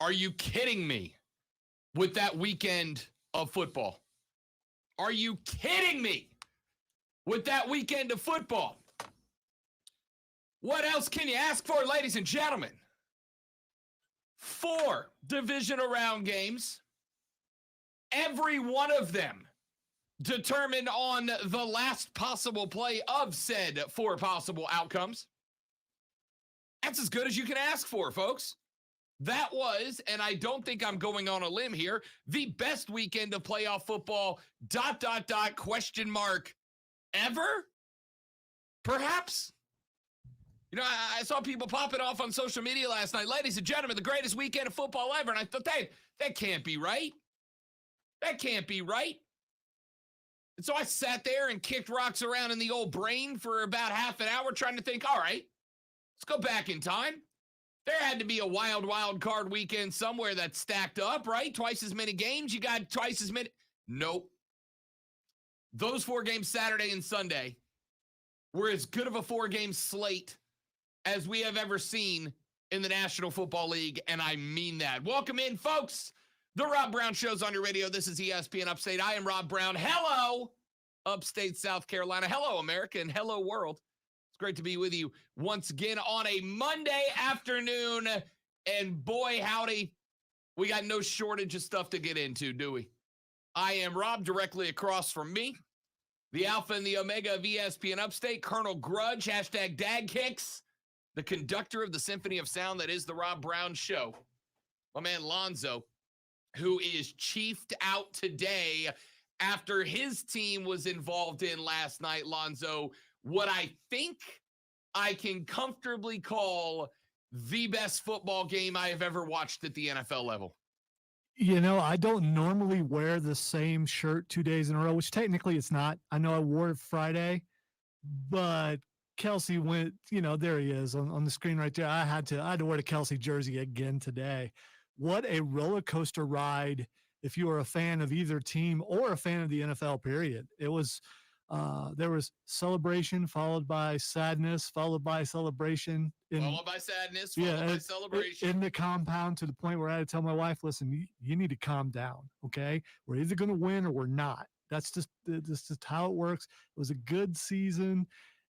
Are you kidding me with that weekend of football? Are you kidding me with that weekend of football? What else can you ask for, ladies and gentlemen? 4 divisional round games. Every one of them determined on the last possible play of said 4 possible outcomes. That's as good as you can ask for, folks. That was, and I don't think I'm going on a limb here, the best weekend of playoff football, ... question mark, ever? Perhaps? You know, I saw people popping off on social media last night. Ladies and gentlemen, the greatest weekend of football ever. And I thought, that can't be right. That can't be right. And so I sat there and kicked rocks around in the old brain for about half an hour trying to think, all right, let's go back in time. There had to be a wild card weekend somewhere that stacked up, right? Twice as many games. You got twice as many. Nope. Those 4 games Saturday and Sunday were as good of a 4-game slate as we have ever seen in the National Football League, and I mean that. Welcome in, folks. The Rob Brown Show's on your radio. This is ESPN Upstate. I am Rob Brown. Hello, Upstate South Carolina. Hello, America, and hello, world. It's great to be with you once again on a Monday afternoon, and boy, howdy, we got no shortage of stuff to get into, do we? I am Rob. Directly across from me, the Alpha and the Omega of ESPN Upstate, Colonel Grudge, hashtag Dad Kicks, the conductor of the symphony of sound that is the Rob Brown Show. My man Lonzo, who is chiefed out today after his team was involved in last night, Lonzo, what I think I can comfortably call the best football game I have ever watched at the NFL level. You know, I don't normally wear the same shirt 2 days in a row, which technically it's not. I know I wore it Friday, but Kelsey went, there he is on the screen right there. I had to wear the Kelsey jersey again today. What a roller coaster ride if you are a fan of either team or a fan of the NFL, period. It was, there was celebration followed by sadness, followed by celebration. Followed by sadness, followed by celebration. In the compound, to the point where I had to tell my wife, listen, you need to calm down, okay? We're either going to win or we're not. That's just how it works. It was a good season.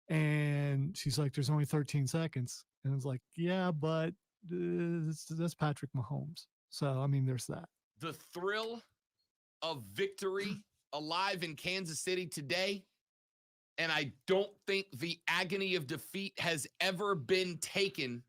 And she's like, there's only 13 seconds. And it's like, yeah, but that's Patrick Mahomes. So, I mean, there's that. The thrill of victory alive in Kansas City today. And I don't think the agony of defeat has ever been taken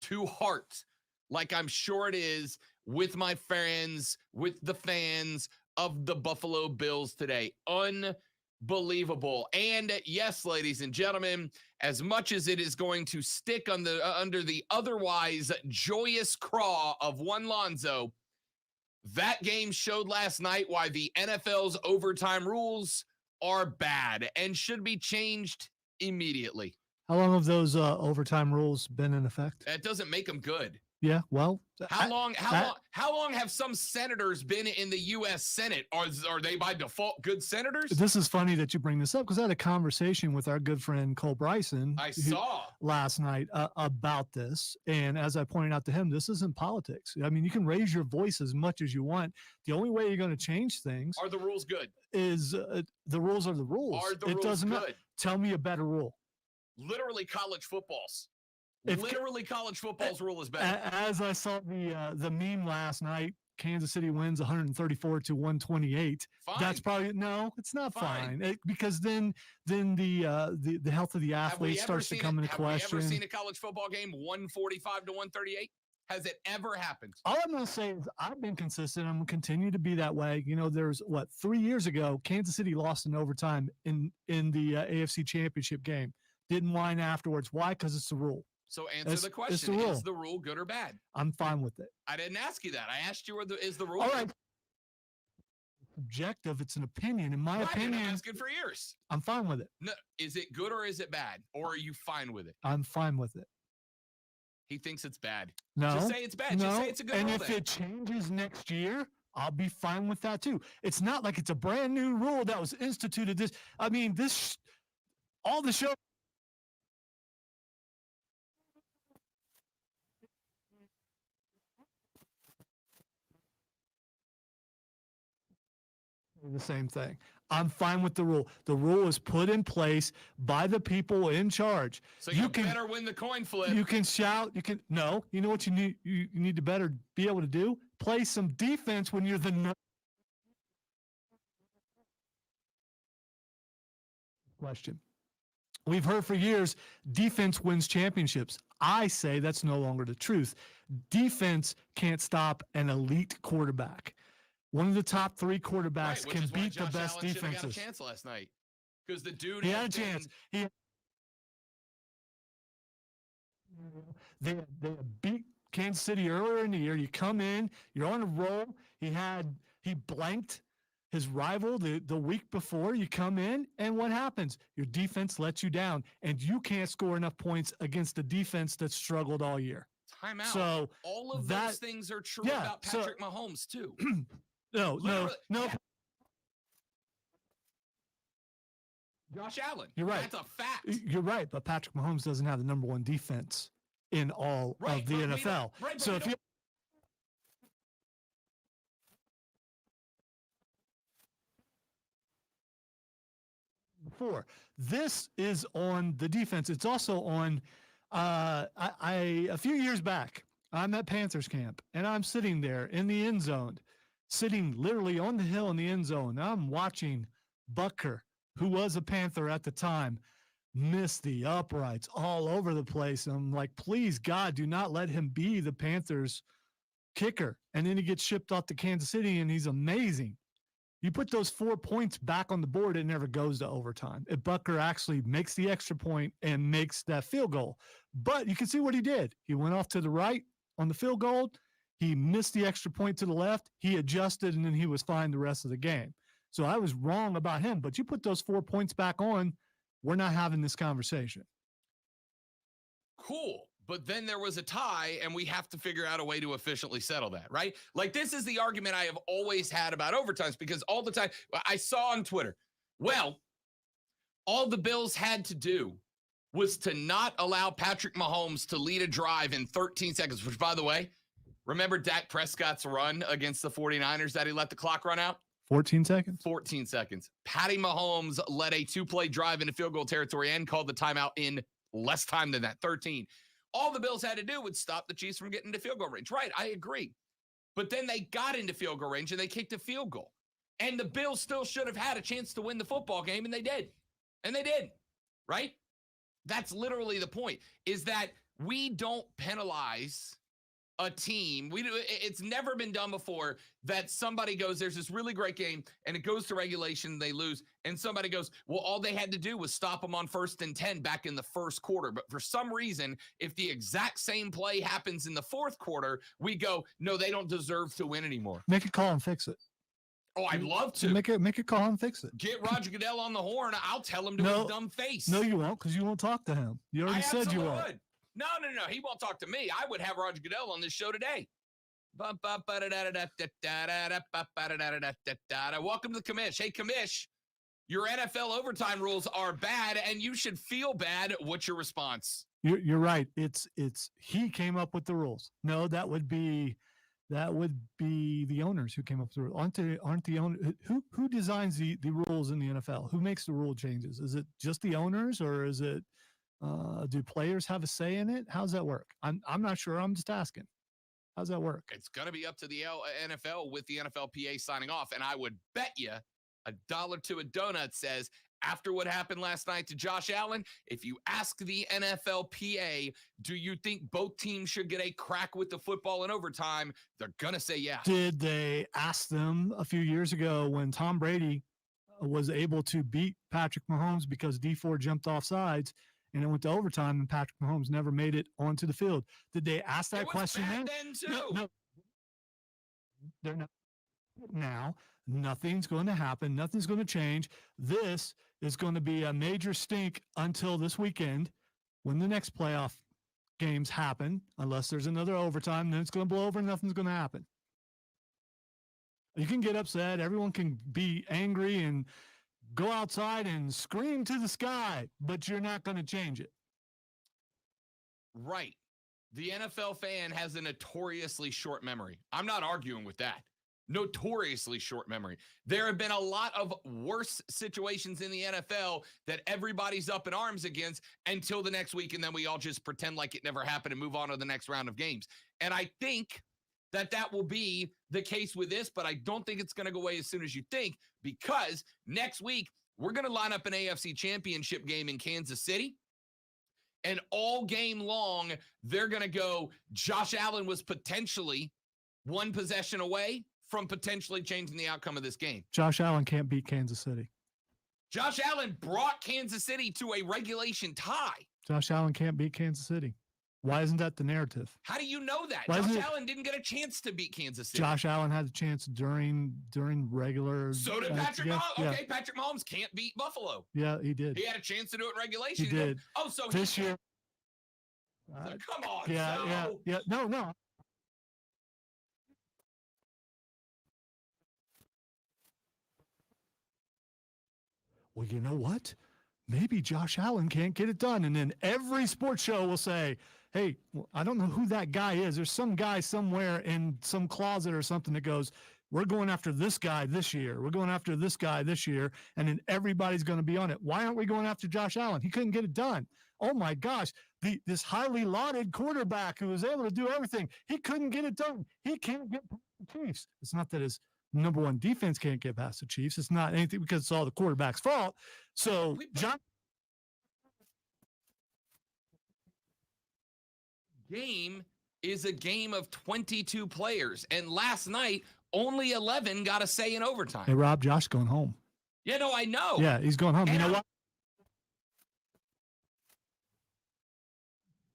to heart like I'm sure it is with my friends, with the fans of the Buffalo Bills today. Unbelievable. And yes, ladies and gentlemen, as much as it is going to stick on the under the otherwise joyous craw of one Lonzo, that game showed last night why the NFL's overtime rules are bad and should be changed immediately. How long have those overtime rules been in effect? That doesn't make them good. Yeah, well, how long have some senators been in the U.S. Senate? Are they by default good senators? This is funny that you bring this up because I had a conversation with our good friend Cole Bryson. I saw last night about this, and as I pointed out to him, this isn't politics. I mean, you can raise your voice as much as you want. The only way you're going to change things are the rules good. Is the rules are the rules. Are the rules doesn't good? Matter. Tell me a better rule. Literally, college football's rule is better. As I saw the meme last night, Kansas City wins 134-128. Fine. That's probably no, it's not fine. Because then the health of the athlete starts to come into question. Have we ever seen a college football game 145-138? Has it ever happened? All I'm going to say is I've been consistent. I'm going to continue to be that way. You know, there's 3 years ago, Kansas City lost in overtime in the AFC Championship game. Didn't whine afterwards. Why? Because it's the rule. So answer the question. Is the rule good or bad? I'm fine with it. I didn't ask you that. I asked you, is the rule all right? Subjective. It's an opinion. In my opinion, I'm asking for yours. I'm fine with it. No, is it good or is it bad? Or are you fine with it? I'm fine with it. He thinks it's bad. No. Just say it's bad. No. Just say it's a good rule. And if it changes next year, I'll be fine with that too. It's not like it's a brand new rule that was instituted. All the show. the same thing. I'm fine with the rule. The rule is put in place by the people in charge. So you better win the coin flip. You can shout. You know what you need. You need to better be able to do? Play some defense when you're the question. We've heard for years, defense wins championships. I say that's no longer the truth. Defense can't stop an elite quarterback. One of the top 3 quarterbacks can beat the best defenses. Got a chance last night because the dude had a chance. They beat Kansas City earlier in the year. You come in, you're on a roll. He blanked his rival the week before. You come in, and what happens? Your defense lets you down, and you can't score enough points against the defense that struggled all year. Timeout. So all of those things are true about Patrick Mahomes too. No. Josh Allen. You're right. That's a fact. You're right, but Patrick Mahomes doesn't have the number 1 defense in all of the NFL. So if you this is on the defense. It's also on a few years back, I'm at Panthers camp, and I'm sitting there in the end zone, sitting literally on the hill in the end zone. I'm watching Butker, who was a Panther at the time, miss the uprights all over the place. And I'm like, please, God, do not let him be the Panthers kicker. And then he gets shipped off to Kansas City, and he's amazing. You put those 4 points back on the board, it never goes to overtime. If Butker actually makes the extra point and makes that field goal. But you can see what he did. He went off to the right on the field goal. He missed the extra point to the left. He adjusted, and then he was fine the rest of the game. So I was wrong about him. But you put those 4 points back on, we're not having this conversation. Cool. But then there was a tie, and we have to figure out a way to efficiently settle that, right? Like, this is the argument I have always had about overtimes, because all the time I saw on Twitter, well, all the Bills had to do was to not allow Patrick Mahomes to lead a drive in 13 seconds, which, by the way, remember Dak Prescott's run against the 49ers that he let the clock run out? 14 seconds? 14 seconds. Patty Mahomes led a 2-play drive into field goal territory and called the timeout in less time than that, 13. All the Bills had to do was stop the Chiefs from getting to field goal range. Right, I agree. But then they got into field goal range, and they kicked a field goal. And the Bills still should have had a chance to win the football game, and they did. And they did, right? That's literally the point, is that we don't penalize a team. It's never been done before that somebody goes, there's this really great game, and it goes to regulation, they lose, and somebody goes, well, all they had to do was stop them on 1st and 10 back in the first quarter. But for some reason, if the exact same play happens in the fourth quarter, we go, no, they don't deserve to win anymore. Make a call and fix it. Oh, I'd love to. Make a call and fix it. Get Roger Goodell on the horn. I'll tell him to his dumb face. No, you won't, because you won't talk to him. You already said you won't. No. He won't talk to me. I would have Roger Goodell on this show today. Welcome to the commish. Hey, commish, your NFL overtime rules are bad, and you should feel bad. What's your response? You're right. It's he came up with the rules. No, that would be the owners who came up with the rules. Aren't the owners who designs the rules in the NFL? Who makes the rule changes? Is it just the owners, or is it do players have a say in it? How's that work? I'm not sure. I'm just asking. How's that work? It's going to be up to the NFL with the NFLPA signing off. And I would bet you $1 to a donut says, after what happened last night to Josh Allen, if you ask the NFLPA, do you think both teams should get a crack with the football in overtime? They're going to say yeah. Did they ask them a few years ago when Tom Brady was able to beat Patrick Mahomes because D4 jumped off sides and it went to overtime, and Patrick Mahomes never made it onto the field? Did they ask that question then? No, they're not. Now, nothing's going to happen. Nothing's going to change. This is going to be a major stink until this weekend when the next playoff games happen, unless there's another overtime. Then it's going to blow over and nothing's going to happen. You can get upset. Everyone can be angry and go outside and scream to the sky, but you're not going to change it. Right. The NFL fan has a notoriously short memory. I'm not arguing with that. Notoriously short memory. There have been a lot of worse situations in the NFL that everybody's up in arms against until the next week, and then we all just pretend like it never happened and move on to the next round of games. And I think that will be the case with this, but I don't think it's going to go away as soon as you think, because next week we're going to line up an AFC Championship game in Kansas City. And all game long, they're going to go, Josh Allen was potentially one possession away from potentially changing the outcome of this game. Josh Allen can't beat Kansas City. Josh Allen brought Kansas City to a regulation tie. Josh Allen can't beat Kansas City. Why isn't that the narrative? How do you know that? Why Josh Allen didn't get a chance to beat Kansas City. Josh Allen had a chance during regular. So did Patrick Mahomes. Okay, Patrick Mahomes can't beat Buffalo. Yeah, he did. He had a chance to do it in regulation. He did. So this year. Come on. Yeah. No. Well, you know what? Maybe Josh Allen can't get it done. And then every sports show will say, hey, I don't know who that guy is. There's some guy somewhere in some closet or something that goes, we're going after this guy this year. We're going after this guy this year. And then everybody's going to be on it. Why aren't we going after Josh Allen? He couldn't get it done. Oh, my gosh. This highly lauded quarterback who was able to do everything, he couldn't get it done. He can't get past the Chiefs. It's not that his number one defense can't get past the Chiefs. It's not anything because it's all the quarterback's fault. So, John. Game is a game of 22 players. And last night, only 11 got a say in overtime. Hey, Rob, Josh going home. Yeah, no, I know. Yeah, he's going home. And you know what?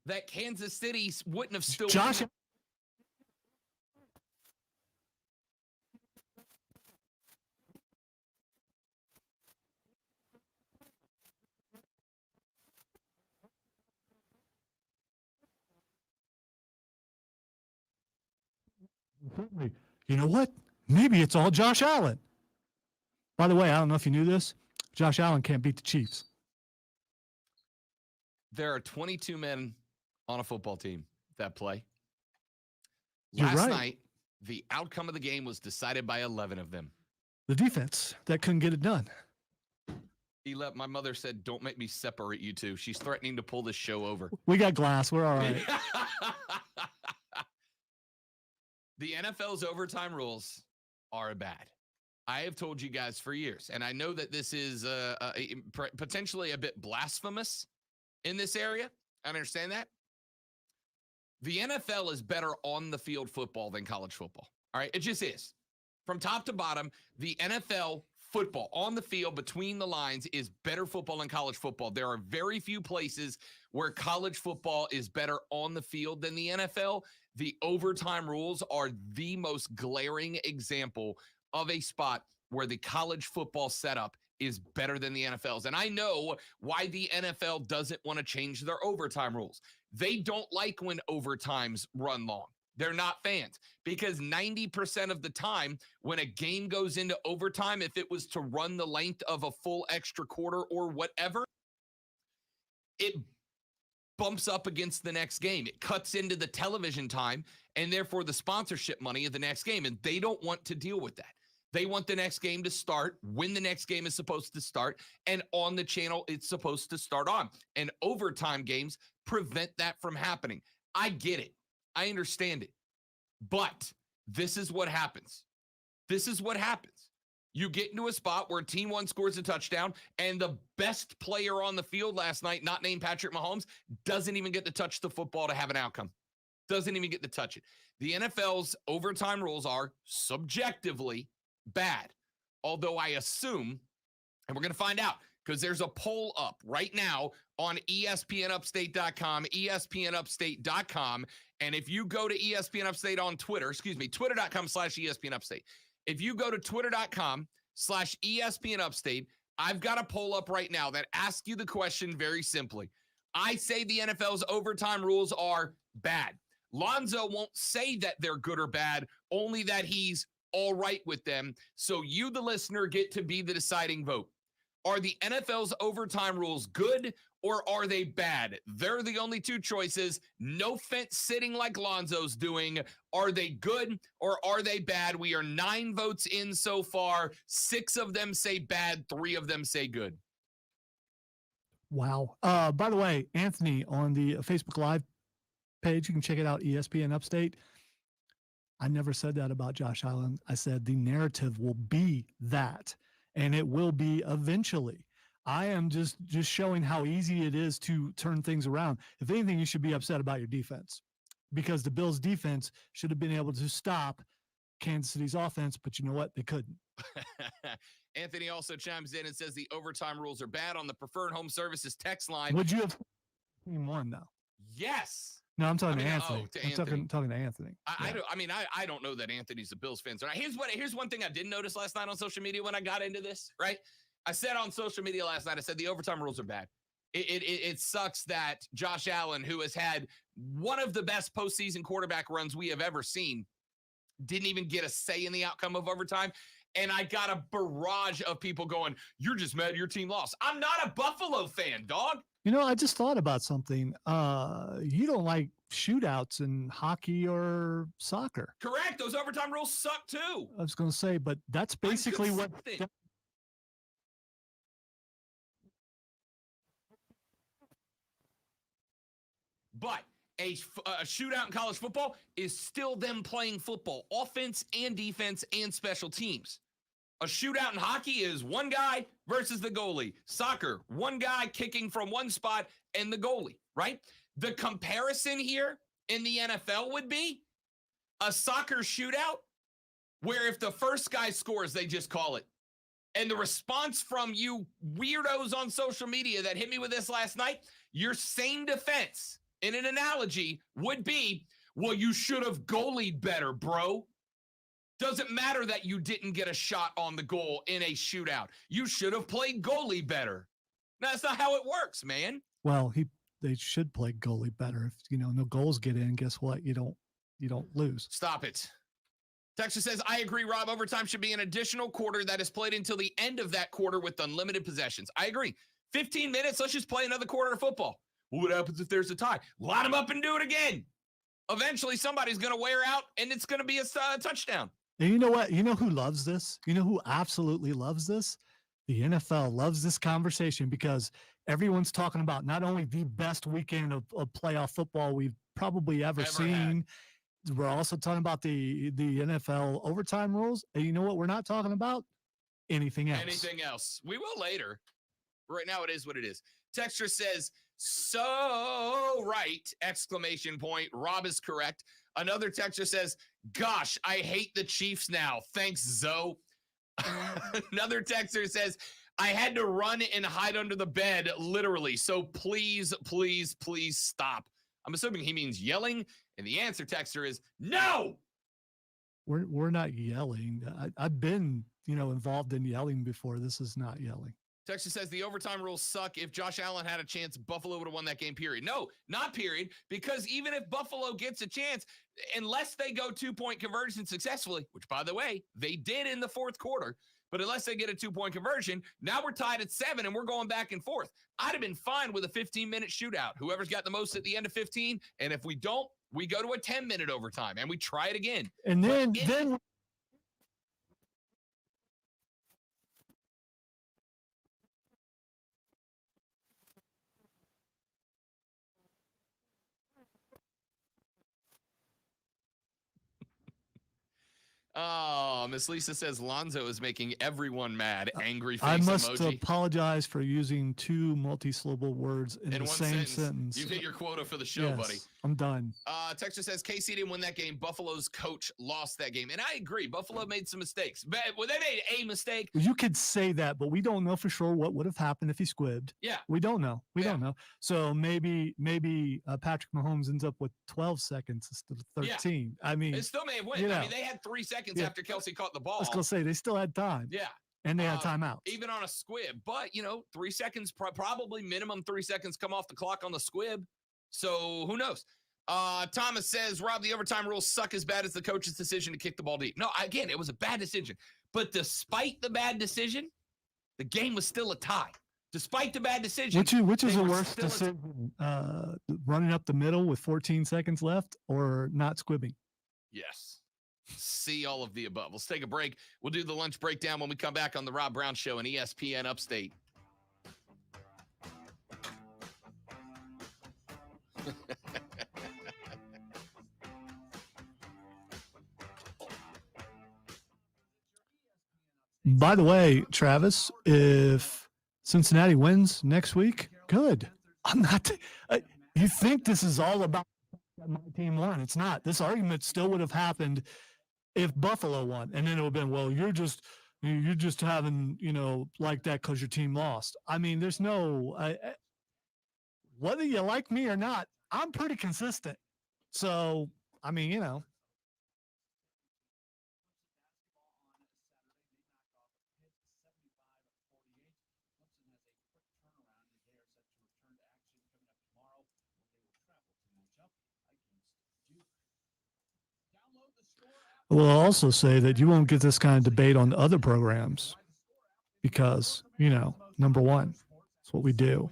That Kansas City wouldn't have still. Josh. You know what? Maybe it's all Josh Allen. By the way, I don't know if you knew this. Josh Allen can't beat the Chiefs. There are 22 men on a football team that play. You're Last right. night, the outcome of the game was decided by 11 of them. The defense that couldn't get it done. My mother said, don't make me separate you two. She's threatening to pull this show over. We got glass. We're all right. The NFL's overtime rules are bad. I have told you guys for years, and I know that this is potentially a bit blasphemous in this area. I understand that. The NFL is better on the field football than college football. All right, it just is. From top to bottom, the NFL football on the field between the lines is better football than college football. There are very few places where college football is better on the field than the NFL. The overtime rules are the most glaring example of a spot where the college football setup is better than the NFL's. And I know why the NFL doesn't want to change their overtime rules. They don't like when overtimes run long. They're not fans, because 90% of the time when a game goes into overtime, if it was to run the length of a full extra quarter or whatever, it bumps up against the next game. It cuts into the television time and therefore the sponsorship money of the next game. And they don't want to deal with that. They want the next game to start when the next game is supposed to start, and on the channel it's supposed to start on. And overtime games prevent that from happening. I get it. I understand it. But this is what happens. This is what happens. You get into a spot where team one scores a touchdown, and the best player on the field last night, not named Patrick Mahomes, doesn't even get to touch the football to have an outcome. Doesn't even get to touch it. The NFL's overtime rules are subjectively bad. Although I assume, and we're going to find out, because there's a poll up right now on ESPNUpstate.com, ESPNUpstate.com. And if you go to ESPN Upstate on Twitter, twitter.com/ESPNUpstate. If you go to twitter.com/ESPNUpstate, I've got a poll up right now that asks you the question very simply. I say the NFL's overtime rules are bad. Lonzo won't say that they're good or bad, only that he's all right with them. So you, the listener, get to be the deciding vote. Are the NFL's overtime rules good or are they bad? They're the only two choices. No fence sitting like Lonzo's doing. Are they good or are they bad? We are 9 votes in so far. 6 of them say bad. 3 of them say good. Wow. By the way, Anthony on the Facebook Live page, you can check it out, ESPN Upstate. I never said that about Josh Allen. I said the narrative will be that, and it will be eventually. I am just showing how easy it is to turn things around. If anything, you should be upset about your defense, because the Bills' defense should have been able to stop Kansas City's offense, but you know what? They couldn't. Anthony also chimes in and says the overtime rules are bad on the preferred home services text line. Would you have team one though? Yes. No, I'm talking to Anthony. I'm talking to Anthony. I don't know that Anthony's a Bills fan. So here's one thing I did notice last night on social media when I got into this, right? I said on social media last night, I said the overtime rules are bad. It sucks that Josh Allen, who has had one of the best postseason quarterback runs we have ever seen, didn't even get a say in the outcome of overtime. And I got a barrage of people going, you're just mad your team lost. I'm not a Buffalo fan, dog. You know, I just thought about something. You don't like shootouts in hockey or soccer. Correct. Those overtime rules suck too. I was going to say, but that's basically what. But a shootout in college football is still them playing football, offense and defense and special teams. A shootout in hockey is one guy versus the goalie. Soccer, one guy kicking from one spot and the goalie, right? The comparison here in the NFL would be a soccer shootout where if the first guy scores, they just call it. And the response from you weirdos on social media that hit me with this last night, your same defense in an analogy would be, well, you should have goalied better, bro. Doesn't matter that you didn't get a shot on the goal in a shootout. You should have played goalie better. That's not how it works, man. Well, they should play goalie better. If no goals get in, guess what? You don't lose. Stop it. Texas says, I agree, Rob. Overtime should be an additional quarter that is played until the end of that quarter with unlimited possessions. I agree. 15 minutes, let's just play another quarter of football. Well, what happens if there's a tie? Line them up and do it again. Eventually, somebody's going to wear out, and it's going to be a touchdown. And you know what? You know who loves this? You know who absolutely loves this? The NFL loves this conversation because everyone's talking about not only the best weekend of playoff football we've probably ever seen. We're also talking about the NFL overtime rules. And you know what we're not talking about? Anything else. Anything else. We will later. Right now, it is what it is. Texture says, so right, exclamation point. Rob is correct. Another texture says, gosh, I hate the Chiefs now. Thanks, Zoe. Another texter says, I had to run and hide under the bed, literally. So please, please, please stop. I'm assuming he means yelling. And the answer, texter, is no. We're not yelling. I've been, involved in yelling before. This is not yelling. Texas says the overtime rules suck. If Josh Allen had a chance, Buffalo would have won that game, period. No, not period, because even if Buffalo gets a chance, unless they go 2-point conversion successfully, which, by the way, they did in the fourth quarter, but unless they get a 2-point conversion, now we're tied at 7 and we're going back and forth. I'd have been fine with a 15-minute shootout. Whoever's got the most at the end of 15, and if we don't, we go to a 10-minute overtime and we try it again. And then Oh, Miss Lisa says Lonzo is making everyone mad. Angry face I must emoji. Apologize for using 2 multi-syllable words in the one same sentence. You've hit your quota for the show, yes, buddy. I'm done. Texture says KC didn't win that game. Buffalo's coach lost that game. And I agree. Buffalo made some mistakes. But they made a mistake. You could say that, but we don't know for sure what would have happened if he squibbed. Yeah. We don't know. We don't know. So maybe Patrick Mahomes ends up with 12 seconds instead of 13. Yeah. I mean, it still may have won. I mean, they had 3 seconds after Kelsey caught the ball. I was going to say, they still had time. Yeah. And they had timeouts. Even on a squib. But, 3 seconds, probably minimum 3 seconds come off the clock on the squib. So who knows? Thomas says, Rob, the overtime rules suck as bad as the coach's decision to kick the ball deep. No, again, it was a bad decision. But despite the bad decision, the game was still a tie. Despite the bad decision. Which is the worst decision? Running up the middle with 14 seconds left or not squibbing? Yes. See all of the above. Let's take a break. We'll do the lunch breakdown when we come back on the Rob Brown Show and ESPN Upstate. By the way, Travis, if Cincinnati wins next week, good. I'm not. You think this is all about my team won? It's not. This argument still would have happened if Buffalo won, and then it would have been, well, you're just having like that because your team lost. I mean, there's no whether you like me or not, I'm pretty consistent. So I mean, We'll also say that you won't get this kind of debate on other programs because, number one, it's what we do.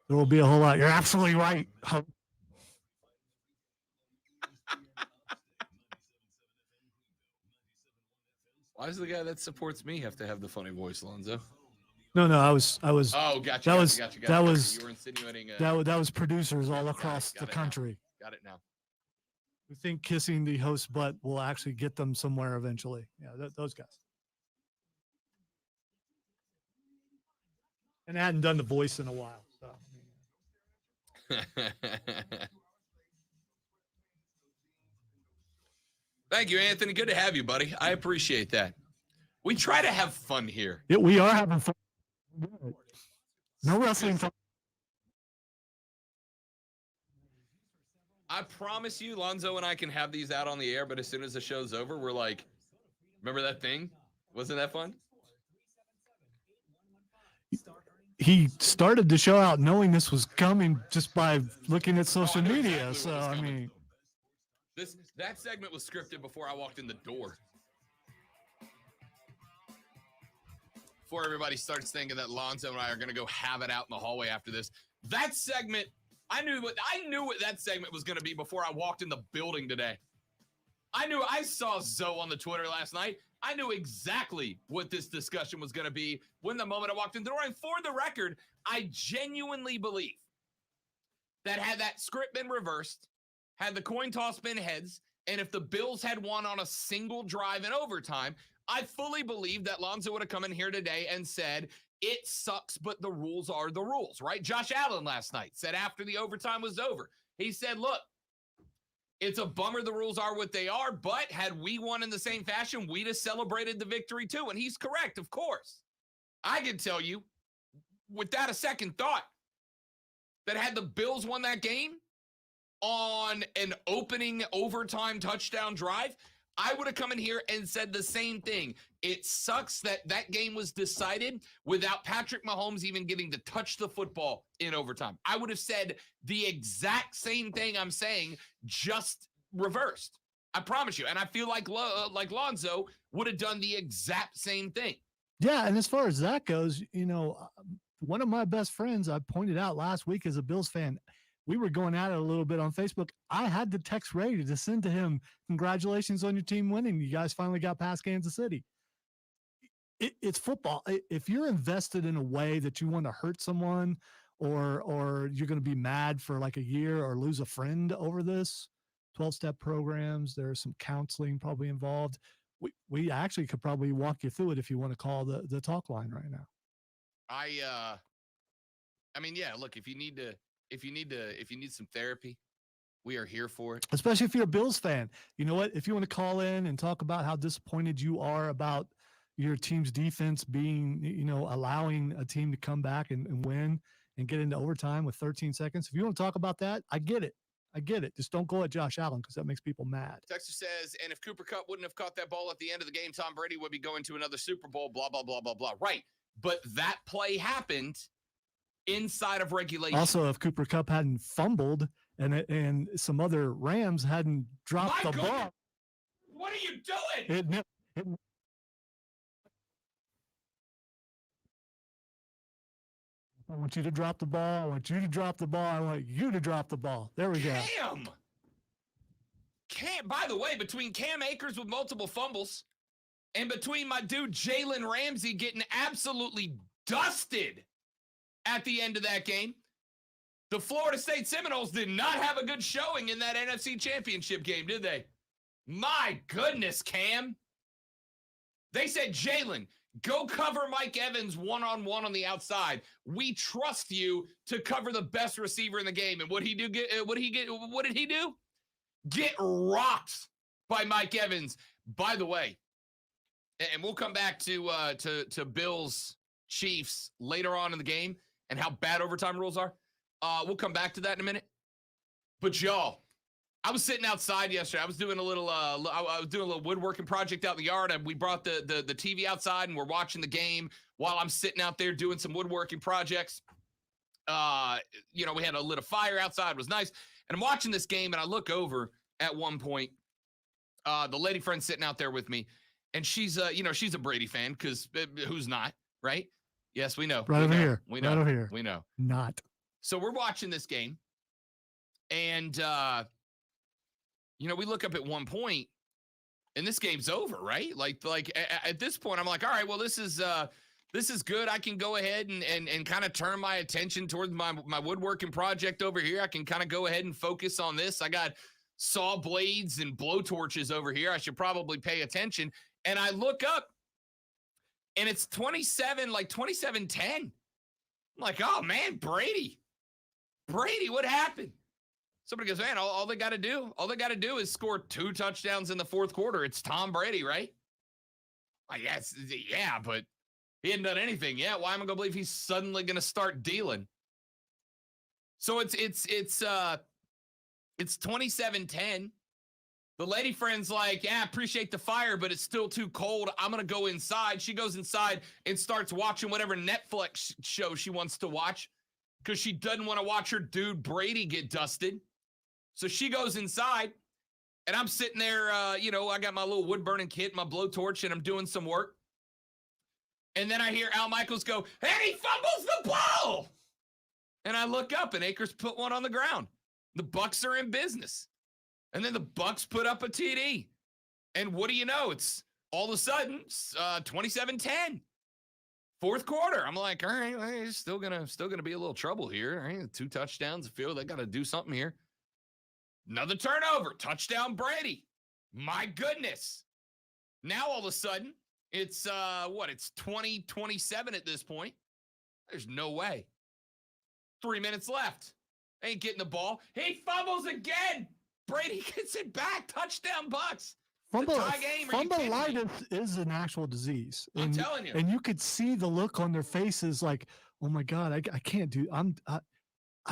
There will be a whole lot. You're absolutely right. Why does the guy that supports me have to have the funny voice, Lonzo? No, I was. Oh, gotcha. That was. You were insinuating. That was producers all across the country. Got it now. We think kissing the host's butt will actually get them somewhere eventually. Yeah, those guys. And I hadn't done the voice in a while. So. Thank you, Anthony. Good to have you, buddy. I appreciate that. We try to have fun here. Yeah, we are having fun. No wrestling fun. I promise you, Lonzo and I can have these out on the air, but as soon as the show's over, we're like, remember that thing? Wasn't that fun? He started the show out knowing this was coming just by looking at social media. Exactly so, I mean. That segment was scripted before I walked in the door. Before everybody starts thinking that Lonzo and I are going to go have it out in the hallway after this. That segment, I knew what that segment was going to be before I walked in the building today. I saw Zoe on the Twitter last night. I knew exactly what this discussion was going to be when the moment I walked in the door. And for the record, I genuinely believe that had that script been reversed, had the coin toss been heads, and if the Bills had won on a single drive in overtime, I fully believe that Lonzo would have come in here today and said, it sucks, but the rules are the rules, right? Josh Allen last night said after the overtime was over, he said, look, it's a bummer the rules are what they are, but had we won in the same fashion, we'd have celebrated the victory too. And he's correct, of course. I can tell you, without a second thought, that had the Bills won that game on an opening overtime touchdown drive, I would have come in here and said the same thing. It sucks that that game was decided without Patrick Mahomes even getting to touch the football in overtime. I would have said the exact same thing I'm saying, just reversed. I promise you. And I feel like Lonzo would have done the exact same thing. Yeah, and as far as that goes, one of my best friends I pointed out last week as a Bills fan, we were going at it a little bit on Facebook. I had to text Brady to send to him, congratulations on your team winning. You guys finally got past Kansas City. It's football. If you're invested in a way that you want to hurt someone or you're going to be mad for like a year or lose a friend over this, 12-step programs, there's some counseling probably involved. We actually could probably walk you through it if you want to call the talk line right now. I mean, yeah, look, if you need some therapy, we are here for it. Especially if you're a Bills fan. You know what? If you want to call in and talk about how disappointed you are about your team's defense being, allowing a team to come back and win and get into overtime with 13 seconds. If you want to talk about that, I get it. Just don't go at Josh Allen because that makes people mad. Texter says, and if Cooper Kupp wouldn't have caught that ball at the end of the game, Tom Brady would be going to another Super Bowl, blah, blah, blah, blah, blah. Right. But that play happened inside of regulation. Also, if Cooper Kupp hadn't fumbled and some other Rams hadn't dropped My the goodness. ball. What are you doing? I want you to drop the ball. I want you to drop the ball. I want you to drop the ball. There we go. Cam, by the way, between Cam Akers with multiple fumbles and between my dude Jalen Ramsey getting absolutely dusted at the end of that game, the Florida State Seminoles did not have a good showing in that NFC Championship game, did they? My goodness, Cam. They said, Jalen, go cover Mike Evans one-on-one on the outside. We trust you to cover the best receiver in the game. And what did he do? Get rocked by Mike Evans. By the way, and we'll come back to Bills Chiefs later on in the game and how bad overtime rules are. We'll come back to that in a minute. But y'all, I was sitting outside yesterday. I was doing a little woodworking project out in the yard, and we brought the TV outside, and we're watching the game while I'm sitting out there doing some woodworking projects. We had lit a fire outside. It was nice. And I'm watching this game, and I look over at one point. The lady friend sitting out there with me, and she's a Brady fan, because who's not, right? Yes, we know. Right over here. We know. Right over here. We know. Not. So we're watching this game, and we look up at one point, and this game's over, right? Like at this point, I'm like, all right, well, this is good. I can go ahead and kind of turn my attention towards my woodworking project over here. I can kind of go ahead and focus on this. I got saw blades and blowtorches over here. I should probably pay attention. And I look up, and it's 27-10. I'm like, oh man, Brady, what happened? Somebody goes, man, all they got to do is score 2 touchdowns in the fourth quarter. It's Tom Brady, right? Like, yeah, but he hadn't done anything yet. Why am I going to believe he's suddenly going to start dealing? So it's 27-10. The lady friend's like, yeah, appreciate the fire, but it's still too cold. I'm going to go inside. She goes inside and starts watching whatever Netflix show she wants to watch because she doesn't want to watch her dude Brady get dusted. So she goes inside, and I'm sitting there, I got my little wood burning kit, my blowtorch, and I'm doing some work. And then I hear Al Michaels go, and he fumbles the ball. And I look up, and Akers put one on the ground. The Bucs are in business. And then the Bucs put up a TD. And what do you know? It's all of a sudden 27-10. Fourth quarter. I'm like, all right, well, it's still gonna be a little trouble here. All right, 2 touchdowns. I feel they got to do something here. Another turnover. Touchdown Brady. My goodness. Now all of a sudden, it's it's 20-27 at this point. There's no way. 3 minutes left. Ain't getting the ball. He fumbles again. Brady gets it back. Touchdown Bucs. Fumbleitis is an actual disease. I'm telling you. And you could see the look on their faces like, oh my God, I can't do, I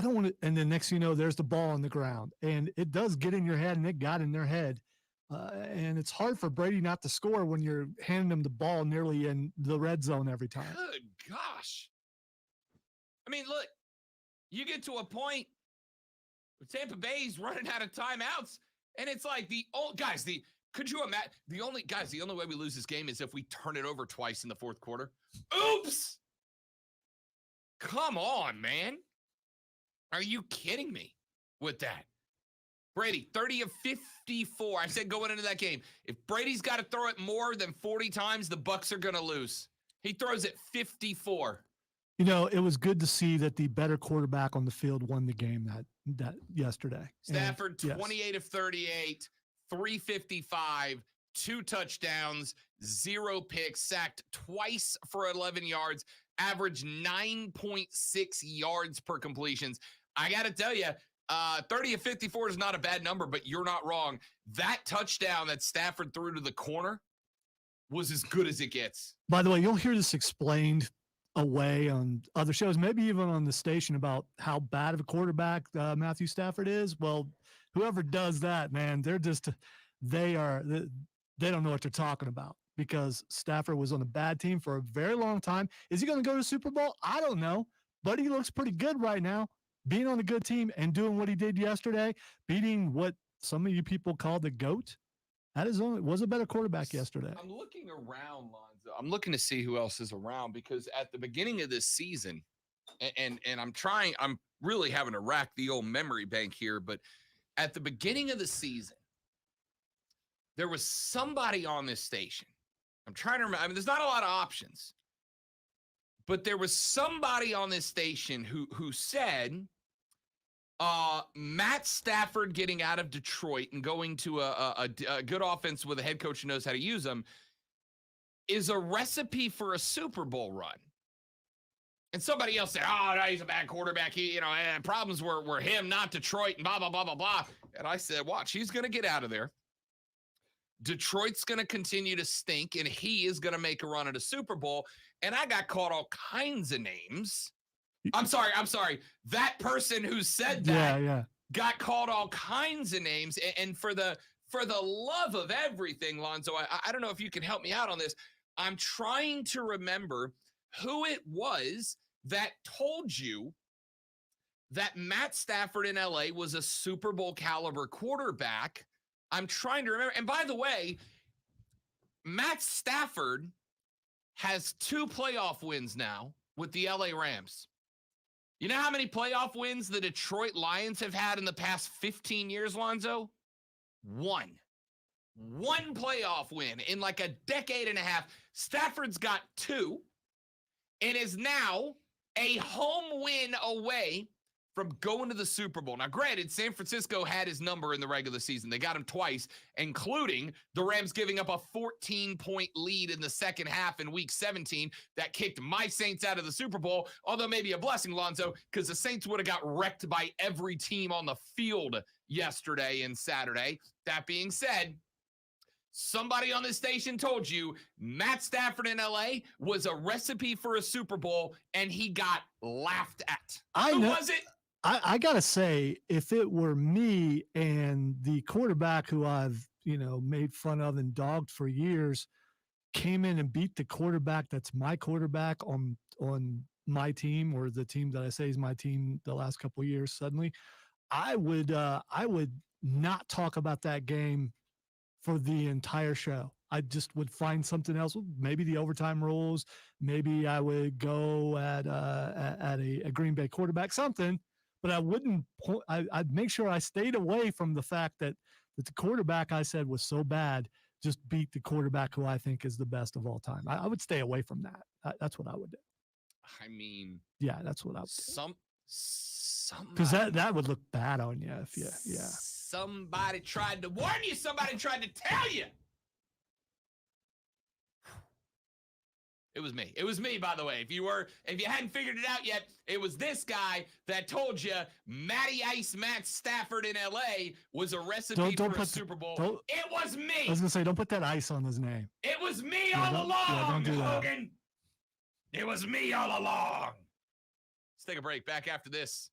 don't want to. And then next thing you know, there's the ball on the ground. And it does get in your head, and it got in their head. And it's hard for Brady not to score when you're handing him the ball nearly in the red zone every time. Good gosh. I mean, look, you get to a point Tampa Bay's running out of timeouts, and it's like could you imagine the only way we lose this game is if we turn it over twice in the fourth quarter. Oops. Come on, man. Are you kidding me with that? Brady, 30 of 54. I said going into that game, if Brady's got to throw it more than 40 times, the Bucs are going to lose. He throws it 54. It was good to see that the better quarterback on the field won the game that yesterday. Stafford, 28 of 38, 355, 2 touchdowns, 0 picks, sacked twice for 11 yards, averaged 9.6 yards per completions. I got to tell you, 30 of 54 is not a bad number, but you're not wrong. That touchdown that Stafford threw to the corner was as good as it gets. By the way, you'll hear this explained away on other shows, maybe even on the station, about how bad of a quarterback Matthew Stafford is. Well, whoever does that, man, they don't know what they're talking about, because Stafford was on a bad team for a very long time. Is he going to go to the Super Bowl? I don't know, but he looks pretty good right now. being on a good team and doing what he did yesterday, beating what some of you people call the GOAT, was a better quarterback yesterday. I'm looking around, Lonzo. I'm looking to see who else is around because at the beginning of this season, and I'm really having to rack the old memory bank here, but at the beginning of the season, there was somebody on this station. I'm trying to remember. I mean, there's not a lot of options, but there was somebody on this station who said Matt Stafford getting out of Detroit and going to a good offense with a head coach who knows how to use them is a recipe for a Super Bowl run. And somebody else said, oh, no, he's a bad quarterback. Problems were him, not Detroit, and blah, blah, blah, blah, blah. And I said, watch, he's going to get out of there. Detroit's going to continue to stink, and he is going to make a run at a Super Bowl. And I got called all kinds of names. I'm sorry. That person who said that got called all kinds of names. And for the love of everything, Lonzo, I don't know if you can help me out on this. I'm trying to remember who it was that told you that Matt Stafford in LA was a Super Bowl caliber quarterback. I'm trying to remember. And by the way, Matt Stafford has 2 playoff wins now with the LA Rams. You know how many playoff wins the Detroit Lions have had in the past 15 years, Lonzo? 1. 1 playoff win in like a decade and a half. Stafford's got 2 and is now a home win away from going to the Super Bowl. Now, granted, San Francisco had his number in the regular season. They got him twice, including the Rams giving up a 14-point lead in the second half in Week 17 that kicked my Saints out of the Super Bowl, although maybe a blessing, Lonzo, because the Saints would have got wrecked by every team on the field yesterday and Saturday. That being said, somebody on this station told you Matt Stafford in LA was a recipe for a Super Bowl, and he got laughed at. Who was it? I gotta say, if it were me and the quarterback who I've made fun of and dogged for years came in and beat the quarterback that's my quarterback on my team, or the team that I say is my team the last couple of years, suddenly I would not talk about that game for the entire show. I just would find something else, maybe the overtime rules. Maybe I would go at a Green Bay quarterback, something, but I wouldn't. I'd make sure I stayed away from the fact that the quarterback I said was so bad just beat the quarterback who I think is the best of all time. I would stay away from that. That's what I would do. I mean, yeah, that's what I would do. Somebody, because that would look bad on you if yeah. Somebody tried to warn you. Somebody tried to tell you. It was me. It was me, by the way. If you hadn't figured it out yet, it was this guy that told you Matty Ice Matt Stafford in LA was a recipe for a Super Bowl. It was me. I was gonna say, don't put that ice on his name. It was me all along, don't do Hogan. It was me all along. Let's take a break. Back after this.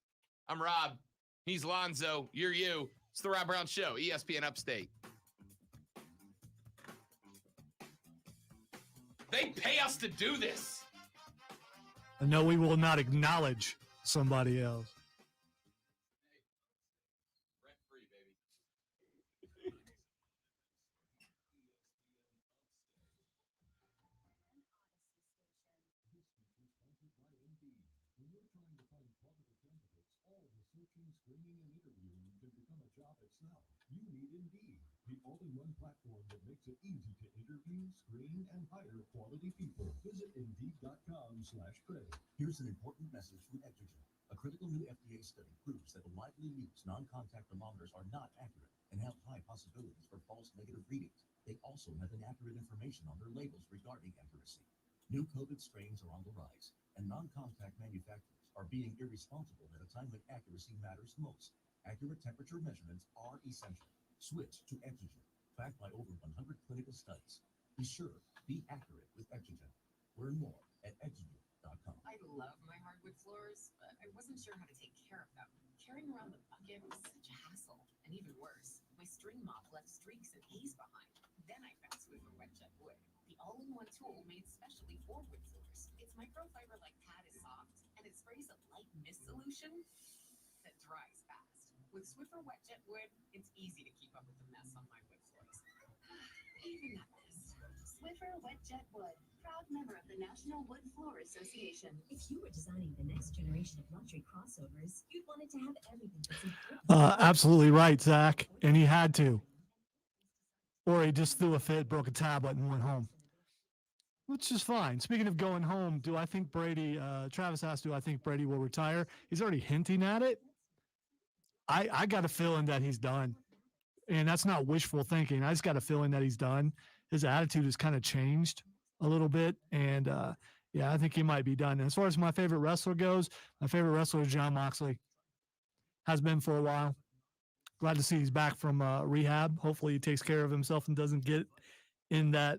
I'm Rob. He's Lonzo. You're you. It's the Rob Brown Show, ESPN Upstate. They pay us to do this. No, we will not acknowledge somebody else. Rent free, baby. Screening and interviewing can become a job itself. You need Indeed, the all-in-one platform that makes it easy to interview, screen, and hire quality people. Visit Indeed.com/credit. Here's an important message from Exogen. A critical new FDA study proves that widely used non-contact thermometers are not accurate and have high possibilities for false negative readings. They also have inaccurate information on their labels regarding accuracy. New COVID strains are on the rise, and non-contact manufacturers are being irresponsible at a time when accuracy matters most. Accurate temperature measurements are essential. Switch to Exogen, backed by over 100 clinical studies. Be sure, be accurate with Exogen. Learn more at Exogen.com. I love my hardwood floors, but I wasn't sure how to take care of them. Carrying around the bucket was such a hassle. And even worse, my string mop left streaks and haze behind. Then I found Swiffer Wet Jet Wood, the all-in-one tool made specially for wood floors. Its microfiber-like pad is soft, and it sprays a light mist solution dries fast. With Swiffer Wet Jet Wood, it's easy to keep up with the mess on my wood floors. Even that mess. Swiffer Wet Jet Wood, proud member of the National Wood Floor Association. If you were designing the next generation of luxury crossovers, you'd want it to have everything that's important. Absolutely right, Zach. And he had to. Or he just threw a fit, broke a tablet, and went home. Which is fine. Speaking of going home, do I think Brady, Travis asked, do I think Brady will retire? He's already hinting at it. I got a feeling that he's done. And that's not wishful thinking. I just got a feeling that he's done. His attitude has kind of changed a little bit. And yeah, I think he might be done. And as far as my favorite wrestler goes, my favorite wrestler is Jon Moxley. Has been for a while. Glad to see he's back from rehab. Hopefully he takes care of himself and doesn't get in that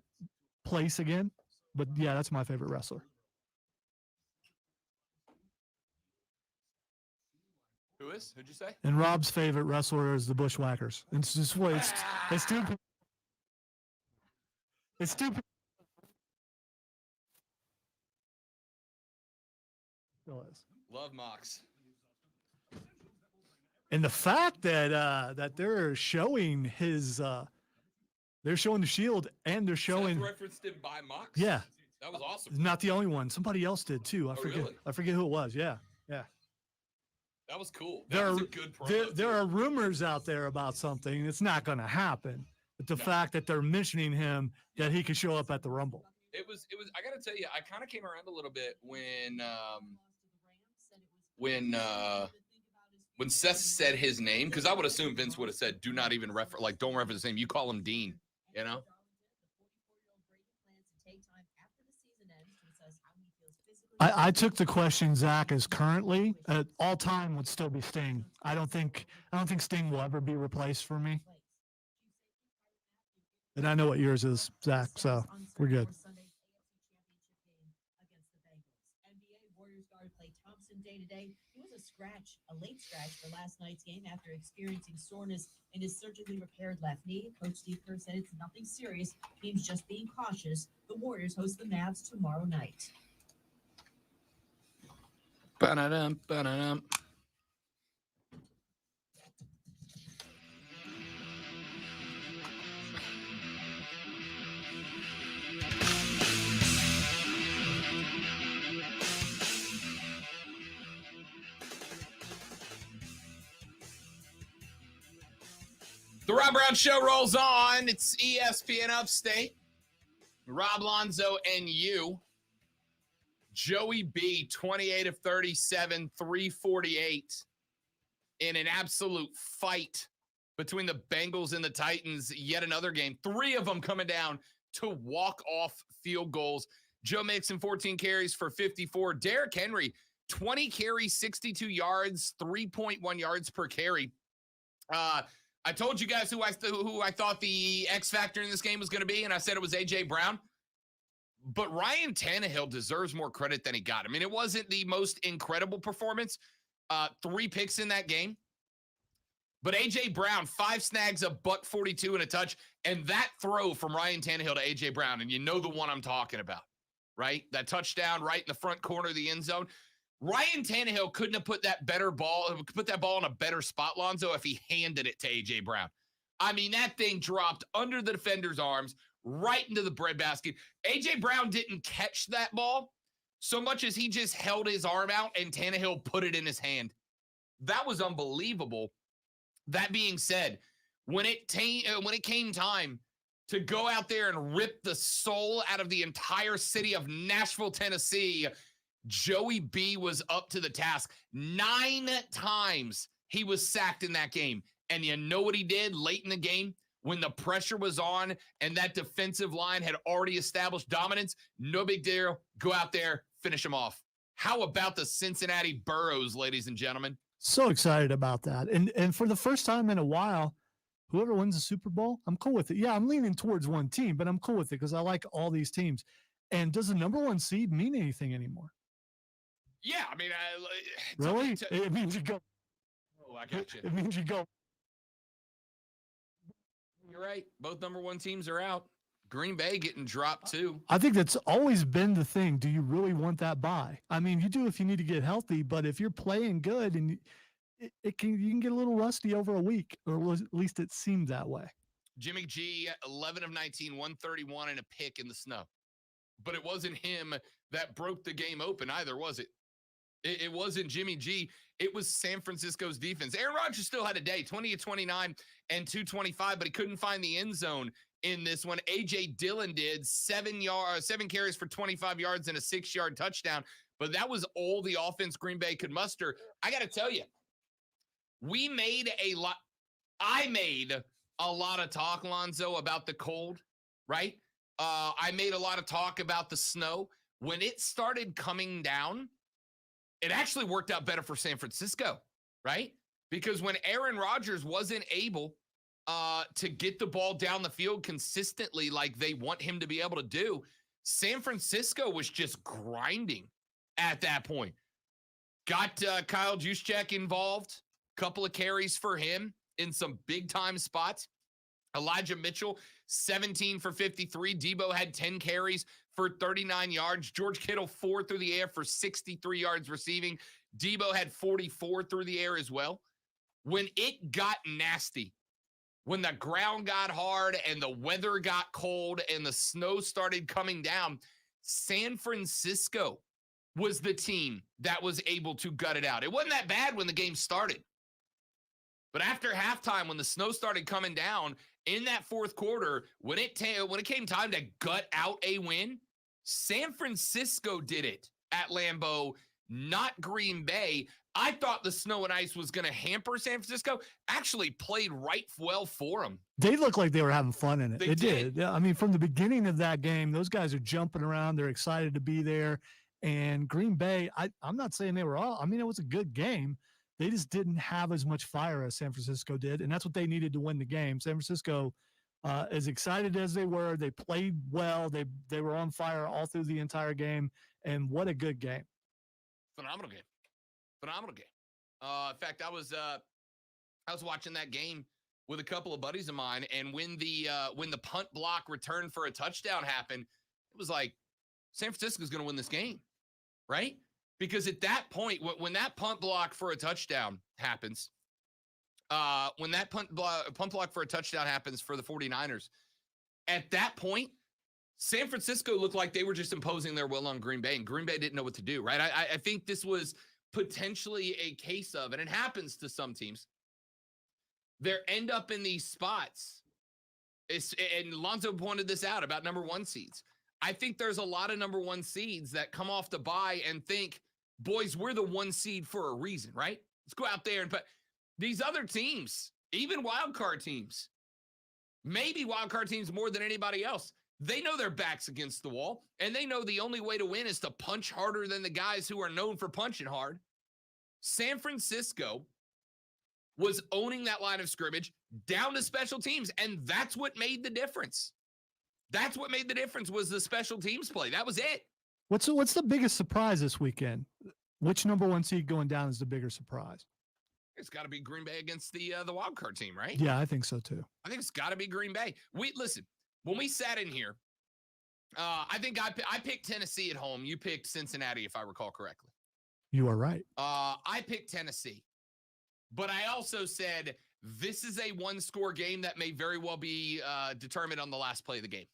place again. But yeah, that's my favorite wrestler. Who is? Who'd you say? And Rob's favorite wrestler is the Bushwhackers. It's just what it's too. It's too. Still is. Love Mox. And the fact that that they're showing his, they're showing the Shield and they're showing. Seth referenced him by Mox. Yeah, that was awesome. not the only one. Somebody else did too. I forget. Really? I forget who it was. Yeah. That was cool. That was a good promo. There too. are rumors out there about something. It's not going to happen. But the fact that they're mentioning him, that he could show up at the Rumble. It was. I got to tell you, I kind of came around a little bit when Seth said his name, because I would assume Vince would have said, "Do not even refer, like, don't reference his name. You call him Dean." You know. I took the question, Zach, as currently all time would still be Sting. I don't think Sting will ever be replaced for me. And I know what yours is, Zach, so we're good. Today. He was a late scratch for last night's game after experiencing soreness in his surgically repaired left knee. Coach Steve Kerr said it's nothing serious. Team's just being cautious. The Warriors host the Mavs tomorrow night. Ba-da-dum, ba-da-dum. The Rob Brown Show rolls on. It's ESPN Upstate. Rob Lonzo and you. Joey B, 28 of 37, 348 in an absolute fight between the Bengals and the Titans. Yet another game. 3 of them coming down to walk-off field goals. Joe Mixon, 14 carries for 54. Derrick Henry, 20 carries, 62 yards, 3.1 yards per carry. I told you guys who I thought the X factor in this game was going to be, and I said it was A.J. Brown. But Ryan Tannehill deserves more credit than he got. I mean, it wasn't the most incredible performance. 3 picks in that game. But A.J. Brown, 5 snags, a buck 42 and a touch. And that throw from Ryan Tannehill to A.J. Brown, and you know the one I'm talking about, right? That touchdown right in the front corner of the end zone. Ryan Tannehill couldn't have put that ball in a better spot, Lonzo, if he handed it to A.J. Brown. I mean, that thing dropped under the defender's arms, right into the breadbasket. A.J. Brown didn't catch that ball so much as he just held his arm out and Tannehill put it in his hand. That was unbelievable. That being said, when it came time to go out there and rip the soul out of the entire city of Nashville, Tennessee, Joey B was up to the task. 9 times he was sacked in that game. And you know what he did late in the game? When the pressure was on and that defensive line had already established dominance, no big deal. Go out there, finish him off. How about the Cincinnati Burros, ladies and gentlemen? So excited about that. And for the first time in a while, whoever wins the Super Bowl, I'm cool with it. Yeah, I'm leaning towards one team, but I'm cool with it because I like all these teams. And does the number 1 seed mean anything anymore? Yeah, I mean, really? It means you go. Oh, I got you. It means you go. You're right. Both number 1 teams are out. Green Bay getting dropped too. I think that's always been the thing. Do you really want that bye? I mean, you do if you need to get healthy, but if you're playing good and you can get a little rusty over a week, or at least it seemed that way. Jimmy G, 11 of 19, 131 and a pick in the snow. But it wasn't him that broke the game open either, was it? It wasn't Jimmy G. It was San Francisco's defense. Aaron Rodgers still had a day, 20 of 29 and 225, but he couldn't find the end zone in this one. A.J. Dillon did 7 carries for 25 yards and a 6-yard touchdown, but that was all the offense Green Bay could muster. I got to tell you, I made a lot of talk, Lonzo, about the cold, right? I made a lot of talk about the snow. When it started coming down, it actually worked out better for San Francisco, right? Because when Aaron Rodgers wasn't able to get the ball down the field consistently like they want him to be able to do, San Francisco was just grinding at that point. Got Kyle Juszczyk involved, couple of carries for him in some big-time spots. Elijah Mitchell, 17 for 53. Debo had 10 carries for 39 yards. George Kittle, 4 through the air for 63 yards receiving. Debo had 44 through the air as well. When it got nasty, when the ground got hard and the weather got cold and the snow started coming down, San Francisco was the team that was able to gut it out. It wasn't that bad when the game started. But after halftime, when the snow started coming down in that fourth quarter, when it came time to gut out a win, San Francisco did it at Lambeau, not Green Bay. I thought the snow and ice was going to hamper San Francisco. Actually played right well for them. They looked like they were having fun in it. They It did. did. Yeah, I mean, from the beginning of that game, those guys are jumping around. They're excited to be there. And Green Bay, I'm not saying they were all. I mean, it was a good game. They just didn't have as much fire as San Francisco did, and that's what they needed to win the game. San Francisco, as excited as they were, they played well. They were on fire all through the entire game, and what a good game. Phenomenal game. In fact, I was watching that game with a couple of buddies of mine, and when the punt block return for a touchdown happened, it was like San Francisco's going to win this game, right? Because at that point, when that punt block for a touchdown happens, when that punt block for a touchdown happens for the 49ers, at that point, San Francisco looked like they were just imposing their will on Green Bay, and Green Bay didn't know what to do, right? I think this was potentially a case of, and it happens to some teams, they end up in these spots. And Lonzo pointed this out about number 1 seeds. I think there's a lot of number 1 seeds that come off the bye and think, boys, we're the 1 seed for a reason, right? Let's go out there and put these other teams, even wild card teams, maybe wild card teams more than anybody else. They know their back's against the wall, and they know the only way to win is to punch harder than the guys who are known for punching hard. San Francisco was owning that line of scrimmage down to special teams, and that's what made the difference. That's what made the difference was the special teams play. That was it. What's the biggest surprise this weekend? Which number 1 seed going down is the bigger surprise? It's got to be Green Bay against the wild card team, right? Yeah, I think so too. I think it's got to be Green Bay. Listen, when we sat in here, I think I picked Tennessee at home. You picked Cincinnati, if I recall correctly. You are right. I picked Tennessee, but I also said this is a 1-score game that may very well be determined on the last play of the game.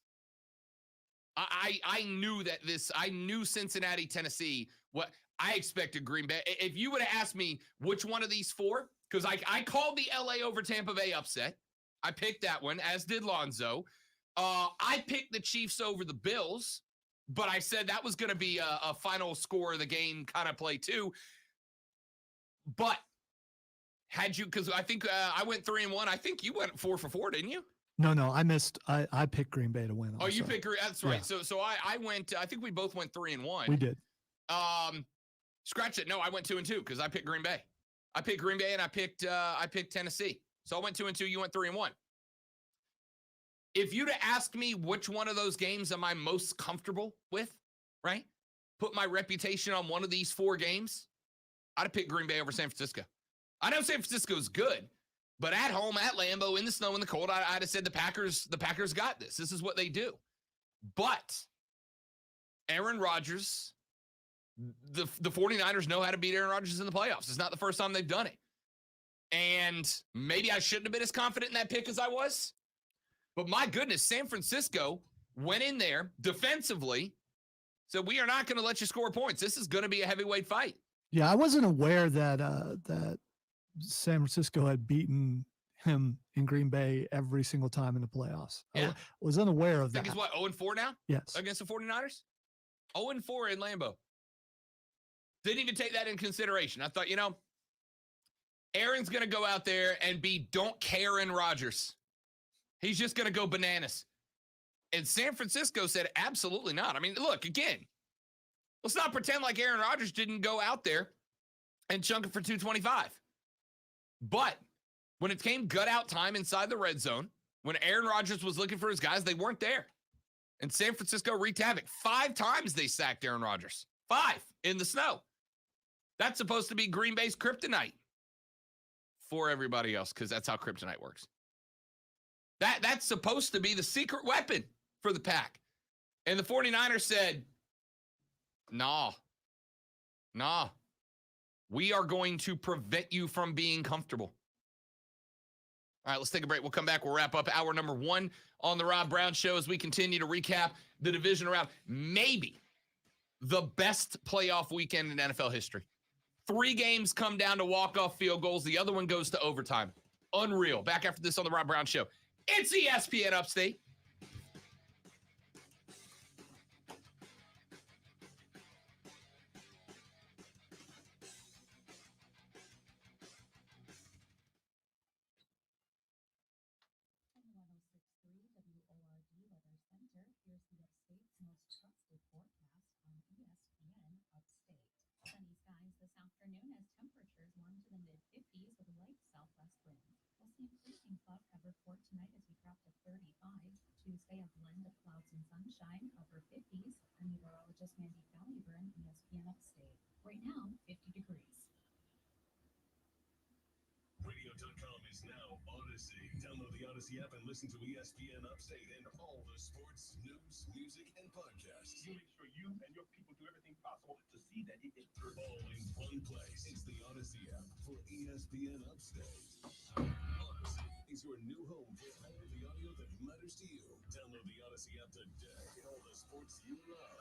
I knew that I knew Cincinnati, Tennessee. What I expected Green Bay. If you would have asked me which one of these 4, because I called the LA over Tampa Bay upset. I picked that one, as did Lonzo. I picked the Chiefs over the Bills, but I said that was going to be a final score of the game kind of play too. But had you, because I think I went 3-1. I think you went 4 for 4, didn't you? No, I missed. I picked Green Bay to win. Oh, you also. picked Green. That's right. Yeah. So I went. I think we both went 3-1. We did. Scratch it. No, I went 2-2 because I picked Green Bay. I picked Green Bay and I picked Tennessee. So I went 2-2. You went 3-1. If you'd have asked me which one of those games am I most comfortable with, right? Put my reputation on one of these 4 games, I'd have picked Green Bay over San Francisco. I know San Francisco's good, but at home, at Lambeau, in the snow, in the cold, I'd have said the Packers got this. This is what they do. But Aaron Rodgers, the 49ers know how to beat Aaron Rodgers in the playoffs. It's not the first time they've done it. And maybe I shouldn't have been as confident in that pick as I was. But my goodness, San Francisco went in there defensively. So we are not going to let you score points. This is going to be a heavyweight fight. Yeah, I wasn't aware that that San Francisco had beaten him in Green Bay every single time in the playoffs. Yeah. I was unaware of I think that. he's what, 0-4 now Yes. against the 49ers? 0-4 in Lambeau. Didn't even take that in consideration. I thought, Aaron's going to go out there and be don't care Aaron Rodgers. He's just going to go bananas. And San Francisco said, absolutely not. I mean, look, again, let's not pretend like Aaron Rodgers didn't go out there and chunk it for 225. But when it came gut-out time inside the red zone, when Aaron Rodgers was looking for his guys, they weren't there. And San Francisco wreaked havoc. 5 times they sacked Aaron Rodgers. 5 in the snow. That's supposed to be Green Bay's kryptonite for everybody else, because that's how kryptonite works. That's supposed to be the secret weapon for the Pack. And the 49ers said, nah. We are going to prevent you from being comfortable. All right, let's take a break. We'll come back. We'll wrap up hour number 1 on the Rob Brown Show as we continue to recap the division round. Maybe the best playoff weekend in NFL history. 3 games come down to walk-off field goals. The other one goes to overtime. Unreal. Back after this on the Rob Brown Show. It's ESPN Upstate. Afternoon as temperatures warm to the mid-50s with light southwest winds. We'll see increasing cloud cover for tonight as we drop to 35. Tuesday, a blend of clouds and sunshine, upper 50s. I'm meteorologist Mandy Calliburn, ESPN Upstate. Right now, 50 degrees. Radio.com is now Odyssey. Download the Odyssey app and listen to ESPN Upstate and all the sports, news, music, and podcasts. You make sure you and your people do everything possible to see that it is all in one place. It's the Odyssey app for ESPN Upstate. Odyssey is your new home for all the audio that matters to you. Download the Odyssey app today. All the sports you love.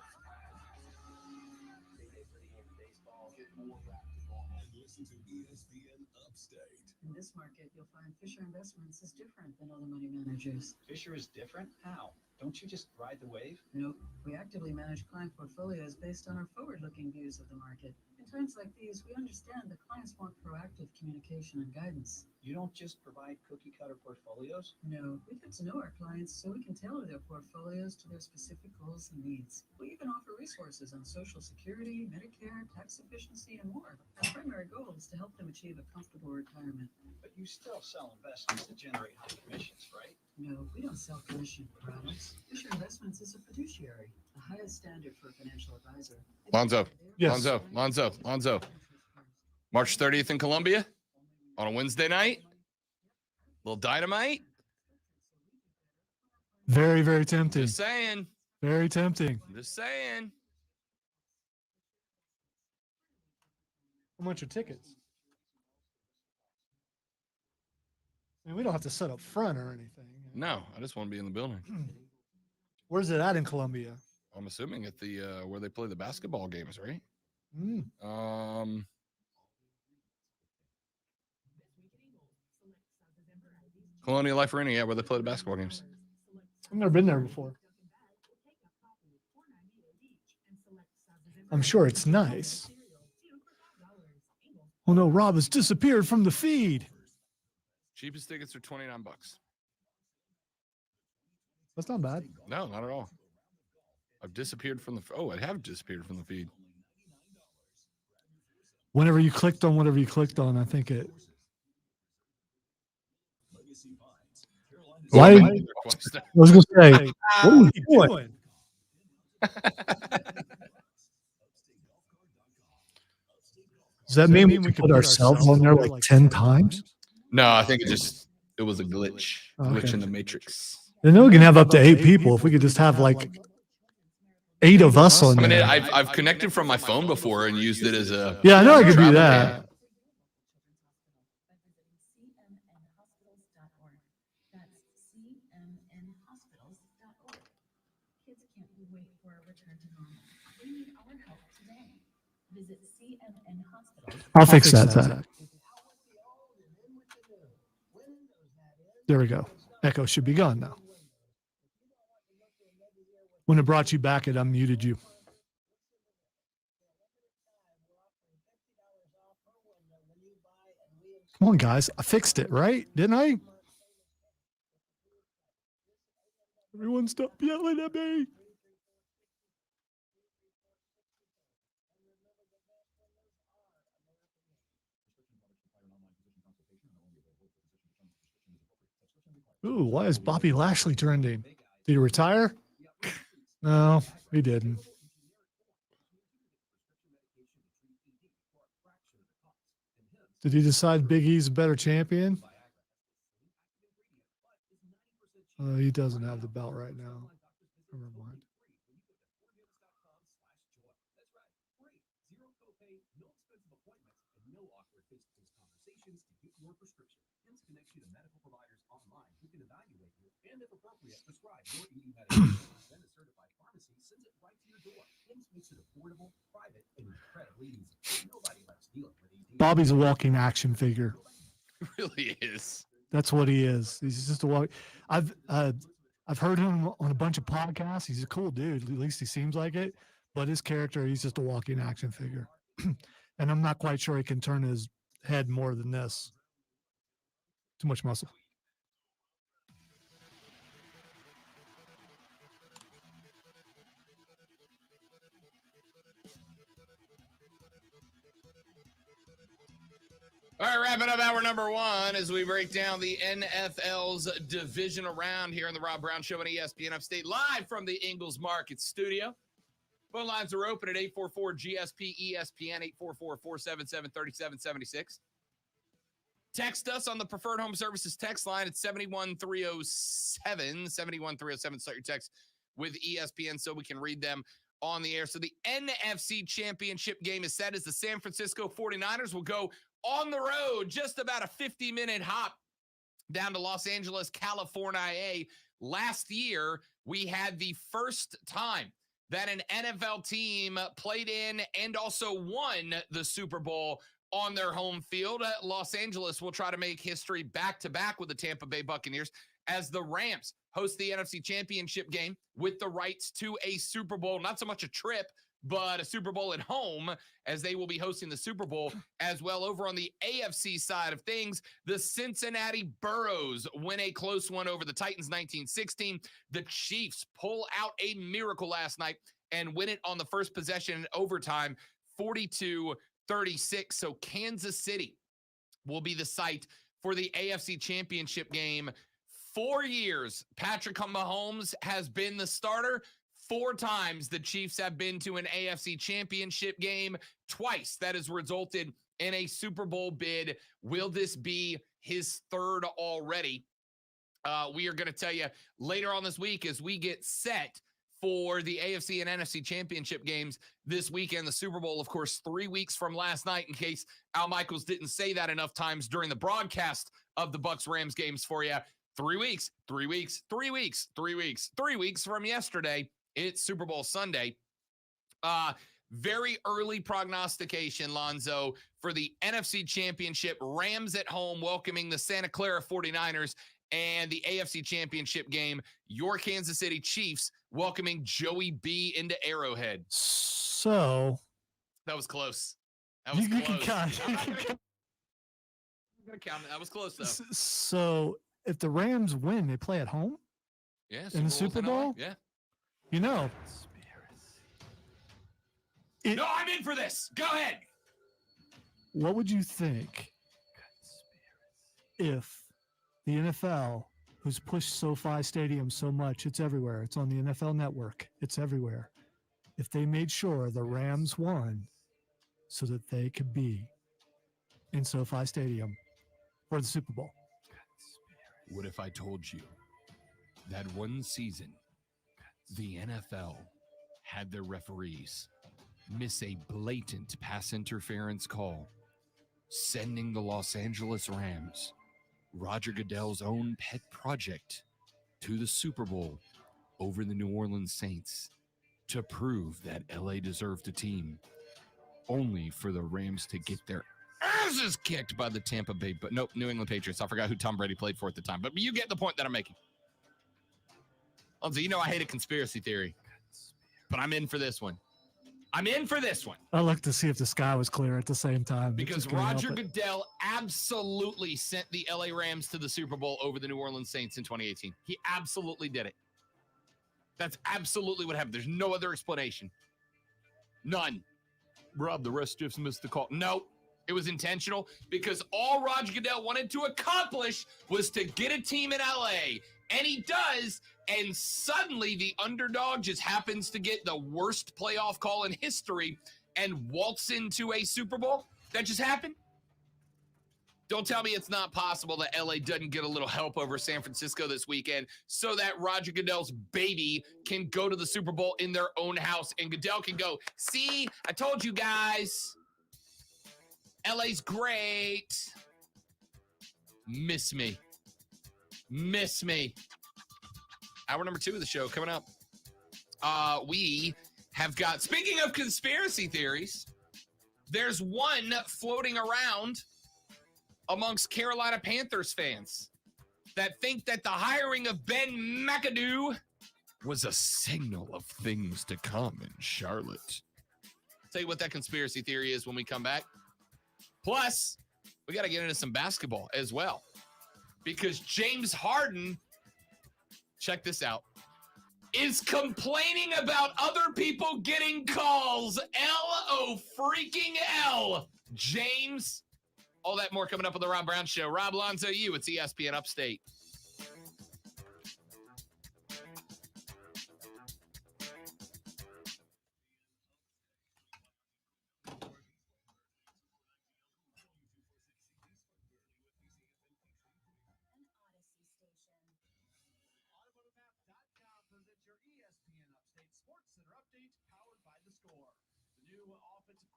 And listen to ESPN Upstate. In this market, you'll find Fisher Investments is different than other money managers. Fisher is different? How? Don't you just ride the wave? Nope. We actively manage client portfolios based on our forward-looking views of the market. In times like these, we understand that clients want proactive communication and guidance. You don't just provide cookie-cutter portfolios? No, we get to know our clients so we can tailor their portfolios to their specific goals and needs. We even offer resources on Social Security, Medicare, tax efficiency, and more. Our primary goal is to help them achieve a comfortable retirement. But you still sell investments that generate high commissions, right? No, we don't sell commission products. Fisher Investments is a fiduciary, the highest standard for a financial advisor. Lonzo. Yes. Lonzo. March 30th in Columbia on a Wednesday night. Little dynamite. Very, very tempting. Just saying. Very tempting. Just saying. How much are tickets? I mean, we don't have to set up front or anything. No, I just want to be in the building. Where's it at in Columbia? I'm assuming at the where they play the basketball games, right? Mm. Colonial Life Arena, yeah, where they play the basketball games. I've never been there before. I'm sure it's nice. Oh no, Rob has disappeared from the feed. Cheapest tickets are $29. That's not bad. No, not at all. I've disappeared from the. I have disappeared from the feed. Whenever you clicked on whatever you clicked on, I think it. Why? I was going to say, what are you doing? Does that mean we can put ourselves on there like 10 times? No, I think it was a glitch. Glitch in the matrix. I know we can have up to 8 people if we could just have like 8 of us on I mean, there. I've connected from my phone before and used it as a. Yeah, I know I could do that. I'll fix that, Zach. There we go. Echo should be gone now. When it brought you back, it unmuted you. Come on, guys. I fixed it, right? Didn't I? Everyone stop yelling at me. Ooh, why is Bobby Lashley trending? Did he retire? No, he didn't. Did he decide Big E's a better champion? He doesn't have the belt right now. Never mind. Bobby's a walking action figure. It really is. That's what he is. He's just a walk. I've heard him on a bunch of podcasts. He's a cool dude. At least he seems like it. But his character, he's just a walking action figure. And I'm not quite sure he can turn his head more than this. Too much muscle. All right, wrapping up hour number one as we break down the NFL's divisional round here on the Rob Brown Show on ESPN Upstate, live from the Ingles Market studio. Phone lines are open at 844-GSP-ESPN, 844-477-3776. Text us on the Preferred Home Services text line at 71307, 71307. Start your text with ESPN so we can read them on the air. So the NFC Championship game is set as the San Francisco 49ers will go on the road, just about a 50-minute hop down to Los Angeles, California. Last year, we had the first time that an NFL team played in and also won the Super Bowl on their home field. Los Angeles will try to make history back-to-back with the Tampa Bay Buccaneers as the Rams host the NFC Championship game with the rights to a Super Bowl, not so much a trip, but a Super Bowl at home, as they will be hosting the Super Bowl as well. Over on the AFC side of things, the Cincinnati Burros win a close one over the Titans 19-16. The Chiefs pull out a miracle last night and win it on the first possession in overtime, 42-36. So Kansas City will be the site for the AFC Championship game. 4 years, Patrick Mahomes has been the starter. 4 times the Chiefs have been to an AFC Championship game. Twice that has resulted in a Super Bowl bid. Will this be his third already? We are going to tell you later on this week as we get set for the AFC and NFC Championship games this weekend. The Super Bowl, of course, 3 weeks from last night, in case Al Michaels didn't say that enough times during the broadcast of the Bucs-Rams games for you. 3 weeks, 3 weeks, 3 weeks, 3 weeks, 3 weeks from yesterday. It's Super Bowl Sunday. Very early prognostication, Lonzo, for the NFC Championship. Rams at home welcoming the Santa Clara 49ers, and the AFC Championship game, your Kansas City Chiefs welcoming Joey B into Arrowhead. So that was close. That was close. I'm gonna count it. That was close, though. So if the Rams win, they play at home? Yeah. In the Super Bowl? Yeah. You know. No, I'm in for this. Go ahead. What would you think if the NFL, who's pushed SoFi Stadium so much, it's everywhere. It's on the NFL Network. It's everywhere. If they made sure the Rams won so that they could be in SoFi Stadium for the Super Bowl. What if I told you that one season the NFL had their referees miss a blatant pass interference call, sending the Los Angeles Rams, Roger Goodell's own pet project, to the Super Bowl over the New Orleans Saints to prove that LA deserved a team, only for the Rams to get their asses kicked by the Tampa Bay, but nope, New England Patriots. I forgot who Tom Brady played for at the time, but you get the point that I'm making. Lindsay, you know I hate a conspiracy theory, but I'm in for this one. I'm in for this one. I looked to see if the sky was clear at the same time. Because Roger Goodell absolutely sent the LA Rams to the Super Bowl over the New Orleans Saints in 2018. He absolutely did it. That's absolutely what happened. There's no other explanation. None. Rob, the rest just missed the call. No, it was intentional because all Roger Goodell wanted to accomplish was to get a team in LA. And he does, and suddenly the underdog just happens to get the worst playoff call in history and waltz into a Super Bowl. That just happened. Don't tell me it's not possible that LA doesn't get a little help over San Francisco this weekend so that Roger Goodell's baby can go to the Super Bowl in their own house and Goodell can go, see, I told you guys, LA's great. Miss me. Miss me. Hour number 2 of the show coming up. We have got, speaking of conspiracy theories, there's one floating around amongst Carolina Panthers fans that think that the hiring of Ben Mcadoo was a signal of things to come in Charlotte. I'll tell you what that conspiracy theory is when we come back. Plus, we got to get into some basketball as well. Because James Harden, check this out, is complaining about other people getting calls. L-O-freaking-L. James. All that more coming up on the Rob Brown Show. Rob Lonzo, you, it's ESPN Upstate.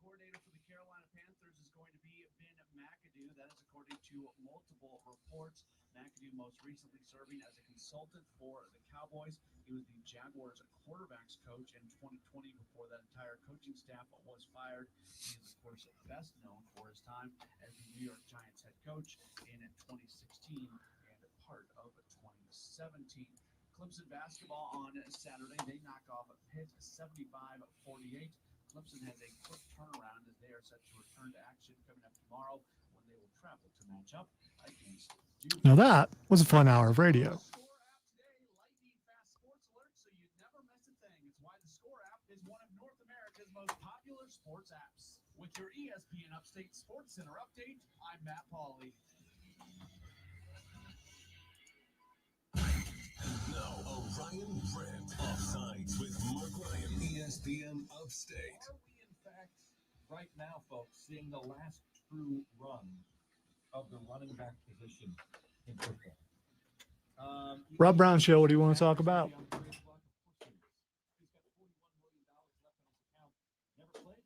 Coordinator for the Carolina Panthers is going to be Ben Mcadoo. That is according to multiple reports. Mcadoo most recently serving as a consultant for the Cowboys. He was the Jaguars quarterbacks coach in 2020 before that entire coaching staff was fired. He is, of course, best known for his time as the New York Giants head coach in 2016 and part of 2017. Clemson basketball on Saturday. They knock off Pitt 75-48. Clemson has a quick turnaround as they are set to return to action coming up tomorrow when they will travel to match up against Duke. Now that was a fun hour of radio. Score app today, lightning fast sports alerts, so you'd never miss a thing. It's why the Score app is one of North America's most popular sports apps. With your ESPN Upstate Sports Center update, I'm Matt Pauley. Now, Orion Brent, Offsides with Mark Ryan, ESPN Upstate. Are we, in fact, right now, folks, seeing the last true run of the running back position in football? Rob Brown Show, what do you want to talk about? He's got $41 million left on his account. Never plays.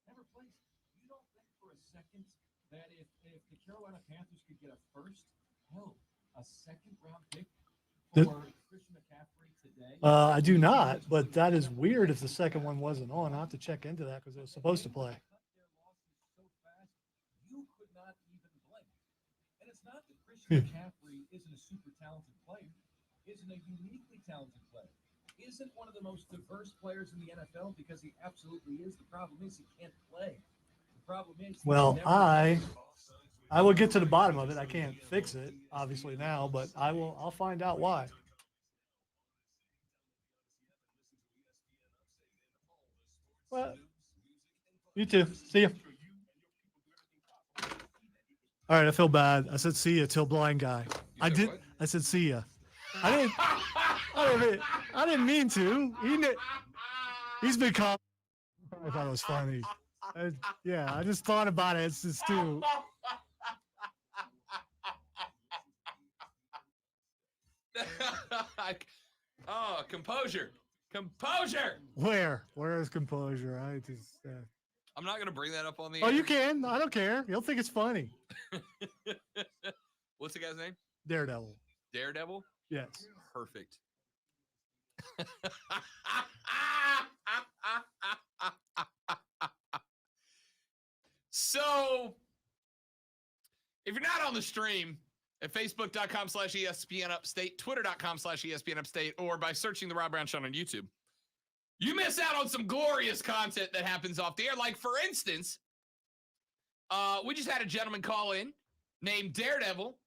Never plays. You don't think for a second that if the Carolina Panthers could get a first, hell, a second-round pick for Christian McCaffrey today? I do not, but that is weird if the second one wasn't on. I'll have to check into that because it was supposed to play. Cut their losses so fast, you could not even blink. And it's not that Christian McCaffrey isn't a super talented player, isn't a uniquely talented player, isn't one of the most diverse players in the NFL, because he absolutely is. The problem is he can't play. The problem is Well, I will get to the bottom of it. I can't fix it, obviously, now, but I'll find out why. Well, you too. See ya. All right, I feel bad. I said see ya till blind guy. I did. what? I said see ya. I didn't mean to. He's been calm. I thought it was funny. Yeah, I just thought about it. It's just too. Oh, composure. Composure. Where is composure? I just. I'm not going to bring that up on the Oh, air. you can. I don't care. You'll think it's funny. What's the guy's name? Daredevil. Daredevil? Yes. Perfect. So If you're not on the stream at facebook.com/ESPN Upstate, twitter.com/ESPN Upstate, or by searching the Rob Brown Show on YouTube, you miss out on some glorious content that happens off the air. Like, for instance, we just had a gentleman call in named Daredevil,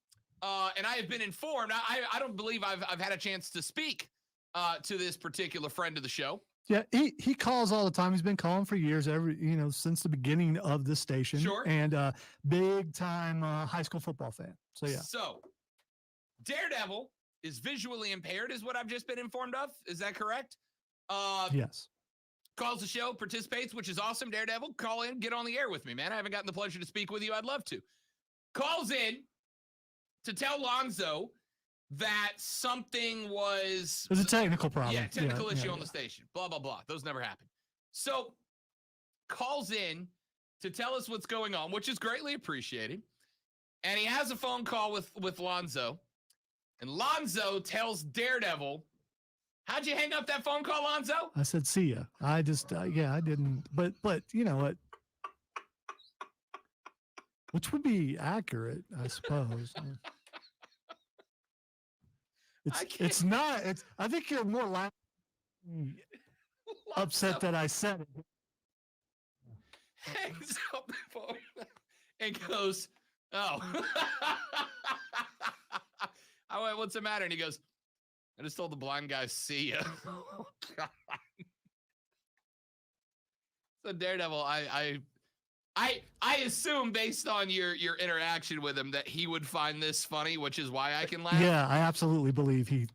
and I have been informed. I don't believe I've had a chance to speak to this particular friend of the show. Yeah, he calls all the time. He's been calling for years, since the beginning of the station. Sure. And big time high school football fan. So yeah. So Daredevil is visually impaired, is what I've just been informed of. Is that correct? Yes. Calls the show, participates, which is awesome. Daredevil, call in, get on the air with me, man. I haven't gotten the pleasure to speak with you. I'd love to. Calls in to tell Lonzo that something was... There's a technical problem. Yeah, technical issue on the station. Blah, blah, blah. Those never happen. So calls in to tell us what's going on, which is greatly appreciated. And he has a phone call with Lonzo. And Lonzo tells Daredevil, how'd you hang up that phone call, Lonzo? I said, see ya. I just, I didn't. But you know what? Which would be accurate, I suppose. It's not. I think you're more likely upset that I said it. Hangs up the phone and goes, oh. I went, what's the matter? And he goes, I just told the blind guy, see ya. Oh, God. So Daredevil, I assume based on your interaction with him that he would find this funny, which is why I can laugh. Yeah, I absolutely believe he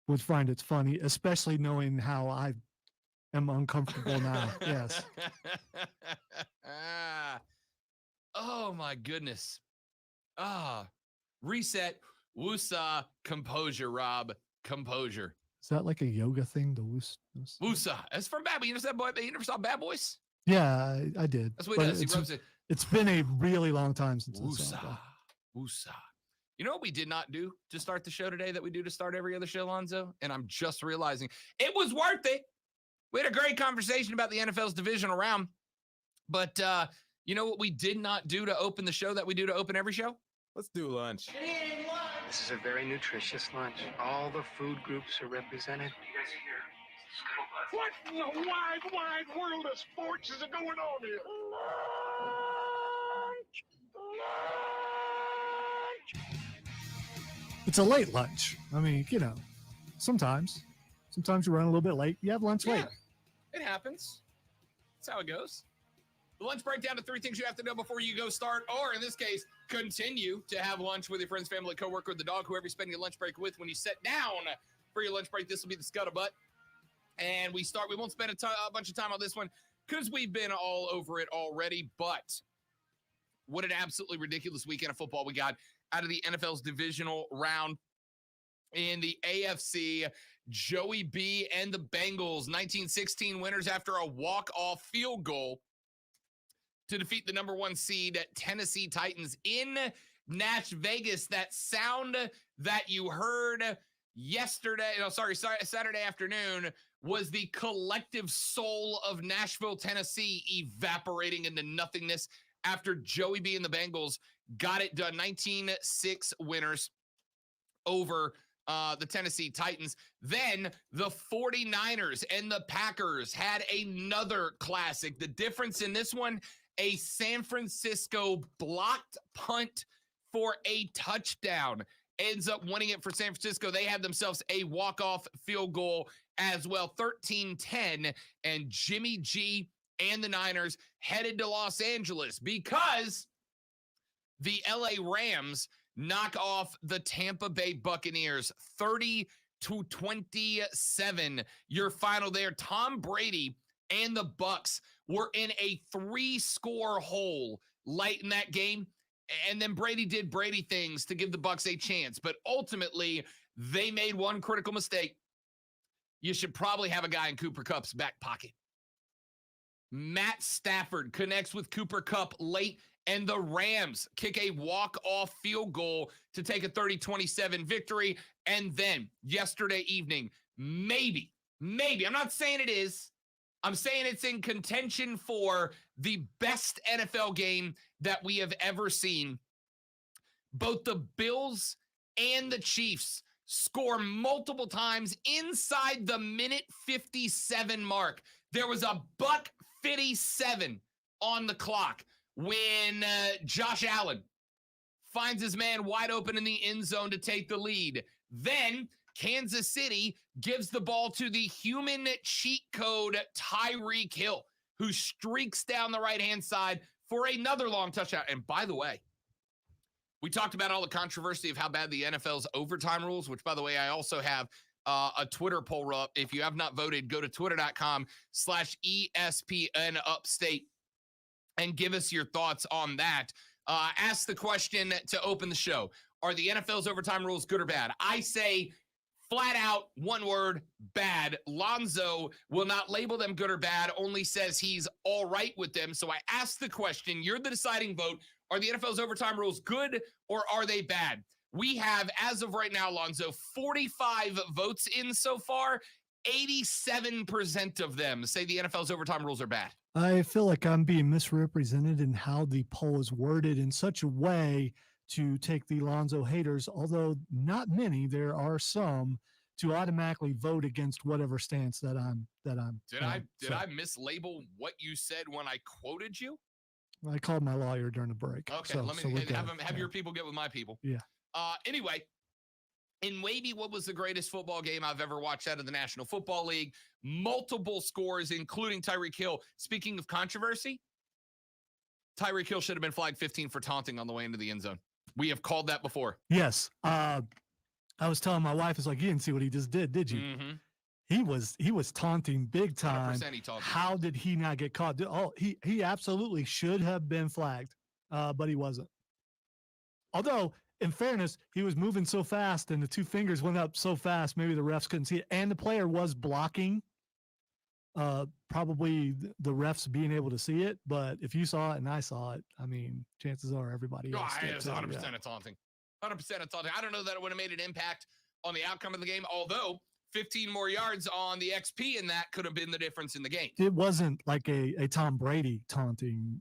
would find it funny, especially knowing how I am uncomfortable now. Yes. Oh my goodness. Reset. Woosah. Composure, Rob. Composure. Is that like a yoga thing? The Woosah. It's from Bad Boys. You never saw Bad Boys? Yeah, I did. That's what he does. He rubs it. It's been a really long time since I saw Woosah. that. Woosah. You know what we did not do to start the show today that we do to start every other show, Lonzo? And I'm just realizing it was worth it. We had a great conversation about the NFL's divisional round. But you know what we did not do to open the show that we do to open every show? Let's do lunch. This is a very nutritious lunch. All the food groups are represented. What in the wide world of sports is going on here? It's a late lunch. I mean, sometimes you run a little bit late. You have lunch late. It happens. That's how it goes. The lunch breakdown to 3 things you have to know before you go start, or in this case, continue to have lunch with your friends, family, coworker, the dog, whoever you spend your lunch break with. When you sit down for your lunch break, this will be the scuttlebutt. And we won't spend a bunch of time on this one because we've been all over it already. But what an absolutely ridiculous weekend of football we got out of the NFL's divisional round. In the AFC, Joey B and the Bengals, 1916 winners after a walk-off field goal to defeat the number 1 seed Tennessee Titans in Vegas. That sound that you heard Saturday afternoon was the collective soul of Nashville, Tennessee evaporating into nothingness after Joey B and the Bengals got it done. 19-6 winners over the Tennessee Titans. Then the 49ers and the Packers had another classic. The difference in this one, a San Francisco blocked punt for a touchdown ends up winning it for San Francisco. They had themselves a walk-off field goal as well, 13-10, and Jimmy G and the Niners headed to Los Angeles because the LA Rams knock off the Tampa Bay Buccaneers 30-27. Your final there. Tom Brady and the Bucs were in a 3-score hole late in that game. And then Brady did Brady things to give the Bucs a chance. But ultimately, they made one critical mistake. You should probably have a guy in Cooper Kupp's back pocket. Matt Stafford connects with Cooper Kupp late, and the Rams kick a walk-off field goal to take a 30-27 victory. And then yesterday evening, maybe, I'm not saying it is, I'm saying it's in contention for the best NFL game that we have ever seen. both the Bills and the Chiefs score multiple times inside the minute 57 mark. There was a $1:57 on the clock when Josh Allen finds his man wide open in the end zone to take the lead. Then Kansas City gives the ball to the human cheat code Tyreek Hill, who streaks down the right-hand side for another long touchdown. And by the way, we talked about all the controversy of how bad the NFL's overtime rules, which, by the way, I also have a Twitter poll up. If you have not voted, go to twitter.com/ESPN Upstate and give us your thoughts on that. Ask the question to open the show. Are the NFL's overtime rules good or bad? I say flat out, one word, bad. Lonzo will not label them good or bad, only says he's all right with them. So I ask the question, you're the deciding vote. Are the NFL's overtime rules good or are they bad? We have, as of right now, Lonzo, 45 votes in so far. 87% of them say the NFL's overtime rules are bad. I feel like I'm being misrepresented in how the poll is worded in such a way to take the Lonzo haters, although not many, there are some, to automatically vote against whatever stance that I'm. Did I mislabel what you said when I quoted you? I called my lawyer during the break. Okay, let me have your people get with my people. Yeah. Anyway, in maybe what was the greatest football game I've ever watched out of the National Football League, multiple scores, including Tyreek Hill. Speaking of controversy, Tyreek Hill should have been flagged 15 for taunting on the way into the end zone. We have called that before. Yes. I was telling my wife, it's like, you didn't see what he just did you? Mm-hmm. He was taunting big time. 100% he taunted. How did he not get caught? Oh, he absolutely should have been flagged, but he wasn't. Although, in fairness, he was moving so fast and the two fingers went up so fast, maybe the refs couldn't see it. And the player was blocking, probably the refs being able to see it. But if you saw it and I saw it, I mean, chances are everybody else did. It's 100% a taunting. 100% a taunting. I don't know that it would have made an impact on the outcome of the game, although 15 more yards on the XP in that could have been the difference in the game. It wasn't like a Tom Brady taunting,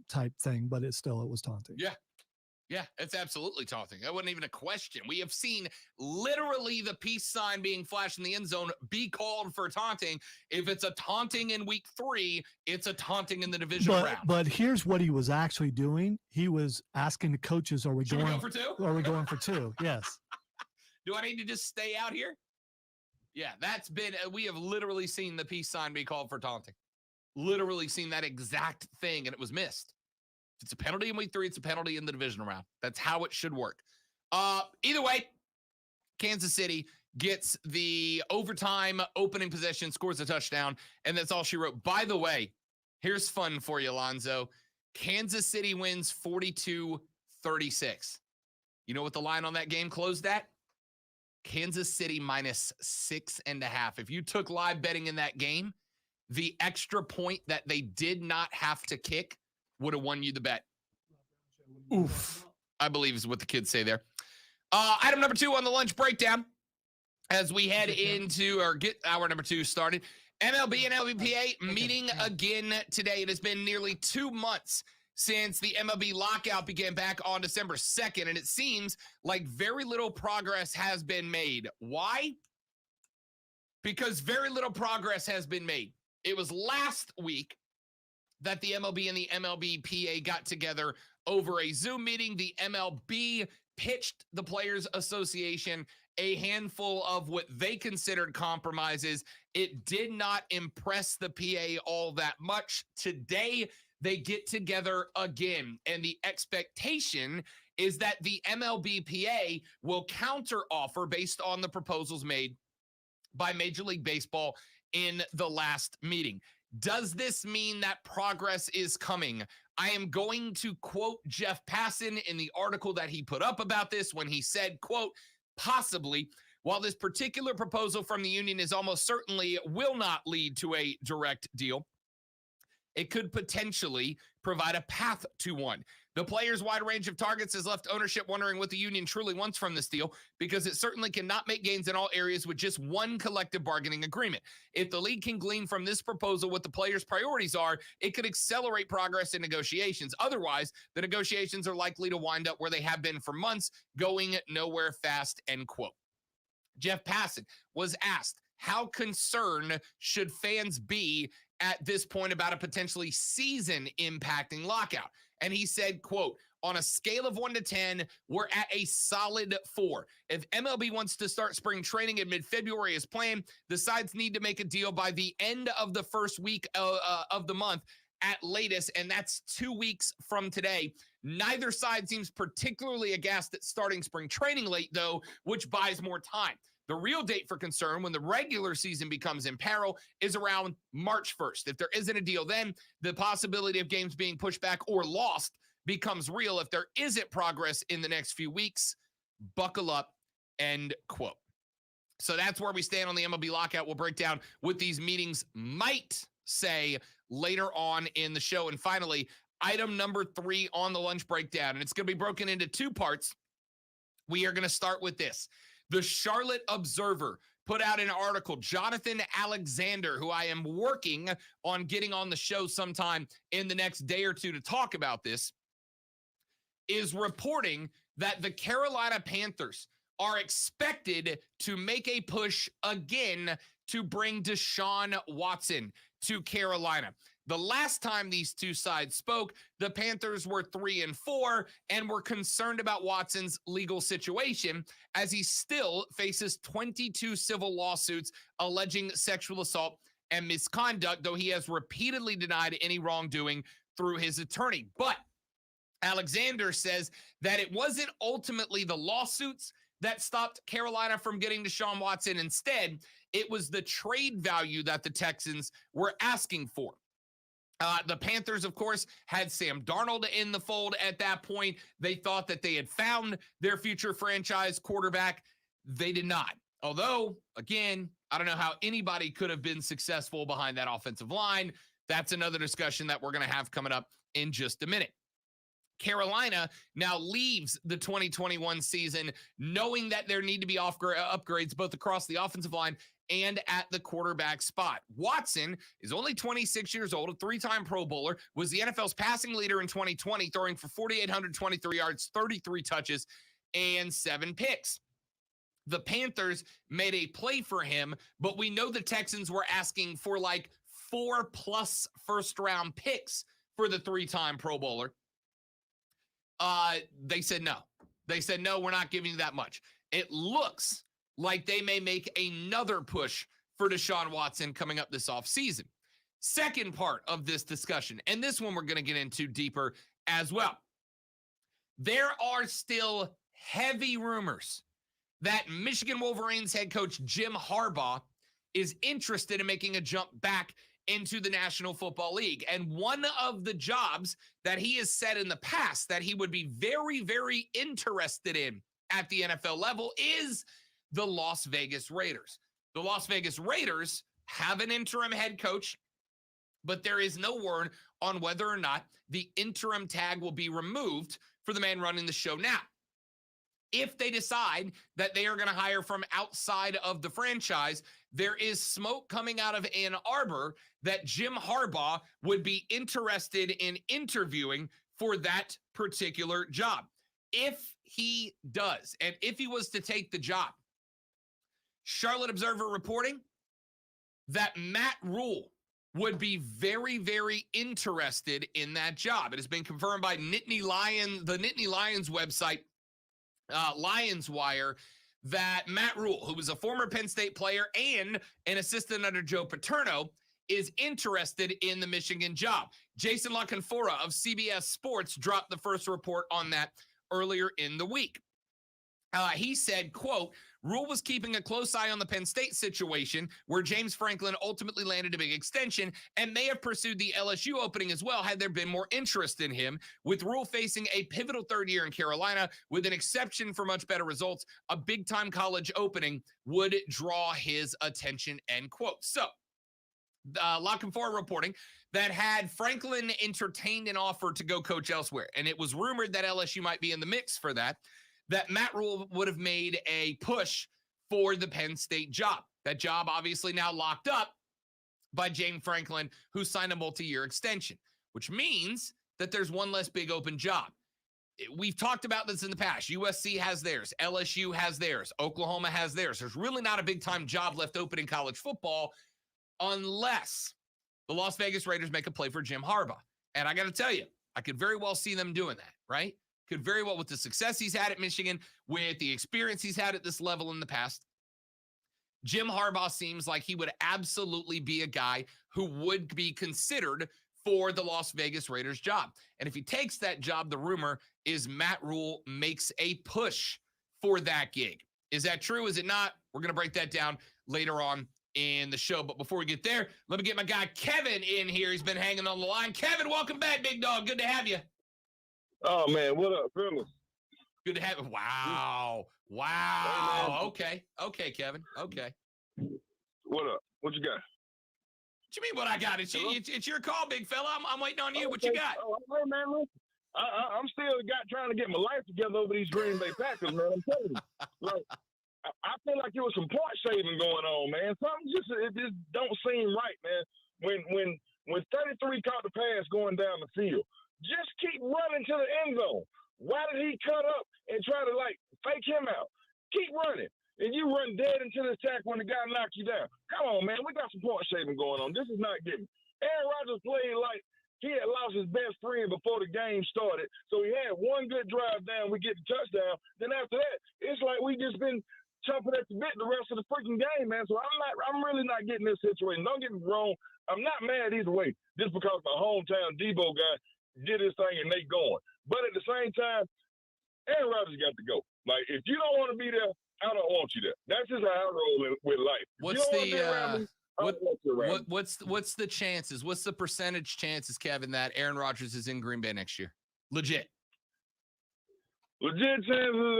type thing, but it was taunting. Yeah, it's absolutely taunting. That wasn't even a question. We have seen literally the peace sign being flashed in the end zone be called for taunting. If it's a taunting in week 3, it's a taunting in the divisional round. But here's what he was actually doing. He was asking the coaches, are we going for 2? Are we going for 2? Yes. Do I need to just stay out here? Yeah, we have literally seen the peace sign be called for taunting. Literally seen that exact thing, and it was missed. If it's a penalty in week 3, it's a penalty in the divisional round. That's how it should work. Either way, Kansas City gets the overtime opening possession, scores a touchdown, and that's all she wrote. By the way, here's fun for you, Alonzo. Kansas City wins 42-36. You know what the line on that game closed at? Kansas City -6.5. If you took live betting in that game, the extra point that they did not have to kick would have won you the bet. Oof. I believe is what the kids say there. Item number 2 on the lunch breakdown as we head into or get hour number 2 started. MLB and LVPA meeting again today. It has been nearly 2 months since the MLB lockout began back on December 2nd, and it seems like very little progress has been made. Why? Because very little progress has been made. It was last week that the MLB and the MLBPA got together over a Zoom meeting. The MLB pitched the Players Association a handful of what they considered compromises. It did not impress the PA all that much. Today, they get together again, and the expectation is that the MLBPA will counteroffer based on the proposals made by Major League Baseball in the last meeting. Does this mean that progress is coming? I am going to quote Jeff Passan in the article that he put up about this when he said, quote, possibly, while this particular proposal from the union is almost certainly will not lead to a direct deal, it could potentially provide a path to one. The player's wide range of targets has left ownership wondering what the union truly wants from this deal, because it certainly cannot make gains in all areas with just one collective bargaining agreement. If the league can glean from this proposal what the players' priorities are, it could accelerate progress in negotiations. Otherwise, the negotiations are likely to wind up where they have been for months, going nowhere fast, end quote. Jeff Passan was asked, how concerned should fans be at this point about a potentially season-impacting lockout? And he said, quote, on a scale of 1 to 10, we're at a solid 4. If MLB wants to start spring training in mid-February as planned, the sides need to make a deal by the end of the first week of the month at latest, and that's 2 weeks from today. Neither side seems particularly aghast at starting spring training late, though, which buys more time. The real date for concern when the regular season becomes in peril is around March 1st. If there isn't a deal then, the possibility of games being pushed back or lost becomes real. If there isn't progress in the next few weeks, buckle up, end quote. So that's where we stand on the MLB lockout. We'll break down what these meetings might say later on in the show. And finally, item number 3 on the lunch breakdown, and it's going to be broken into 2 parts. We are going to start with this. The Charlotte Observer put out an article. Jonathan Alexander, who I am working on getting on the show sometime in the next day or 2 to talk about this, is reporting that the Carolina Panthers are expected to make a push again to bring Deshaun Watson to Carolina. The last time these two sides spoke, the Panthers were 3-4 and were concerned about Watson's legal situation, as he still faces 22 civil lawsuits alleging sexual assault and misconduct, though he has repeatedly denied any wrongdoing through his attorney. But Alexander says that it wasn't ultimately the lawsuits that stopped Carolina from getting Deshaun Watson. Instead, it was the trade value that the Texans were asking for. The Panthers, of course, had Sam Darnold in the fold at that point. They thought that they had found their future franchise quarterback. They did not. Although, again, I don't know how anybody could have been successful behind that offensive line. That's another discussion that we're going to have coming up in just a minute. Carolina now leaves the 2021 season knowing that there need to be upgrades both across the offensive line and at the quarterback spot. Watson is only 26 years old, a 3-time Pro Bowler, was the NFL's passing leader in 2020, throwing for 4,823 yards, 33 touches, and 7 picks. The Panthers made a play for him, but we know the Texans were asking for like 4+ first-round picks for the 3-time Pro Bowler. They said no. They said, no, we're not giving you that much. It looks like they may make another push for Deshaun Watson coming up this offseason. Second part of this discussion, and this one we're going to get into deeper as well. There are still heavy rumors that Michigan Wolverines head coach Jim Harbaugh is interested in making a jump back into the National Football League. And one of the jobs that he has said in the past that he would be very, very interested in at the NFL level is the Las Vegas Raiders. The Las Vegas Raiders have an interim head coach, but there is no word on whether or not the interim tag will be removed for the man running the show now. If they decide that they are going to hire from outside of the franchise, there is smoke coming out of Ann Arbor that Jim Harbaugh would be interested in interviewing for that particular job. If he does, and if he was to take the job, Charlotte Observer reporting that Matt Rule would be very, very interested in that job. It has been confirmed by the Nittany Lions website, Lions Wire, that Matt Rule, who was a former Penn State player and an assistant under Joe Paterno, is interested in the Michigan job. Jason La Canfora of CBS Sports dropped the first report on that earlier in the week. He said, quote, Rule was keeping a close eye on the Penn State situation, where James Franklin ultimately landed a big extension, and may have pursued the LSU opening as well had there been more interest in him. With Rule facing a pivotal third year in Carolina, with an exception for much better results, a big-time college opening would draw his attention, end quote. So Lock and Four reporting that had Franklin entertained an offer to go coach elsewhere. And it was rumored that LSU might be in the mix for that Matt Rule would have made a push for the Penn State job. That job obviously now locked up by James Franklin, who signed a multi-year extension, which means that there's one less big open job. We've talked about this in the past. USC has theirs. LSU has theirs. Oklahoma has theirs. There's really not a big-time job left open in college football unless the Las Vegas Raiders make a play for Jim Harbaugh. And I got to tell you, I could very well see them doing that, right? Could very well, with the success he's had at Michigan, with the experience he's had at this level in the past, Jim Harbaugh seems like he would absolutely be a guy who would be considered for the Las Vegas Raiders job. And if he takes that job, the rumor is Matt Rule makes a push for that gig. Is that true? Is it not? We're going to break that down later on in the show. But before we get there, let me get my guy Kevin in here. He's been hanging on the line. Kevin, welcome back, big dog. Good to have you. Oh, man. What up, fellas? Good to have you. Wow. Wow. Okay. Okay, Kevin. Okay. What up? What you got? What you mean what I got? It's your call, big fella. I'm waiting on you. What you got? Oh, hey, man, listen. I'm still trying to get my life together over these Green Bay Packers, man. I'm telling you. Like, I feel like there was some point shaving going on, man. Something it just don't seem right, man. When 33 caught the pass going down the field, just keep running to the end zone. Why did he cut up and try to fake him out? Keep running. And you run dead into the sack when the guy knocks you down. Come on, man. We got some point shaving going on. This is not getting. Aaron Rodgers played like he had lost his best friend before the game started. So he had one good drive down. We get the touchdown. Then after that, it's like we just been chomping at the bit the rest of the freaking game, man. So I'm really not getting this situation. Don't get me wrong. I'm not mad either way, just because my hometown Debo guy did his thing and they going. But at the same time, Aaron Rodgers got to go. Like, if you don't want to be there, I don't want you there. That's just how I roll with life. What's the chances? What's the percentage chances, Kevin, that Aaron Rodgers is in Green Bay next year? Legit chances.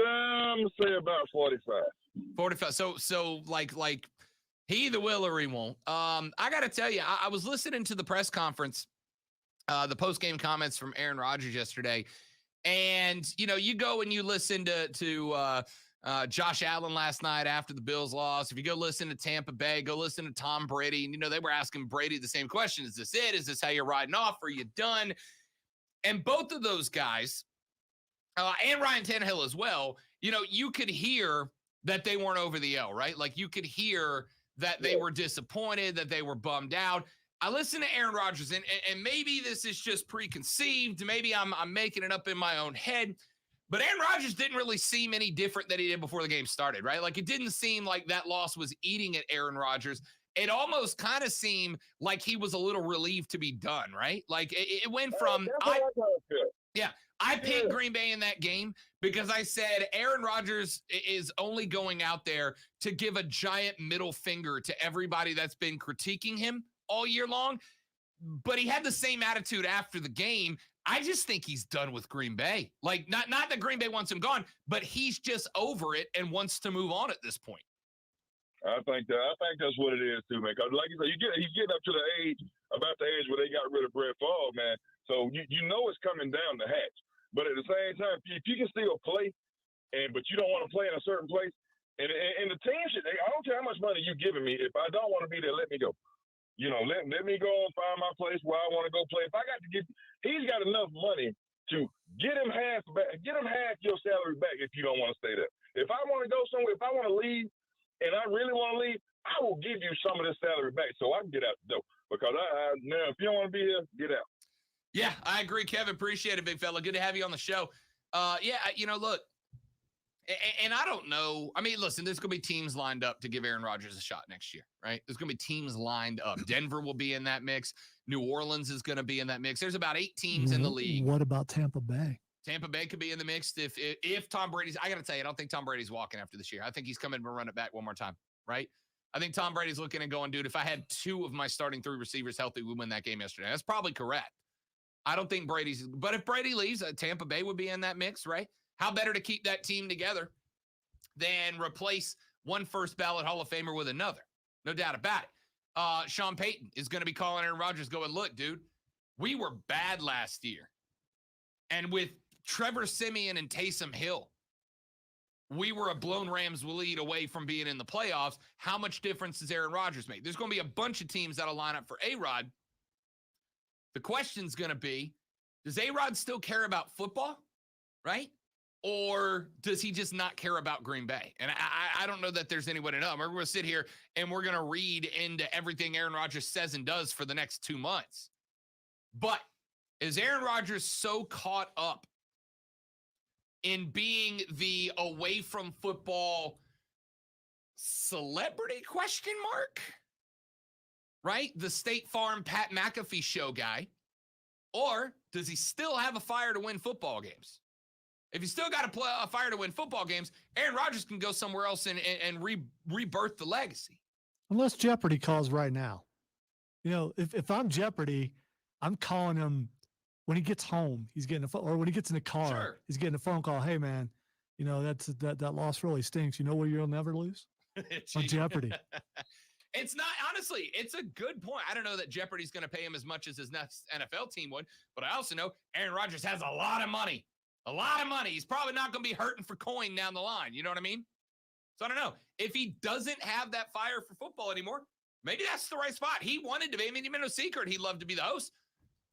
I'm gonna say about 45. 45. So like he either will or he won't. I got to tell you, I was listening to the press conference, the post game comments from Aaron Rodgers yesterday, and you go and you listen to Josh Allen last night after the Bills lost. If you go listen to Tampa Bay, go listen to Tom Brady. And, they were asking Brady the same question. Is this it? Is this how you're riding off? Are you done? And both of those guys, and Ryan Tannehill as well, you could hear that they weren't over the L, right? Like, you could hear that they were disappointed, that they were bummed out. I listen to Aaron Rodgers, and maybe this is just preconceived. Maybe I'm making it up in my own head. But Aaron Rodgers didn't really seem any different than he did before the game started, right? Like, it didn't seem like that loss was eating at Aaron Rodgers. It almost kind of seemed like he was a little relieved to be done, right? Like, it went from I picked Green Bay in that game because I said Aaron Rodgers is only going out there to give a giant middle finger to everybody that's been critiquing him all year long. But he had the same attitude after the game. I just think he's done with Green Bay. Like, not that Green Bay wants him gone, but he's just over it and wants to move on at this point. I think that's what it is too, man. Because like you said, he's getting up to the age where they got rid of Brett Favre, man. So you know it's coming down the hatch. But at the same time, if you can still play, but you don't want to play in a certain place, and the team should. I don't care how much money you're giving me. If I don't want to be there, let me go. Let me go and find my place where I want to go play. If I got to he's got enough money to get him half your salary back if you don't want to stay there. If I want to go somewhere, if I want to leave, and I really want to leave, I will give you some of this salary back so I can get out the door. Because now, if you don't want to be here, get out. Yeah, I agree, Kevin. Appreciate it, big fella. Good to have you on the show. Look, and I don't know. I mean, listen, there's going to be teams lined up to give Aaron Rodgers a shot next year, right? There's going to be teams lined up. Denver will be in that mix. New Orleans is going to be in that mix. There's about 8 teams in the league. What about Tampa Bay? Tampa Bay could be in the mix if Tom Brady's. I got to tell you, I don't think Tom Brady's walking after this year. I think he's coming to run it back one more time, right? I think Tom Brady's looking and going, dude, if I had 2 of my starting 3 receivers healthy, we win that game yesterday. That's probably correct. I don't think but if Brady leaves, Tampa Bay would be in that mix, right? How better to keep that team together than replace one first ballot Hall of Famer with another? No doubt about it. Sean Payton is going to be calling Aaron Rodgers going, look, dude, we were bad last year. And with Trevor Siemian and Taysom Hill, we were a blown Rams lead away from being in the playoffs. How much difference does Aaron Rodgers make? There's going to be a bunch of teams that'll line up for A-Rod. The question's going to be, does A-Rod still care about football, right? Or does he just not care about Green Bay? And I don't know that there's any way to know. We're going to sit here and we're going to read into everything Aaron Rodgers says and does for the next 2 months. But is Aaron Rodgers so caught up in being the away from football celebrity question mark, right? The State Farm Pat McAfee show guy. Or does he still have a fire to win football games? If he's still got a fire to win football games, Aaron Rodgers can go somewhere else and rebirth the legacy. Unless Jeopardy calls right now. You know, if I'm Jeopardy, I'm calling him when he gets home. He's getting a phone, or when he gets in the car, Sure. He's getting a phone call. Hey, man, you know, that loss really stinks. You know where you'll never lose? On Jeopardy. It's not, honestly, it's a good point. I don't know that Jeopardy's going to pay him as much as his next NFL team would, but I also know Aaron Rodgers has a lot of money. A lot of money. He's probably not going to be hurting for coin down the line. You know what I mean? So I don't know. If he doesn't have that fire for football anymore, maybe that's the right spot. He wanted to be. I mean, even no secret, he'd love to be the host.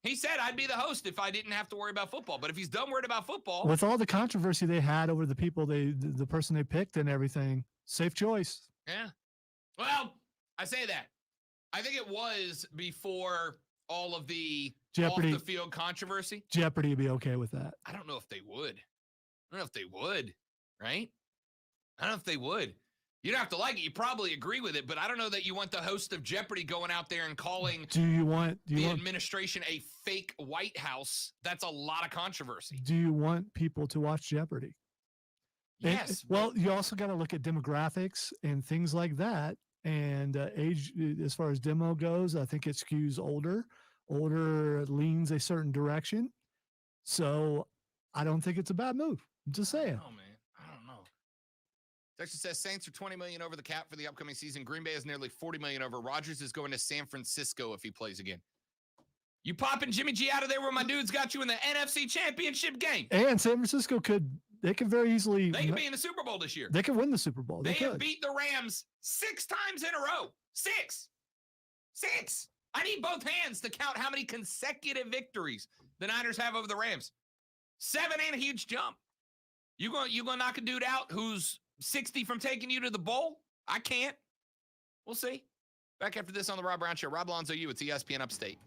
He said, I'd be the host if I didn't have to worry about football. But if he's done worried about football. With all the controversy they had over the people the person they picked and everything, safe choice. Yeah. Well, I say that. I think it was before all of the Jeopardy, off the field controversy. Jeopardy would be okay with that. I don't know if they would. I don't know if they would, right? I don't know if they would. You don't have to like it. You probably agree with it, but I don't know that you want the host of Jeopardy going out there and calling the administration a fake White House. That's a lot of controversy. Do you want people to watch Jeopardy? Yes. Well, you also got to look at demographics and things like that. And age, as far as demo goes, I think it skews older. Older leans a certain direction. So I don't think it's a bad move. I'm just saying. Oh, man. I don't know. Texas says Saints are $20 million over the cap for the upcoming season. Green Bay is nearly $40 million over. Rodgers is going to San Francisco if he plays again. You popping Jimmy G out of there where my dude's got you in the NFC Championship game. And San Francisco could very easily. They could be in the Super Bowl this year. They could win the Super Bowl. They have beat the Rams 6 times in a row. 6. I need both hands to count how many consecutive victories the Niners have over the Rams. 7 ain't a huge jump. You gonna knock a dude out who's 60 from taking you to the bowl? I can't. We'll see. Back after this on the Rob Brown Show. Rob Alonzo, it's ESPN Upstate.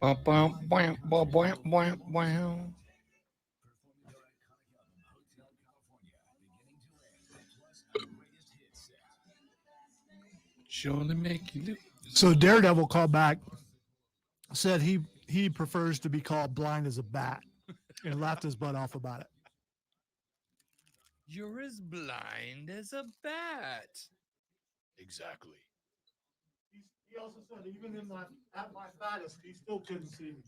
Wow, wow, wow, wow, wow, wow, wow. Surely make you look. So Daredevil called back, said he prefers to be called blind as a bat, and laughed his butt off about it. You're as blind as a bat. Exactly. He also said even at my fattest, he still couldn't see me.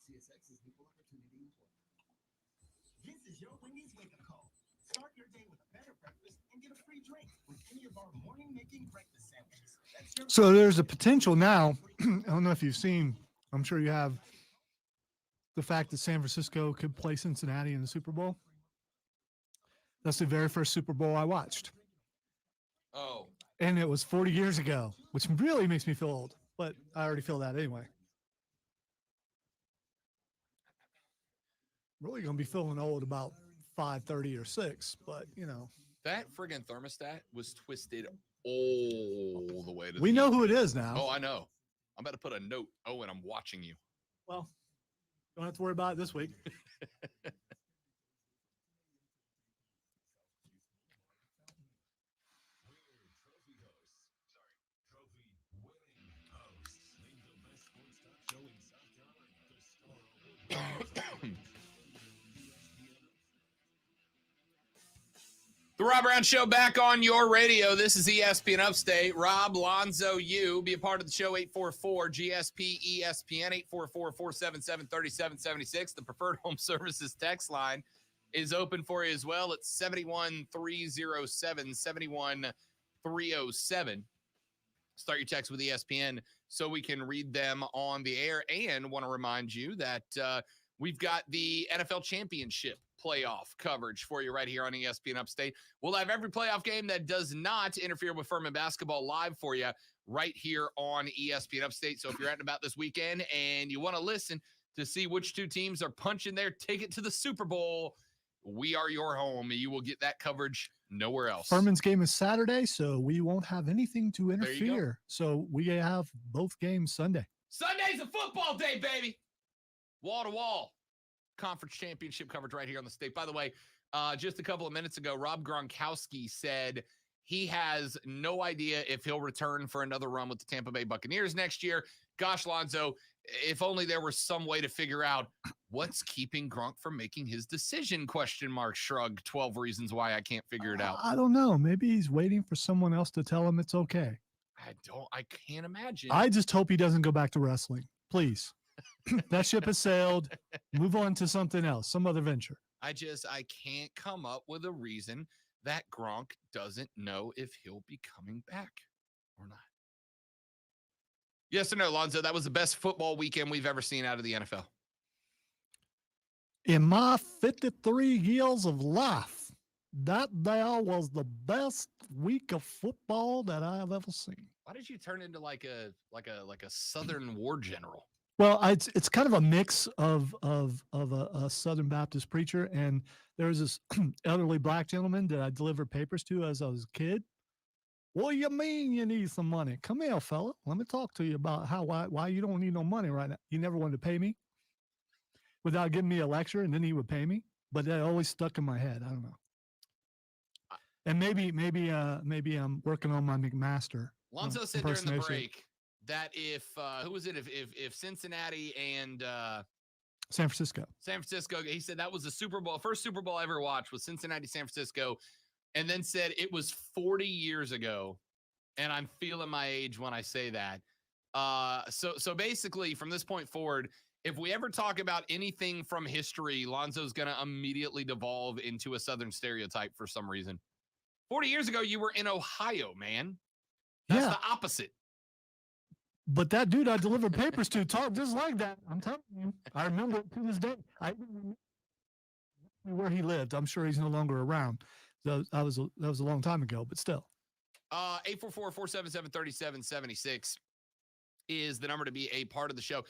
CSX is equal opportunity employment. This is your Wendy's wake-up call. Start your day with a better breakfast and get a free drink with any of our morning-making breakfast sandwiches. So there's a potential now. I don't know if you've seen. I'm sure you have. The fact that San Francisco could play Cincinnati in the Super Bowl. That's the very first Super Bowl I watched. Oh. And it was 40 years ago, which really makes me feel old, but I already feel that anyway. Really going to be feeling old about 5:30 or 6, but you know. That friggin' thermostat was twisted all the way to We know who it is now. Oh, I know. I'm about to put a note. Oh, and I'm watching you. Well, don't have to worry about it this week. The Rob Brown Show back on your radio. This is ESPN Upstate. Rob, Lonzo, you. Be a part of the show, 844-GSP-ESPN, 844-477-3776. The Preferred Home Services text line is open for you as well. It's 71307, 71307. Start your text with ESPN so we can read them on the air. And want to remind you that we've got the NFL Championship playoff coverage for you right here on ESPN Upstate. We'll have every playoff game that does not interfere with Furman basketball live for you right here on ESPN Upstate. So if you're out and about this weekend and you want to listen to see which two teams are punching their ticket to the Super Bowl, we are your home. You will get that coverage nowhere else. Furman's game is Saturday, so we won't have anything to interfere. So we have both games Sunday. Sunday's a football day, baby. Wall to wall. Conference championship coverage right here on the state. By the way, just a couple of minutes ago, Rob Gronkowski said he has no idea if he'll return for another run with the Tampa Bay Buccaneers next year. Gosh, Lonzo, if only there was some way to figure out what's keeping Gronk from making his decision, ? Shrug, 12 reasons why I can't figure it out. I don't know. Maybe he's waiting for someone else to tell him it's okay. I can't imagine. I just hope he doesn't go back to wrestling. Please. That ship has sailed. Move on to something else, some other venture. I can't come up with a reason that Gronk doesn't know if he'll be coming back or not. Yes or no, Lonzo? That was the best football weekend we've ever seen out of the NFL. In my 53 years of life, that there was the best week of football that I have ever seen. Why did you turn into like a Southern war general? Well, it's kind of a mix of a Southern Baptist preacher, and there was this elderly black gentleman that I delivered papers to as I was a kid. What do you mean you need some money? Come here, fella. Let me talk to you about why you don't need no money right now. He never wanted to pay me without giving me a lecture, and then he would pay me. But that always stuck in my head. I don't know. And maybe I'm working on my McMaster. Lonzo said during the break that if who was it? If Cincinnati and San Francisco, he said that was the Super Bowl, first Super Bowl I ever watched was Cincinnati, San Francisco, and then said it was 40 years ago, and I'm feeling my age when I say that. So basically, from this point forward, if we ever talk about anything from history, Lonzo's going to immediately devolve into a Southern stereotype for some reason. 40 years ago, you were in Ohio, man. That's the opposite. But that dude I delivered papers to talked just like that. I'm telling you. I remember it to this day. I remember where he lived. I'm sure he's no longer around. That was a long time ago, but still. 844-477-3776 is the number to be a part of the show.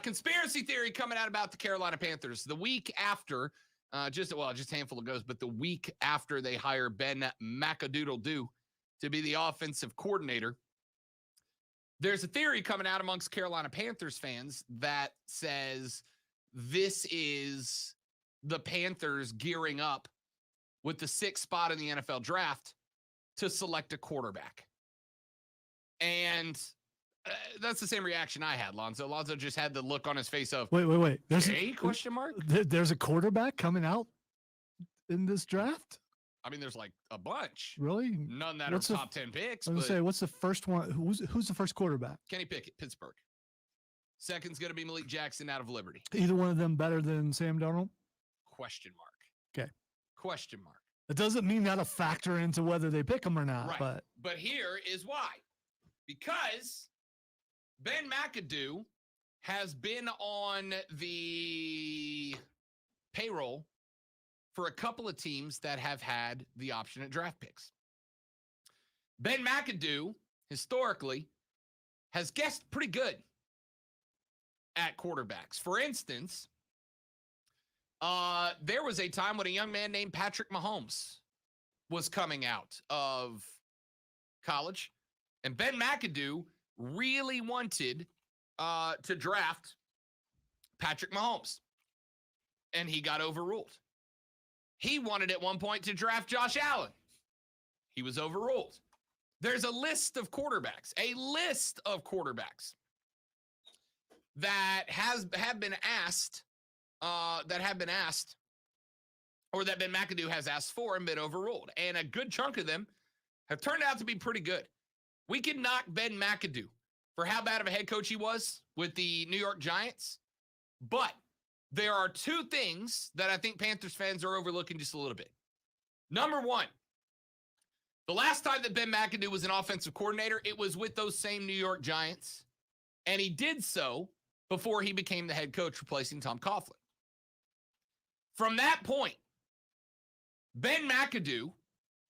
Conspiracy theory coming out about the Carolina Panthers. The week after, just a handful of goes, but the week after they hire Ben Mcadoo to be the offensive coordinator, there's a theory coming out amongst Carolina Panthers fans that says this is the Panthers gearing up with the 6th spot in the NFL draft to select a quarterback. And that's the same reaction I had, Lonzo. Lonzo just had the look on his face of, wait. There's a question mark? There's a quarterback coming out in this draft? I mean, there's like a bunch. Really? None that are top 10 picks. I was going to say, what's the first one? Who's the first quarterback? Kenny Pickett, Pittsburgh. Second's going to be Malik Jackson out of Liberty. Either one of them better than Sam Darnold? Question mark. Okay. Question mark. It doesn't mean that'll factor into whether they pick him or not. Right. But here is why. Because Ben Mcadoo has been on the payroll for a couple of teams that have had the option at draft picks. Ben Mcadoo, historically, has guessed pretty good at quarterbacks. For instance, there was a time when a young man named Patrick Mahomes was coming out of college, and Ben Mcadoo really wanted to draft Patrick Mahomes, and he got overruled. He wanted at one point to draft Josh Allen. He was overruled. There's a list of quarterbacks that have been asked, or that Ben Mcadoo has asked for and been overruled. And a good chunk of them have turned out to be pretty good. We can knock Ben Mcadoo for how bad of a head coach he was with the New York Giants. But there are two things that I think Panthers fans are overlooking just a little bit. Number one, the last time that Ben Mcadoo was an offensive coordinator, it was with those same New York Giants. And he did so before he became the head coach, replacing Tom Coughlin. From that point, Ben Mcadoo,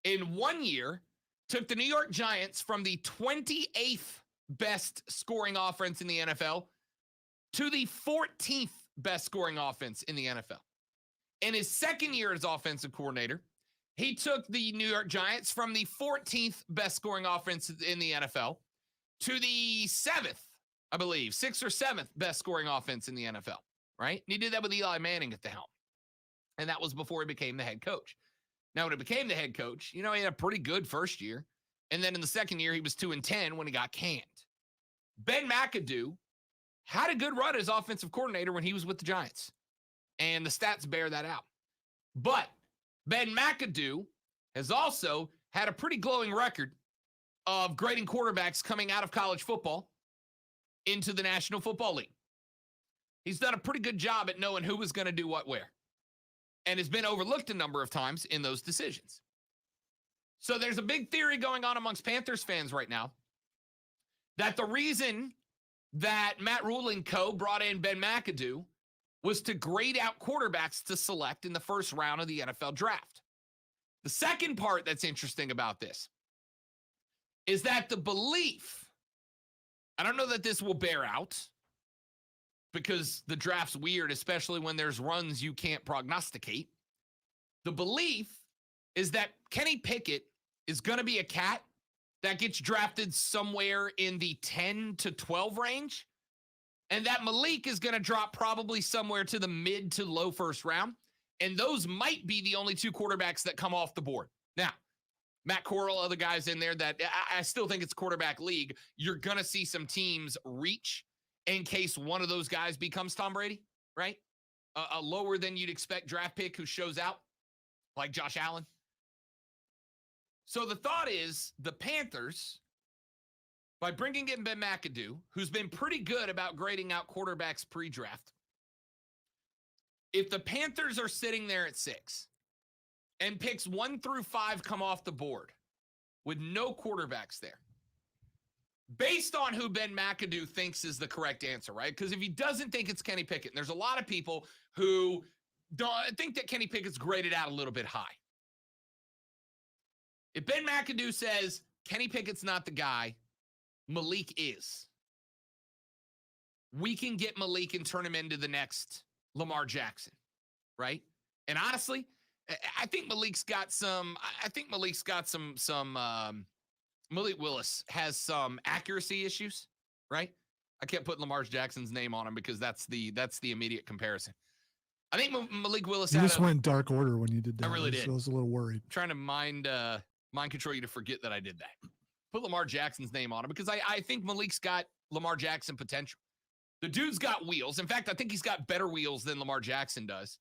in 1 year, took the New York Giants from the 28th best scoring offense in the NFL to the 14th best scoring offense in the NFL. In his second year as offensive coordinator, he took the New York Giants from the 14th best scoring offense in the NFL to the 7th, I believe, 6th or 7th best scoring offense in the NFL, right? And he did that with Eli Manning at the helm. And that was before he became the head coach. Now, when he became the head coach, he had a pretty good first year. And then in the second year, he was 2-10 when he got canned. Ben Mcadoo had a good run as offensive coordinator when he was with the Giants. And the stats bear that out. But Ben Mcadoo has also had a pretty glowing record of grading quarterbacks coming out of college football into the National Football League. He's done a pretty good job at knowing who was going to do what where, and has been overlooked a number of times in those decisions. So there's a big theory going on amongst Panthers fans right now that the reason that Matt Rule and co. brought in Ben Mcadoo was to grade out quarterbacks to select in the first round of the NFL draft. The second part that's interesting about this is that the belief, I don't know that this will bear out because the draft's weird, especially when there's runs you can't prognosticate. The belief is that Kenny Pickett is going to be a cat that gets drafted somewhere in the 10 to 12 range, and that Malik is going to drop probably somewhere to the mid to low first round, and those might be the only two quarterbacks that come off the board. Now, Matt Corral, other guys in there that I still think it's quarterback league. You're going to see some teams reach in case one of those guys becomes Tom Brady, right? A lower than you'd expect draft pick who shows out, like Josh Allen. So the thought is the Panthers, by bringing in Ben Mcadoo, who's been pretty good about grading out quarterbacks pre-draft, if the Panthers are sitting there at 6 and picks 1 through 5 come off the board with no quarterbacks there, based on who Ben Mcadoo thinks is the correct answer, right? Because if he doesn't think it's Kenny Pickett, and there's a lot of people who don't think that Kenny Pickett's graded out a little bit high. If Ben Mcadoo says, Kenny Pickett's not the guy. Malik is. We can get Malik and turn him into the next Lamar Jackson, right? And honestly, I think Malik's got some. Malik Willis has some accuracy issues, right? I kept putting Lamar Jackson's name on him because that's the immediate comparison. I think Malik Willis. You just went dark order when you did that. I really did. I was a little worried. Trying to mind control you to forget that I did that. Put Lamar Jackson's name on him because I think Malik's got Lamar Jackson potential. The dude's got wheels. In fact, I think he's got better wheels than Lamar Jackson does.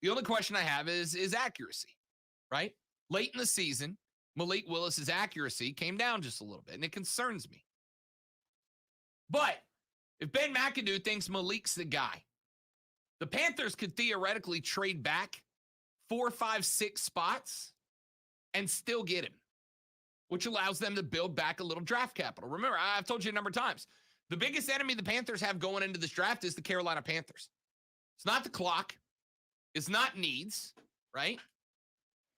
The only question I have is accuracy, right? Late in the season, Malik Willis's accuracy came down just a little bit, and it concerns me. But if Ben McAdoo thinks Malik's the guy, the Panthers could theoretically trade back 4, 5, 6 spots and still get him, which allows them to build back a little draft capital. Remember, I've told you a number of times, the biggest enemy the Panthers have going into this draft is the Carolina Panthers. It's not the clock. It's not needs, right?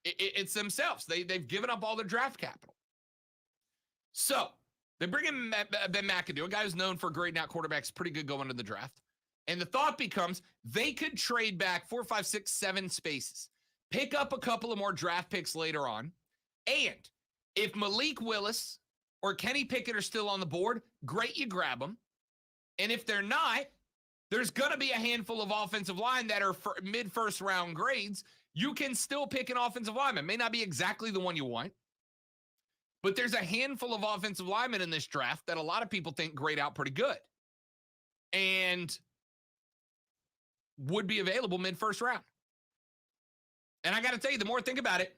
It's themselves. They've given up all their draft capital. So they bring in Ben McAdoo, a guy who's known for grading out quarterbacks pretty good going into the draft. And the thought becomes they could trade back 4, 5, 6, 7 spaces, pick up a couple of more draft picks later on. And if Malik Willis or Kenny Pickett are still on the board, great, you grab them. And if they're not, there's going to be a handful of offensive line that are mid-first round grades. You can still pick an offensive lineman. May not be exactly the one you want, but there's a handful of offensive linemen in this draft that a lot of people think grade out pretty good and would be available mid-first round. And I got to tell you, the more I think about it,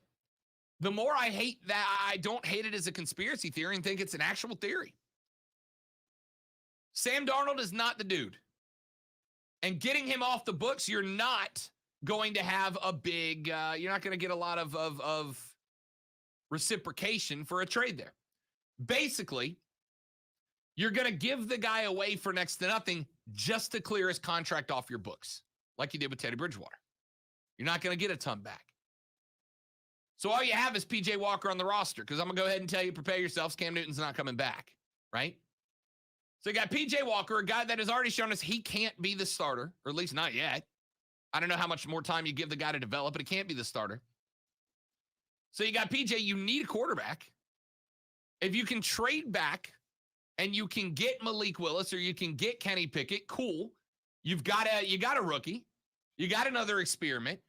the more I hate that. I don't hate it as a conspiracy theory and think it's an actual theory. Sam Darnold is not the dude. And getting him off the books, you're not going to have a big, you're not going to get a lot of reciprocation for a trade there. Basically, you're going to give the guy away for next to nothing just to clear his contract off your books, like you did with Teddy Bridgewater. You're not going to get a ton back. So all you have is P.J. Walker on the roster, because I'm going to go ahead and tell you, prepare yourselves, Cam Newton's not coming back, right? So you got P.J. Walker, a guy that has already shown us he can't be the starter, or at least not yet. I don't know how much more time you give the guy to develop, but he can't be the starter. So you got P.J., you need a quarterback. If you can trade back and you can get Malik Willis or you can get Kenny Pickett, cool. You got a rookie. You got another experiment.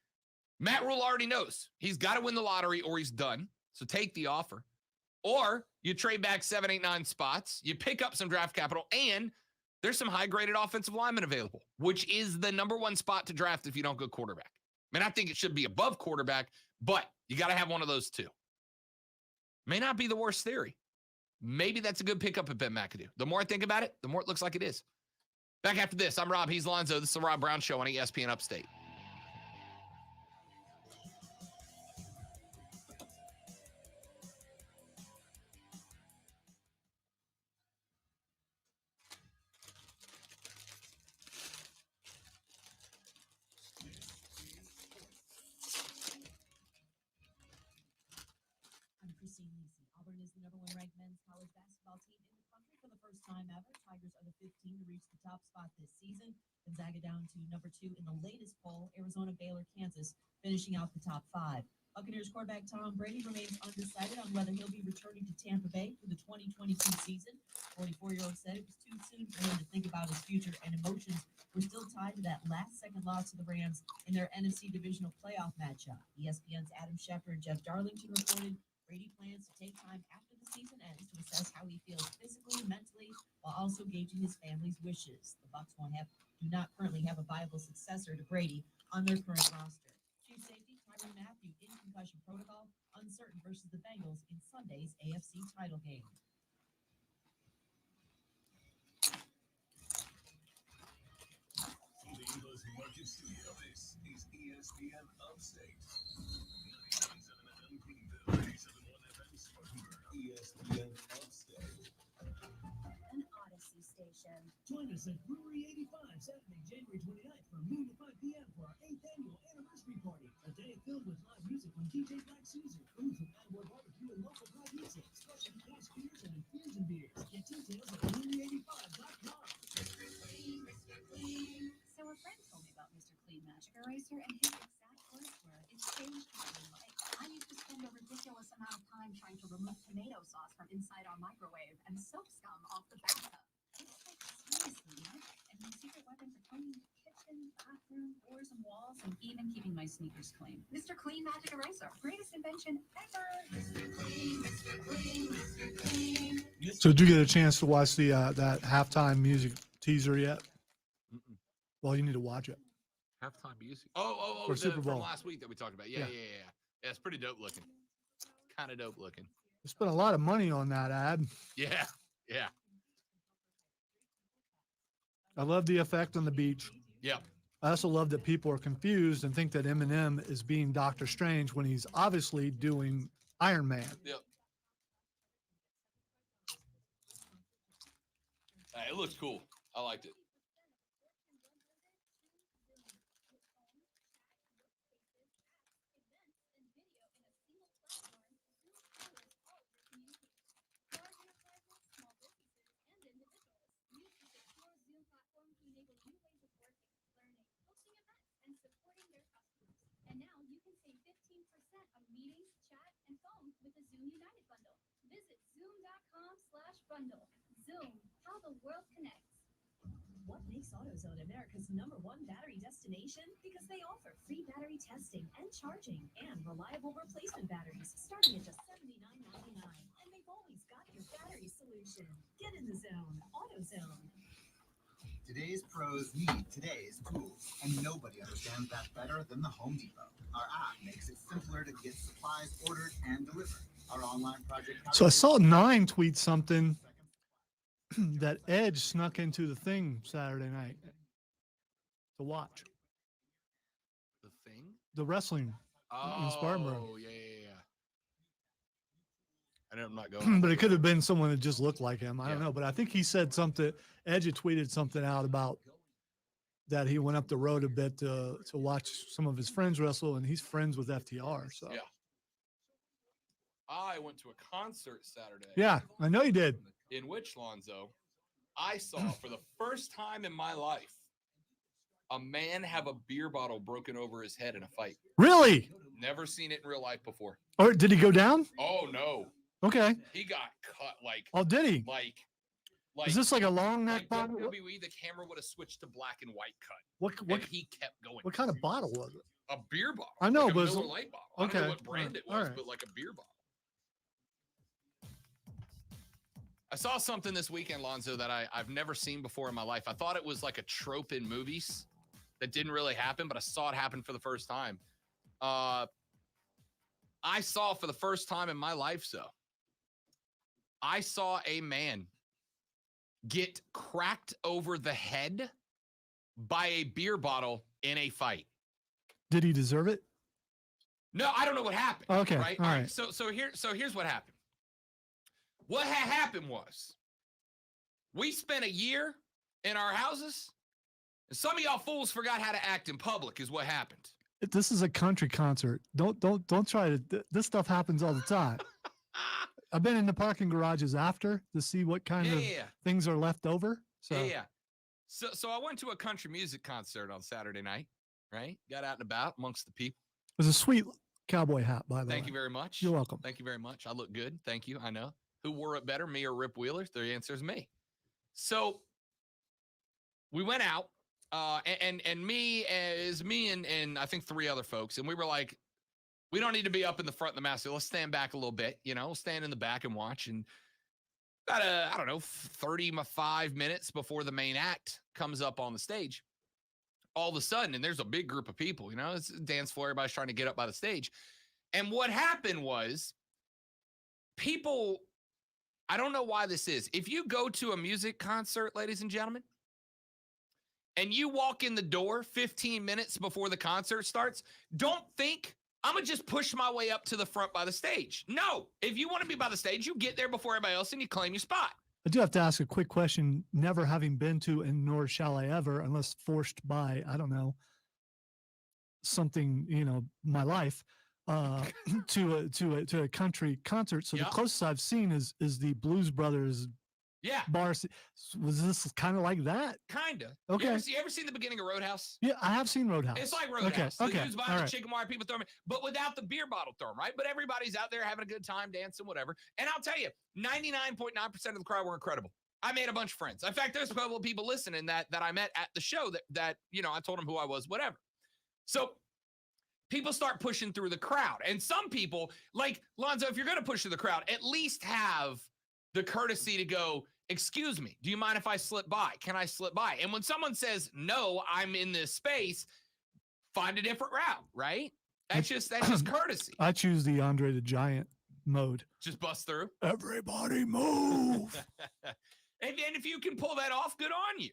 Matt Rule already knows he's got to win the lottery or he's done. So take the offer. Or you trade back 7, 8, 9 spots. You pick up some draft capital, and there's some high-graded offensive linemen available, which is the number one spot to draft if you don't go quarterback. I mean, I think it should be above quarterback, but you got to have one of those two. May not be the worst theory. Maybe that's a good pickup at Ben McAdoo. The more I think about it, the more it looks like it is. Back after this, I'm Rob. He's Lonzo. This is the Rob Brown Show on ESPN Upstate. Auburn is the number 1 ranked men's college basketball team in the country for the first time ever. Tigers are the 15 to reach the top spot this season. Gonzaga down to number 2 in the latest poll. Arizona, Baylor, Kansas finishing out the top 5. Buccaneers quarterback Tom Brady remains undecided on whether he'll be returning to Tampa Bay for the 2022 season. 44-year-old said it was too soon for him to think about his future, and emotions were still tied to that last-second loss to the Rams in their NFC divisional playoff matchup. ESPN's Adam Schefter and Jeff Darlington reported Brady plans to take time after the season ends to assess how he feels physically, mentally, while also gauging his family's wishes. The Bucs do not currently have a viable successor to Brady on their current roster. Chief safety Tyrann Mathieu in concussion protocol, uncertain versus the Bengals in Sunday's AFC title game. Lena's Market Studio. This is ESPN Upstate. 97.7 FM Greenville, 87.1 FM Spartanburg. ESPN Upstate. An Odyssey station. Join us at Brewery 85 Saturday, January 29th from noon to 5 p.m. for our 8th annual anniversary party. A day filled with live music from DJ Black Caesar, food from Atwood Barbecue and local fried pizza, special and his exact words were, "It's changed my life. I used to spend a ridiculous amount of time trying to remove tomato sauce from inside our microwave and soap scum off the bathtub. It's like seriously magic. And my secret weapon for cleaning the kitchen, bathroom, floors, and walls, and even keeping my sneakers clean. Mr. Clean Magic Eraser. Greatest invention ever. Mr. Clean, Mr. Clean, Mr. Clean. So did you get a chance to watch the that halftime music teaser yet? Mm-mm. Well, you need to watch it. Halftime music. Oh, For Super Bowl. from last week that we talked about. Yeah. Yeah, it's pretty dope looking. Kind of dope looking. They spent a lot of money on that ad. Yeah. I love the effect on the beach. Yep. I also love that people are confused and think that Eminem is being Doctor Strange when he's obviously doing Iron Man. Yep. It looks cool. I liked it. And now you can save 15% on meetings, chat, and phone with the Zoom United bundle. Visit zoom.com/bundle. Zoom, how the world connects. What makes AutoZone America's #1 battery destination? Because they offer free battery testing and charging and reliable replacement batteries starting at just $79.99. And they've always got your battery solution. Get in the zone. AutoZone. Today's pros need today's tools, and nobody understands that better than the Home Depot. Our app makes it simpler to get supplies ordered and delivered. Our online project. So I saw Nine tweet something that Edge snuck into the thing Saturday night to watch. The thing? The wrestling in Spartanburg. Oh, yeah. I'm not going. But it could have been someone that just looked like him. I don't know. But I think he said something. Edge had tweeted something out about that he went up the road a bit to watch some of his friends wrestle, and he's friends with FTR. So Yeah. I went to a concert Saturday. yeah, I know you did. In which, Lonzo, I saw for the first time in my life a man have a beer bottle broken over his head in a fight. Really? Never seen it in real life before. Or did he go down? Oh no. Okay. He got cut like. Oh, did he? Like Is this like a long neck like bottle? WWE, the camera would have switched to black and white cut. What And he kept going. what kind of bottle was it? A beer bottle. I know, like a but it's- Miller Lite bottle. I don't okay, know what brand it was, all right. but like a beer bottle. I saw something this weekend, Lonzo, that I've never seen before in my life. I thought it was like a trope in movies that didn't really happen, but I saw it happen for the first time. I saw for the first time in my life, I saw a man get cracked over the head by a beer bottle in a fight. Did he deserve it? No, I don't know what happened. Okay, Right. all right. So here's what happened. What had happened was we spent a year in our houses, and some of y'all fools forgot how to act in public is what happened. This is a country concert. Don't try to. This stuff happens all the time. I've been in the parking garages after to see what kind of things are left over. So Yeah. So I went to a country music concert on Saturday night, right? Got out and about amongst the people. it was a sweet cowboy hat, by the way. Thank you very much. You're welcome. Thank you very much. I look good. Thank you. I know. Who wore it better, me or Rip Wheeler? The answer is me. So we went out, and me and I think 3 other folks, and we were like, we don't need to be up in the front of the mass. So let's stand back a little bit, stand in the back and watch. And about, I don't know, 35 minutes before the main act comes up on the stage, all of a sudden, and there's a big group of people, it's a dance floor. Everybody's trying to get up by the stage. And what happened was people, I don't know why this is. If you go to a music concert, ladies and gentlemen, and you walk in the door 15 minutes before the concert starts, don't think I'm going to just push my way up to the front by the stage. No, if you want to be by the stage, you get there before everybody else and you claim your spot. I do have to ask a quick question. Never having been to, and nor shall I ever, unless forced by, I don't know, something, my life, to a country concert. So the closest I've seen is the Blues Brothers Yeah. bar. Was this kind of like that? Kinda. Okay. You ever seen the beginning of Roadhouse? Yeah, I have seen Roadhouse. It's like Roadhouse. Okay. The dude's buying All the right. chicken wire, people throw them, but without the beer bottle throw 'em, right? But everybody's out there having a good time, dancing, whatever. And I'll tell you, 99.9% of the crowd were incredible. I made a bunch of friends. In fact, there's a couple of people listening that I met at the show that I told them who I was, whatever. So people start pushing through the crowd. And some people, like Lonzo, if you're going to push through the crowd, at least have the courtesy to go, excuse me, do you mind if I slip by? Can I slip by? And when someone says, no, I'm in this space, find a different route, right? That's just courtesy. I choose the Andre the Giant mode. Just bust through. Everybody move. And if you can pull that off, good on you.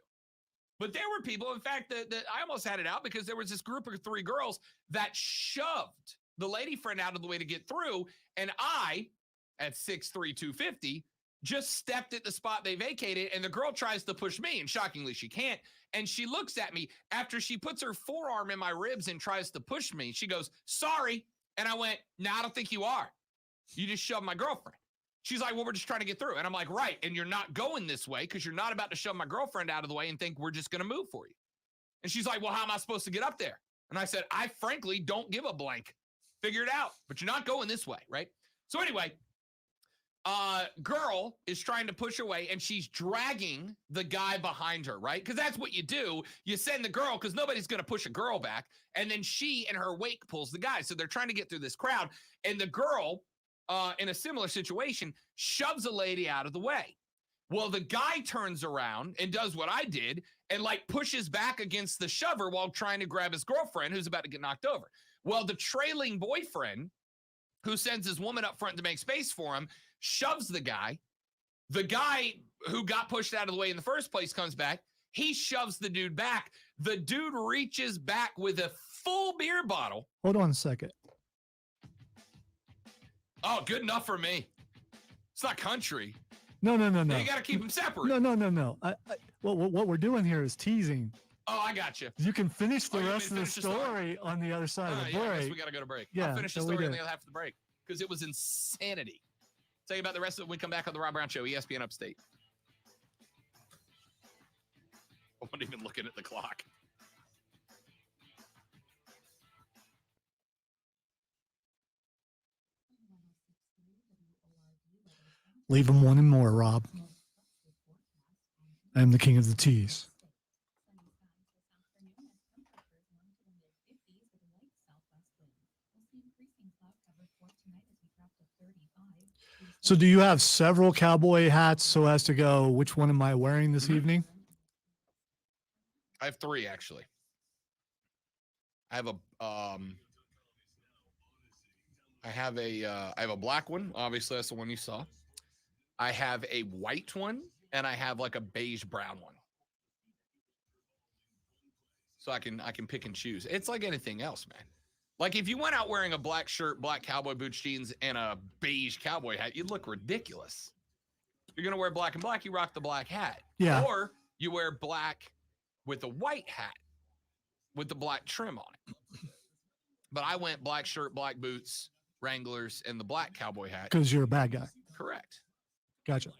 But there were people, in fact, that I almost had it out because there was this group of 3 girls that shoved the lady friend out of the way to get through. And I, at 6'3", 250, just stepped at the spot they vacated. And the girl tries to push me, and shockingly, she can't. And she looks at me after she puts her forearm in my ribs and tries to push me. She goes, sorry. And I went, no, I don't think you are. You just shoved my girlfriend. She's like, well, we're just trying to get through. And I'm like, right. And you're not going this way because you're not about to shove my girlfriend out of the way and think we're just going to move for you. And she's like, well, how am I supposed to get up there? And I said, I frankly don't give a blank. Figure it out. But you're not going this way, right? So anyway, girl is trying to push away, and she's dragging the guy behind her, right? Because that's what you do. You send the girl because nobody's going to push a girl back. And then she, in her wake, pulls the guy. So they're trying to get through this crowd. And the girl, in a similar situation, shoves a lady out of the way. Well, the guy turns around and does what I did and pushes back against the shover while trying to grab his girlfriend who's about to get knocked over. Well, the trailing boyfriend, who sends his woman up front to make space for him, shoves the guy. The guy who got pushed out of the way in the first place comes back. He shoves the dude back. The dude reaches back with a full beer bottle. Hold on a second. Oh, good enough for me. It's not country. No. You got to keep them separate. No. What we're doing here is teasing. Oh, I got you. You can finish the you rest of the story on the other side of the Yeah, I guess break. we got to go to break. Yeah, I'll finish the so we story on do. the other half of the break because it was insanity. Tell you about the rest of it when we come back on the Rob Brown Show, ESPN Upstate. I wasn't even looking at the clock. Leave them wanting more, Rob. I am the king of the teas. So do you have several cowboy hats so as to go, which one am I wearing this evening? I have 3 actually. I have a black one. Obviously, that's the one you saw. I have a white one, and I have a beige brown one. So I can pick and choose. It's like anything else, man. Like if you went out wearing a black shirt, black cowboy boots, jeans, and a beige cowboy hat, you'd look ridiculous. If you're gonna wear black and black, you rock the black hat. Yeah. Or you wear black with a white hat with the black trim on it. But I went black shirt, black boots, Wranglers, and the black cowboy hat. Because you're a bad guy. Correct. Gotcha.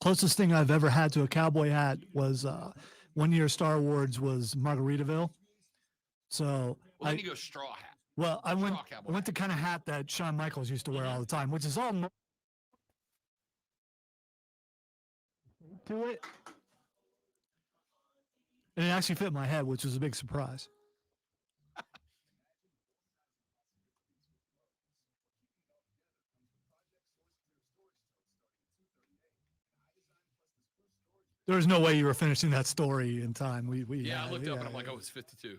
Closest thing I've ever had to a cowboy hat was one year Star Awards was Margaritaville. So Well, then you go straw hat. Well, I went cowboy the kind of hat that Shawn Michaels used to wear all the time, which is all to it. And it actually fit my head, which was a big surprise. There was no way you were finishing that story in time. I looked up and I'm like, oh, it's 52.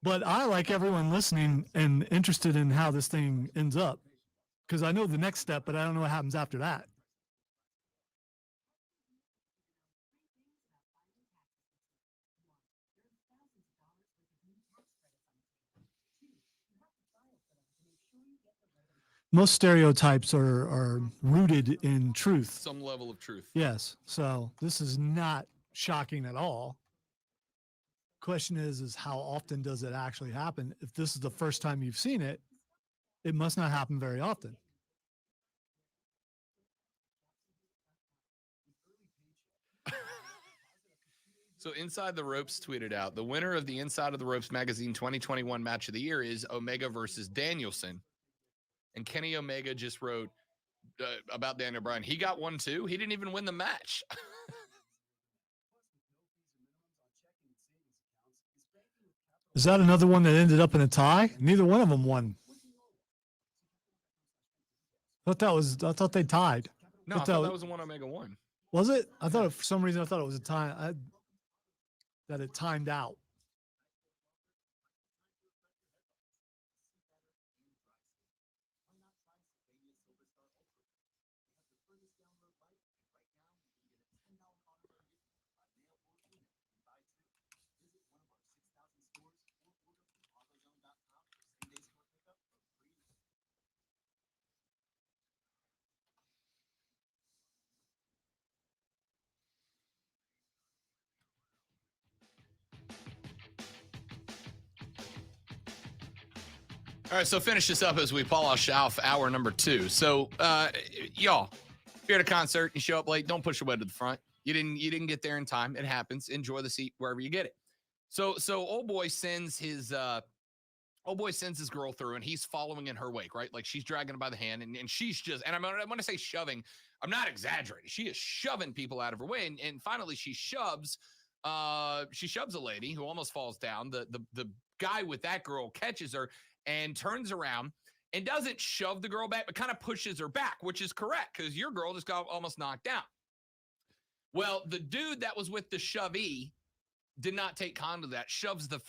But I, like everyone listening and interested in how this thing ends up, because I know the next step, but I don't know what happens after that. Most stereotypes are rooted in truth. Some level of truth. Yes. So this is not shocking at all. Question is how often does it actually happen? If this is the first time you've seen it, it must not happen very often. So Inside the Ropes tweeted out, the winner of the Inside of the Ropes magazine 2021 match of the year is Omega versus Danielson. And Kenny Omega just wrote about Daniel Bryan. He got one too. He didn't even win the match. Is that another one that ended up in a tie? Neither one of them won. I thought they tied. No, I thought that was the one Omega won. Was it? I thought for some reason I thought it was a tie. That it timed out. All right, so finish this up as we polish off hour number 2. So, y'all, if you're at a concert, you show up late, don't push your way to the front. You didn't get there in time. It happens. Enjoy the seat wherever you get it. So old boy sends his girl through, and he's following in her wake, right? Like she's dragging him by the hand, and she's just, and I want to say shoving. I'm not exaggerating. She is shoving people out of her way, and finally she shoves a lady who almost falls down. The guy with that girl catches her and turns around and doesn't shove the girl back, but kind of pushes her back, which is correct because your girl just got almost knocked down. Well, the dude that was with the shovey did not take condom to that, shoves the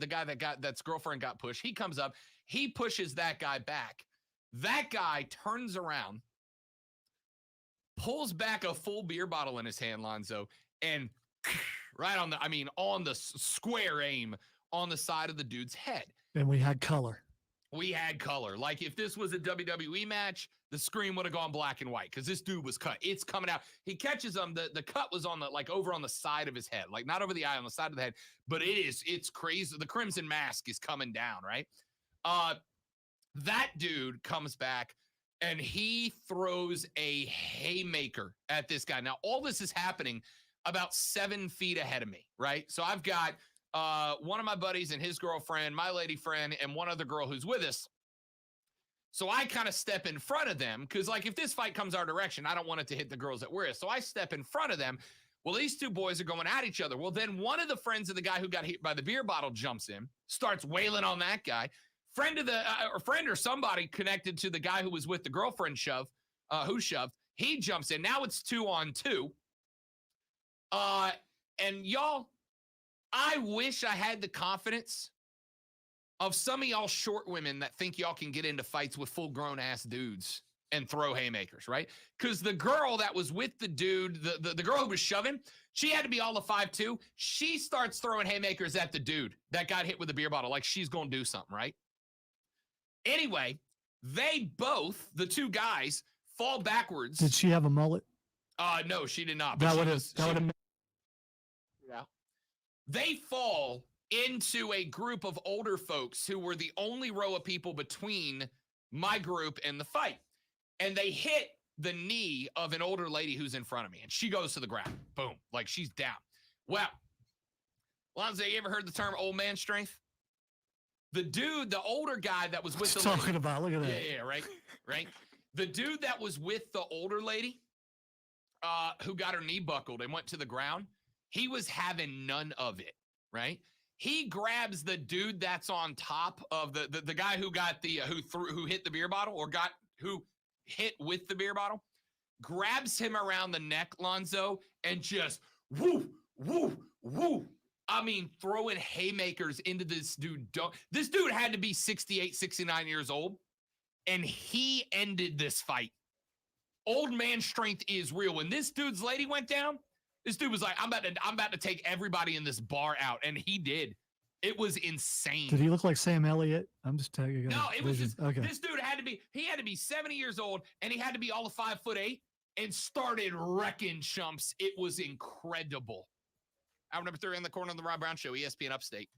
guy that's girlfriend got pushed. He comes up, he pushes that guy back. That guy turns around, pulls back a full beer bottle in his hand, Lonzo, and right on the square aim on the side of the dude's head. And we had color. We had color. Like if this was a WWE match, the screen would have gone black and white because this dude was cut. It's coming out. He catches him. The cut was on over on the side of his head, like not over the eye, on the side of the head. But it's crazy. The Crimson Mask is coming down, right? That dude comes back and he throws a haymaker at this guy. Now, all this is happening about 7 feet ahead of me, right? So I've got one of my buddies and his girlfriend, my lady friend, and one other girl who's with us. So I kind of step in front of them because, like, if this fight comes our direction, I don't want it to hit the girls that we're with. So I step in front of them. Well, these two boys are going at each other. Well, then one of the friends of the guy who got hit by the beer bottle jumps in, starts wailing on that guy. Friend or somebody connected to the guy who was with the girlfriend who shoved. He jumps in. Now it's 2-on-2. And y'all, I wish I had the confidence of some of y'all short women that think y'all can get into fights with full-grown ass dudes and throw haymakers, right? Because the girl that was with the dude, the girl who was shoving, she had to be all of 5'2". She starts throwing haymakers at the dude that got hit with the beer bottle, like she's going to do something, right? Anyway, they both, the two guys, fall backwards. Did she have a mullet? No, she did not. That would have. Yeah. They fall into a group of older folks who were the only row of people between my group and the fight. And they hit the knee of an older lady who's in front of me. And she goes to the ground. Boom. Like she's down. Well, Lonzo, you ever heard the term old man strength? The dude, the older guy that was with the lady. Talking about, look at that. Yeah, right. The dude that was with the older lady who got her knee buckled and went to the ground, he was having none of it, right? He grabs the dude that's on top of the guy who got who hit the beer bottle or who hit with the beer bottle, grabs him around the neck, Lonzo, and just woo, woo, woo. I mean, throwing haymakers into this dude. This dude had to be 68, 69 years old, and he ended this fight. Old man strength is real. When this dude's lady went down, this dude was like, I'm about to take everybody in this bar out, and he did. It was insane. Did he look like Sam Elliott? I'm just telling you. No, it was just, okay. This dude had to be 70 years old, and he had to be all of 5'8", and started wrecking chumps. It was incredible. Hour number 3 in the corner of the Rob Brown Show, ESPN Upstate.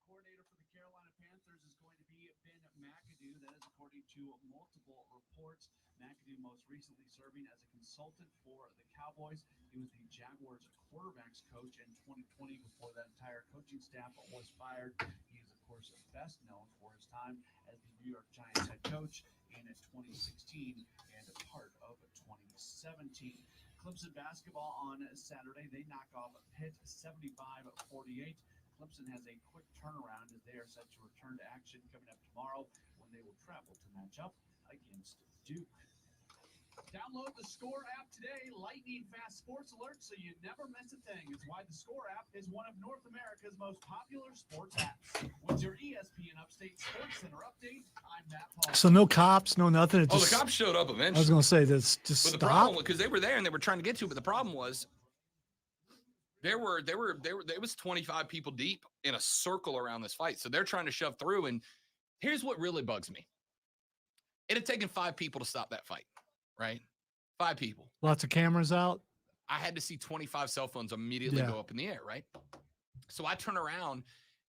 Coordinator for the Carolina Panthers is going to be Ben Mcadoo. That is according to multiple reports. Mcadoo most recently serving as a consultant for the Cowboys. He was the Jaguars quarterbacks coach in 2020 before that entire coaching staff was fired. He is, of course, best known for his time as the New York Giants head coach in 2016 and a part of 2017. Clemson basketball on Saturday. They knock off Pitt 75-48. Clemson has a quick turnaround as they are set to return to action coming up tomorrow when they will travel to match up against Duke. Download the Score app today. Lightning fast sports alerts so you never miss a thing. It's why the Score app is one of North America's most popular sports apps. With your ESPN Upstate Sports Center update, I'm Matt Paul. So no cops, no nothing. The cops showed up eventually. I was going to say this just but the stop. problem, because they were there and they were trying to get to it, but the problem was there was 25 people deep in a circle around this fight. So they're trying to shove through. And here's what really bugs me. It had taken 5 people to stop that fight, right? 5 people. Lots of cameras out. I had to see 25 cell phones immediately go up in the air, right? So I turn around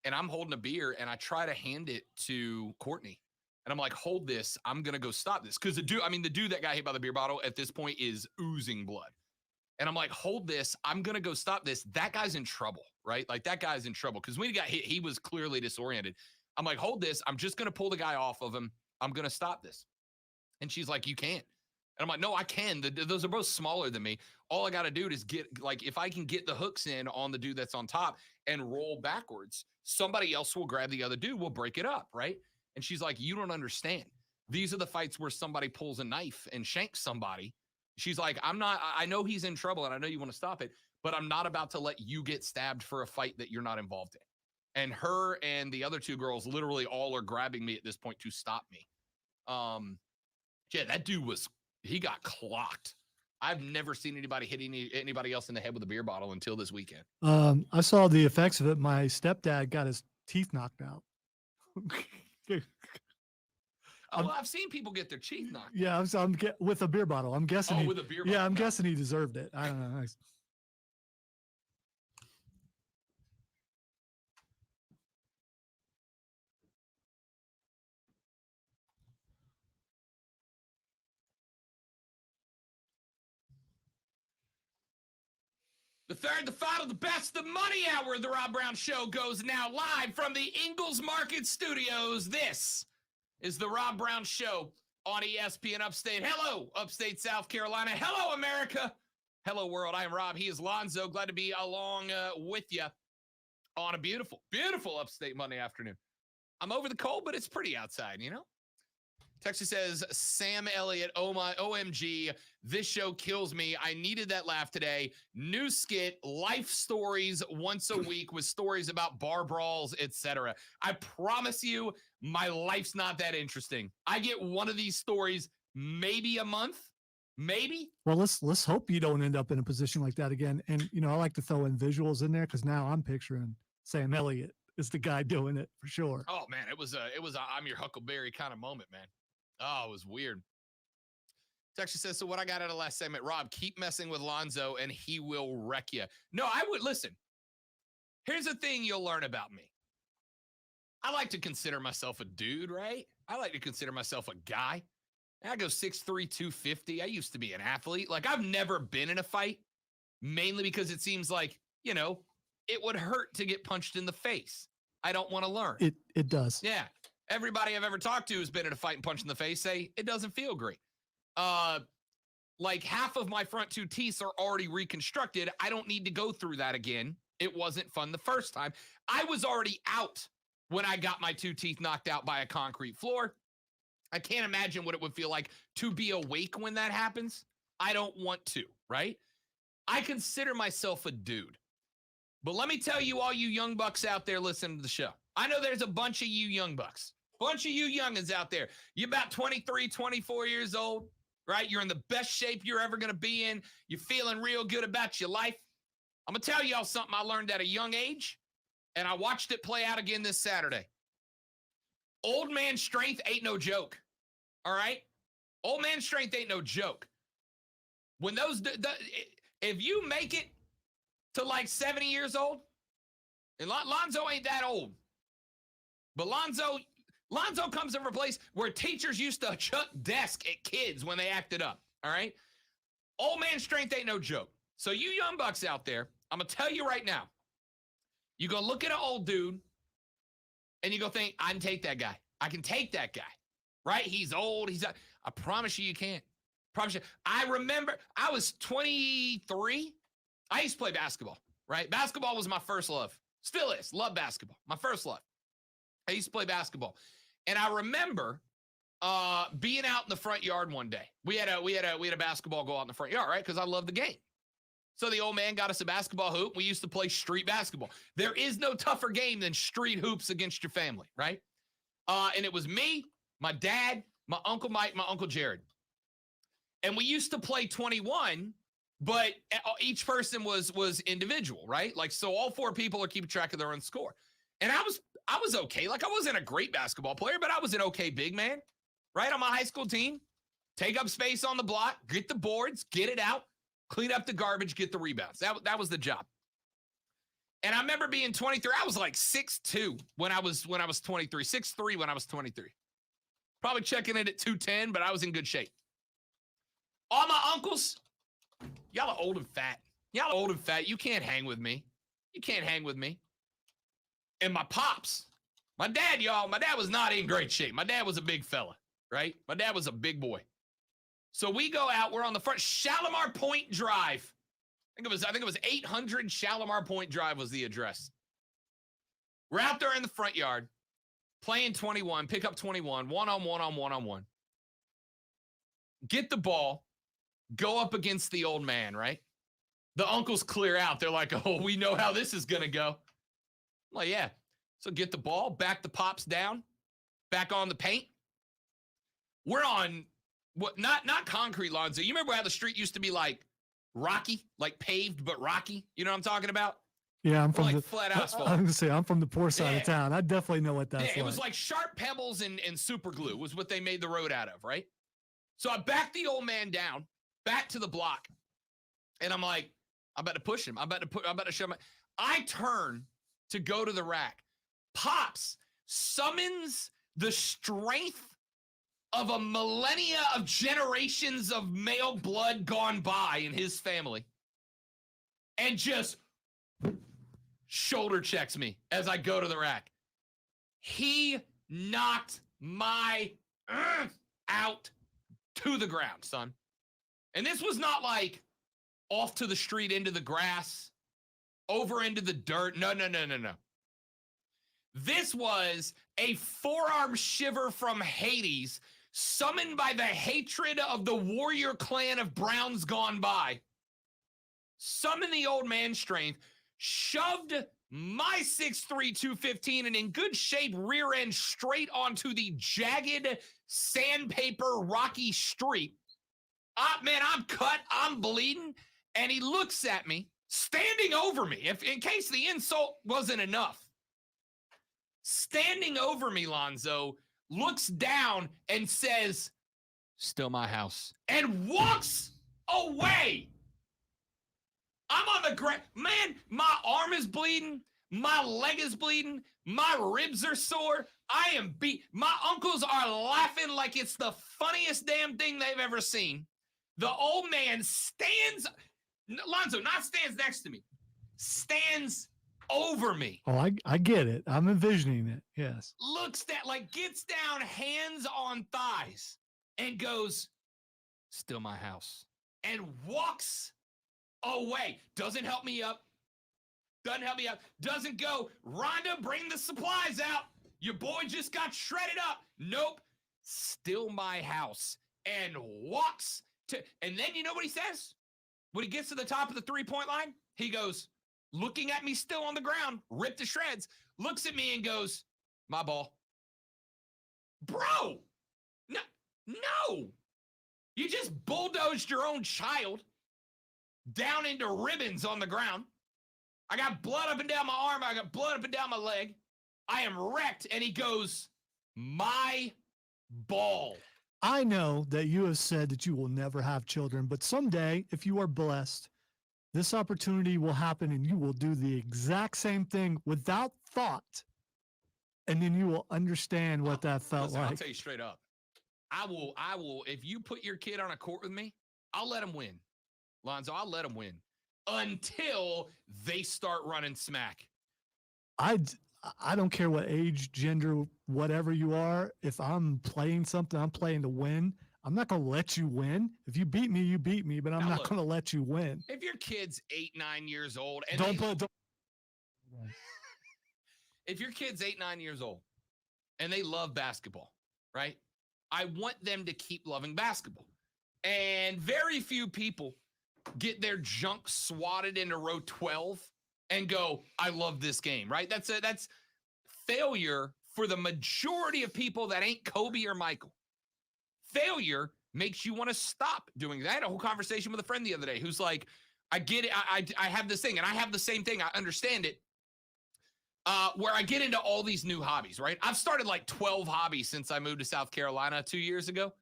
and I'm holding a beer and I try to hand it to Courtney. And I'm like, hold this. I'm going to go stop this. Because the dude that got hit by the beer bottle at this point is oozing blood. And I'm like, hold this. I'm going to go stop this. That guy's in trouble, right? Like, that guy's in trouble. Because when he got hit, he was clearly disoriented. I'm like, hold this. I'm just going to pull the guy off of him. I'm going to stop this. And she's like, you can't. And I'm like, no, I can. Those are both smaller than me. All I got to do is get, like, if I can get the hooks in on the dude that's on top and roll backwards, somebody else will grab the other dude. We'll break it up, right? And she's like, you don't understand. These are the fights where somebody pulls a knife and shanks somebody. She's like, I know he's in trouble and I know you want to stop it, but I'm not about to let you get stabbed for a fight that you're not involved in. And her and the other 2 girls literally all are grabbing me at this point to stop me. Yeah, that dude he got clocked. I've never seen anybody hit anybody else in the head with a beer bottle until this weekend. I saw the effects of it. My stepdad got his teeth knocked out. Well, I've seen people get their teeth knocked. Yeah, I'm with a beer bottle. I'm guessing. With a beer bottle. Yeah, I'm guessing he deserved it. I don't know. The third, the final, the best, the money hour of the Rob Brown Show goes now live from the Ingalls Market Studios. This is the Rob Brown Show on ESPN Upstate. Hello, Upstate South Carolina. Hello, America. Hello, world. I am Rob. He is Lonzo. Glad to be along with you on a beautiful, beautiful Upstate Monday afternoon. I'm over the cold, but it's pretty outside, you know? Texas says, Sam Elliott, oh my, OMG, this show kills me. I needed that laugh today. New skit, life stories once a week with stories about bar brawls, etc. I promise you, my life's not that interesting. I get one of these stories maybe a month, maybe. Well, let's hope you don't end up in a position like that again. And, you know, I like to throw in visuals in there because now I'm picturing Sam Elliott is the guy doing it for sure. Oh, man, it was a I'm your Huckleberry kind of moment, man. Oh, it was weird. Texas says, so what I got out of last segment, Rob, keep messing with Lonzo and he will wreck you. No, I would listen. Here's the thing you'll learn about me. I like to consider myself a dude, right? I like to consider myself a guy. I go 6'3", 250. I used to be an athlete. Like, I've never been in a fight, mainly because it seems like, you know, it would hurt to get punched in the face. I don't want to learn. It does. Yeah. Everybody I've ever talked to who's been in a fight and punched in the face say it doesn't feel great. Like half of my front 2 teeth are already reconstructed. I don't need to go through that again. It wasn't fun the first time. I was already out when I got my 2 teeth knocked out by a concrete floor. I can't imagine what it would feel like to be awake when that happens. I don't want to, right? I consider myself a dude. But let me tell you, all you young bucks out there listening to the show, I know there's a bunch of you young bucks, bunch of you youngins out there. You're about 23, 24 years old. right? You're in the best shape you're ever going to be in. You're feeling real good about your life. I'm going to tell y'all something I learned at a young age, and I watched it play out again this Saturday. Old man strength ain't no joke, all right? Old man strength ain't no joke. When if you make it to like 70 years old, and Lonzo ain't that old, but Lonzo comes from a place where teachers used to chuck desk at kids when they acted up, all right? Old man strength ain't no joke. So you young bucks out there, I'm going to tell you right now, you go look at an old dude, and you go think, I can take that guy. I can take that guy, right? He's old. I promise you can't. Promise you. I remember I was 23. I used to play basketball, right? Basketball was my first love. Still is. Love basketball. My first love. I used to play basketball. And I remember being out in the front yard one day. We had a basketball go out in the front yard, right? Because I love the game. So the old man got us a basketball hoop. We used to play street basketball. There is no tougher game than street hoops against your family, right? And it was me, my dad, my Uncle Mike, my Uncle Jared. And we used to play 21, but each person was individual, right? Like, so all four people are keeping track of their own score. And I was okay. Like, I wasn't a great basketball player, but I was an okay big man, right? On my high school team, take up space on the block, get the boards, get it out, clean up the garbage, get the rebounds. That was the job. And I remember being 23. I was like 6'2" when I was 23, 6'3" when I was 23. Probably checking in at 210, but I was in good shape. All my uncles, y'all are old and fat. Y'all are old and fat. You can't hang with me. You can't hang with me. And my pops, my dad, y'all, my dad was not in great shape. My dad was a big fella, right? My dad was a big boy. So we go out, we're on the front, Shalimar Point Drive. I think it was 800 Shalimar Point Drive was the address. We're out there in the front yard, playing 21, pick up 21, one-on-one. Get the ball, go up against the old man, right? The uncles clear out. They're like, oh, we know how this is going to go. I'm like, yeah. So get the ball, back the pops down, back on the paint. We're on what? Not concrete, Lonzo. You remember how the street used to be like rocky, like paved but rocky? You know what I'm talking about? Yeah, I'm from like the flat asphalt. I'm gonna say I'm from the poor side of town. I definitely know what that's Yeah, like. it was like sharp pebbles and super glue was what they made the road out of, right? So I backed the old man down, back to the block, and I'm like, I'm about to push him. I'm about to shove him. I turn to go to the rack. Pops summons the strength of a millennia of generations of male blood gone by in his family, and just shoulder checks me as I go to the rack. He knocked my out to the ground, son. And this was not like off to the street into the grass, over into the dirt. No. This was a forearm shiver from Hades, summoned by the hatred of the warrior clan of Browns gone by. Summoned the old man strength, shoved my 6'3", 215, and in good shape rear end straight onto the jagged sandpaper rocky street. Man, I'm cut, I'm bleeding, and he looks at me, standing over me, if in case the insult wasn't enough. Standing over me, Lonzo, looks down and says, "Still my house," and walks away. I'm on the ground. Man, my arm is bleeding. My leg is bleeding. My ribs are sore. I am beat. My uncles are laughing like it's the funniest damn thing they've ever seen. The old man stands, Lonzo, not stands next to me, stands over me. Oh, I get it. I'm envisioning it. Yes. Looks that like gets down, hands on thighs, and goes, "Still my house," and walks away. Doesn't help me up. Doesn't go, "Rhonda, bring the supplies out. Your boy just got shredded up." Nope. Still my house. And walks to, and then you know what he says? When he gets to the top of the 3-point line, he goes, looking at me still on the ground, ripped to shreds, looks at me and goes, "My ball." Bro, no. You just bulldozed your own child down into ribbons on the ground. I got blood up and down my arm. I got blood up and down my leg. I am wrecked. And he goes, my ball. I know that you have said that you will never have children, but someday, if you are blessed, this opportunity will happen and you will do the exact same thing without thought. And then you will understand what that felt Listen, like. I'll tell you straight up. I will, if you put your kid on a court with me, I'll let him win. Lonzo, I'll let him win until they start running smack. I don't care what age, gender, whatever you are. If I'm playing something, I'm playing to win. I'm not going to let you win. If you beat me, you beat me, but I'm not going to let you win. If your kid's 8, 9 years old, and if your kid's 8, 9 years old and they love basketball, right? I want them to keep loving basketball. And very few people get their junk swatted into row 12 and go, I love this game, right? That's failure for the majority of people that ain't Kobe or Michael. Failure makes you want to stop doing that. I had a whole conversation with a friend the other day who's like, I get it. I have this thing, and I have the same thing. I understand it. Where I get into all these new hobbies, right? I've started like 12 hobbies since I moved to South Carolina 2 years ago.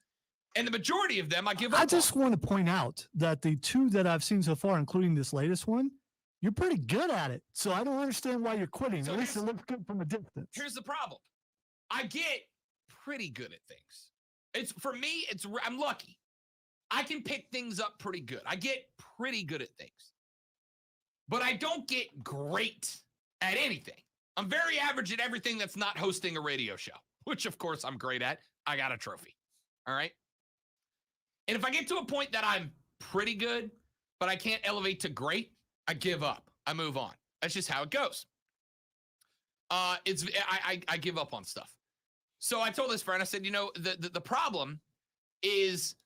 And the majority of them I give up I just want to point out that the 2 that I've seen so far, including this latest one, you're pretty good at it. So I don't understand why you're quitting. So at least it looks good from a distance. Here's the problem. I get pretty good at things. For me, I'm lucky. I can pick things up pretty good. I get pretty good at things. But I don't get great at anything. I'm very average at everything that's not hosting a radio show, which of course I'm great at. I got a trophy. All right. And if I get to a point that I'm pretty good, but I can't elevate to great, I give up. I move on. That's just how it goes. I give up on stuff. So I told this friend, I said, the problem is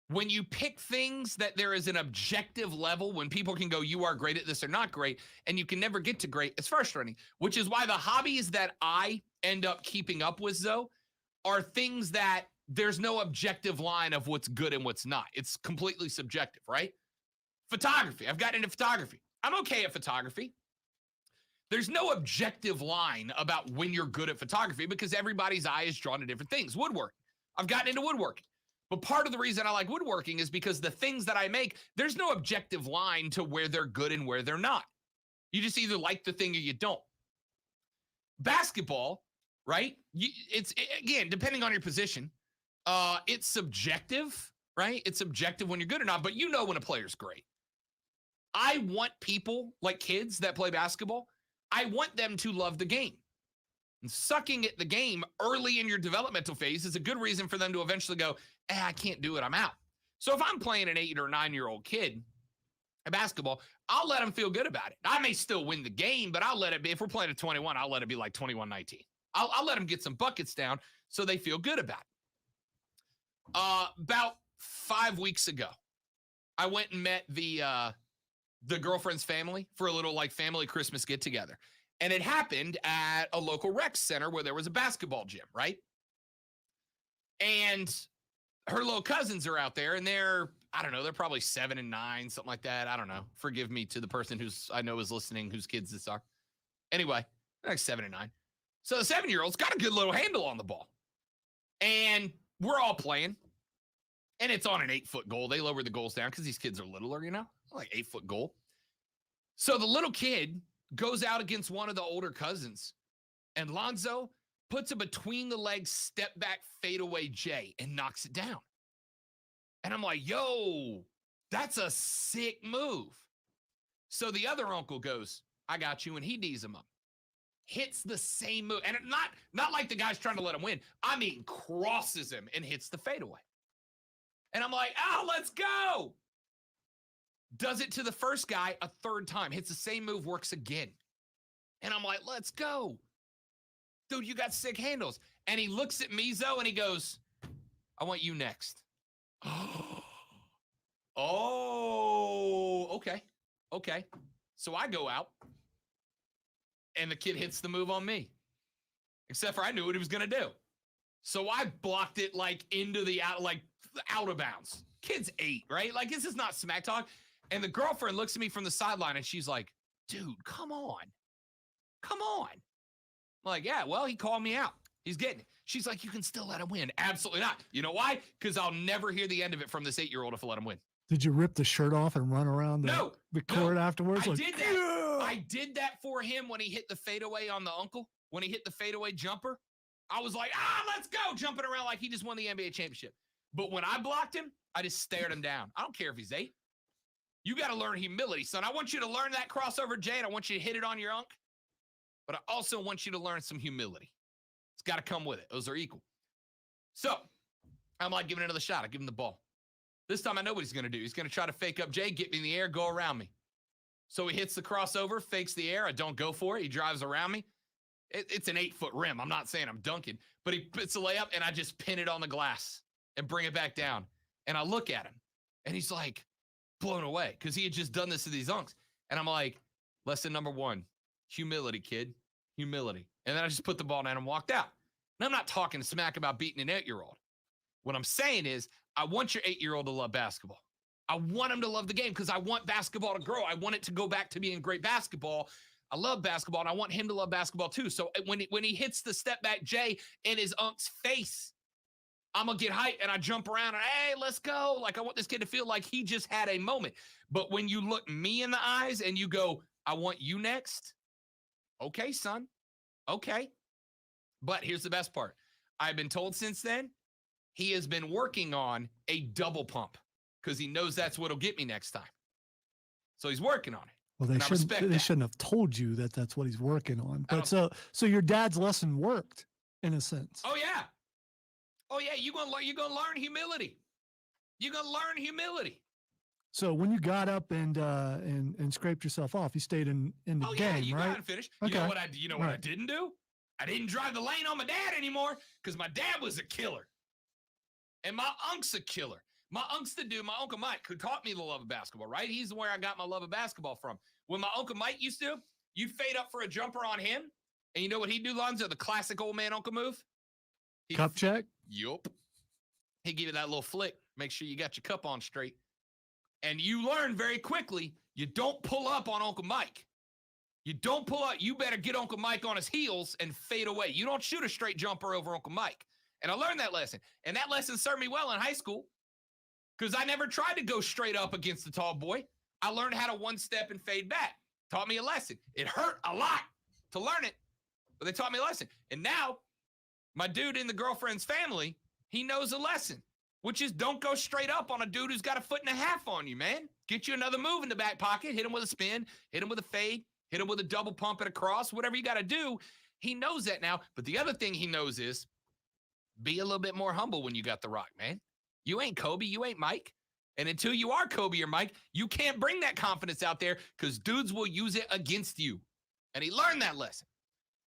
when you pick things that there is an objective level, when people can go, you are great at this or not great, and you can never get to great, it's frustrating, which is why the hobbies that I end up keeping up with, though, are things that there's no objective line of what's good and what's not. It's completely subjective, right? Photography. I've gotten into photography. I'm okay at photography. There's no objective line about when you're good at photography because everybody's eye is drawn to different things. Woodworking. I've gotten into woodworking. But part of the reason I like woodworking is because the things that I make, there's no objective line to where they're good and where they're not. You just either like the thing or you don't. Basketball, right? It's again, depending on your position, it's subjective, right? It's subjective when you're good or not, but you know when a player's great. I want people like kids that play basketball, I want them to love the game. And sucking at the game early in your developmental phase is a good reason for them to eventually go, I can't do it, I'm out. So if I'm playing an 8 or 9-year-old kid at basketball, I'll let them feel good about it. I may still win the game, but I'll let it be, if we're playing at 21, I'll let it be like 21-19. I'll let them get some buckets down so they feel good about it. About 5 weeks ago, I went and met the girlfriend's family for a little like family Christmas get together. And it happened at a local rec center where there was a basketball gym, right? And her little cousins are out there and they're probably 7 and 9, something like that. I don't know. Forgive me to the person who's I know is listening, whose kids this are. Anyway, like 7 and 9. So the 7-year-old's got a good little handle on the ball. And we're all playing. And it's on an 8-foot goal. They lower the goals down because these kids are littler, like 8-foot goal. So the little kid goes out against one of the older cousins. And Lonzo puts a between the legs step back fadeaway J and knocks it down. And I'm like, yo, that's a sick move. So the other uncle goes, I got you, and he D's him up. Hits the same move. And not like the guy's trying to let him win. I mean, crosses him and hits the fadeaway. And I'm like, let's go. Does it to the first guy a third time. Hits the same move, works again. And I'm like, let's go. Dude, you got sick handles. And he looks at me, Zoe, and he goes, I want you next. Oh, okay. So I go out, and the kid hits the move on me. Except for I knew what he was going to do. So I blocked it like into the out of bounds. Kid's 8, right? Like, this is not smack talk. And the girlfriend looks at me from the sideline and she's like, dude, come on. Come on. I'm like, yeah, well, he called me out. He's getting it. She's like, you can still let him win. Absolutely not. You know why? Because I'll never hear the end of it from this 8-year-old if I let him win. Did you rip the shirt off and run around the court afterwards? I did that. I did that for him when he hit the fadeaway on the uncle. When he hit the fadeaway jumper, I was like, let's go, jumping around like he just won the NBA championship. But when I blocked him, I just stared him down. I don't care if he's 8. You got to learn humility, son. I want you to learn that crossover, Jay, and I want you to hit it on your unk. But I also want you to learn some humility. It's got to come with it. Those are equal. So I'm like, give it another shot. I give him the ball. This time I know what he's going to do. He's going to try to fake up Jay, get me in the air, go around me. So he hits the crossover, fakes the air. I don't go for it. He drives around me. It's an 8-foot rim. I'm not saying I'm dunking, but he puts a layup, and I just pin it on the glass and bring it back down. And I look at him, and he's like blown away because he had just done this to these unks. And I'm like, lesson number 1, humility, kid, humility. And then I just put the ball down and walked out. And I'm not talking smack about beating an 8-year-old. What I'm saying is I want your 8-year-old to love basketball. I want him to love the game because I want basketball to grow. I want it to go back to being great basketball. I love basketball, and I want him to love basketball too. So when he hits the step back Jay in his unc's face, I'm going to get hyped, and I jump around, and hey, let's go. Like, I want this kid to feel like he just had a moment. But when you look me in the eyes and you go, I want you next, okay, son, okay. But here's the best part. I've been told since then, he has been working on a double pump because he knows that's what'll get me next time. So he's working on it. Well, they shouldn't have told you that that's what he's working on. But so your dad's lesson worked in a sense. Oh yeah. Oh yeah, you're gonna learn humility. You're gonna learn humility. So when you got up and scraped yourself off, you stayed in the game, yeah, you right? got it finished. Okay. You know what I didn't do? I didn't drive the lane on my dad anymore because my dad was a killer. And my unc's a killer. My unc's the dude, my Uncle Mike, who taught me the love of basketball, right? He's where I got my love of basketball from. When my Uncle Mike used to, you'd fade up for a jumper on him, and you know what he'd do, Lonzo? The classic old man uncle move? Cup check? Yup. He'd give you that little flick, make sure you got your cup on straight. And you learn very quickly, you don't pull up on Uncle Mike. You don't pull up. You better get Uncle Mike on his heels and fade away. You don't shoot a straight jumper over Uncle Mike. And I learned that lesson. And that lesson served me well in high school because I never tried to go straight up against the tall boy. I learned how to one step and fade back. Taught me a lesson. It hurt a lot to learn it, but they taught me a lesson. And now my dude in the girlfriend's family, he knows a lesson, which is don't go straight up on a dude who's got 1.5 feet on you, man. Get you another move in the back pocket. Hit him with a spin. Hit him with a fade. Hit him with a double pump and a cross. Whatever you got to do. He knows that now. But the other thing he knows is be a little bit more humble when you got the rock, man. You ain't Kobe. You ain't Mike. And until you are Kobe or Mike, you can't bring that confidence out there because dudes will use it against you. And he learned that lesson.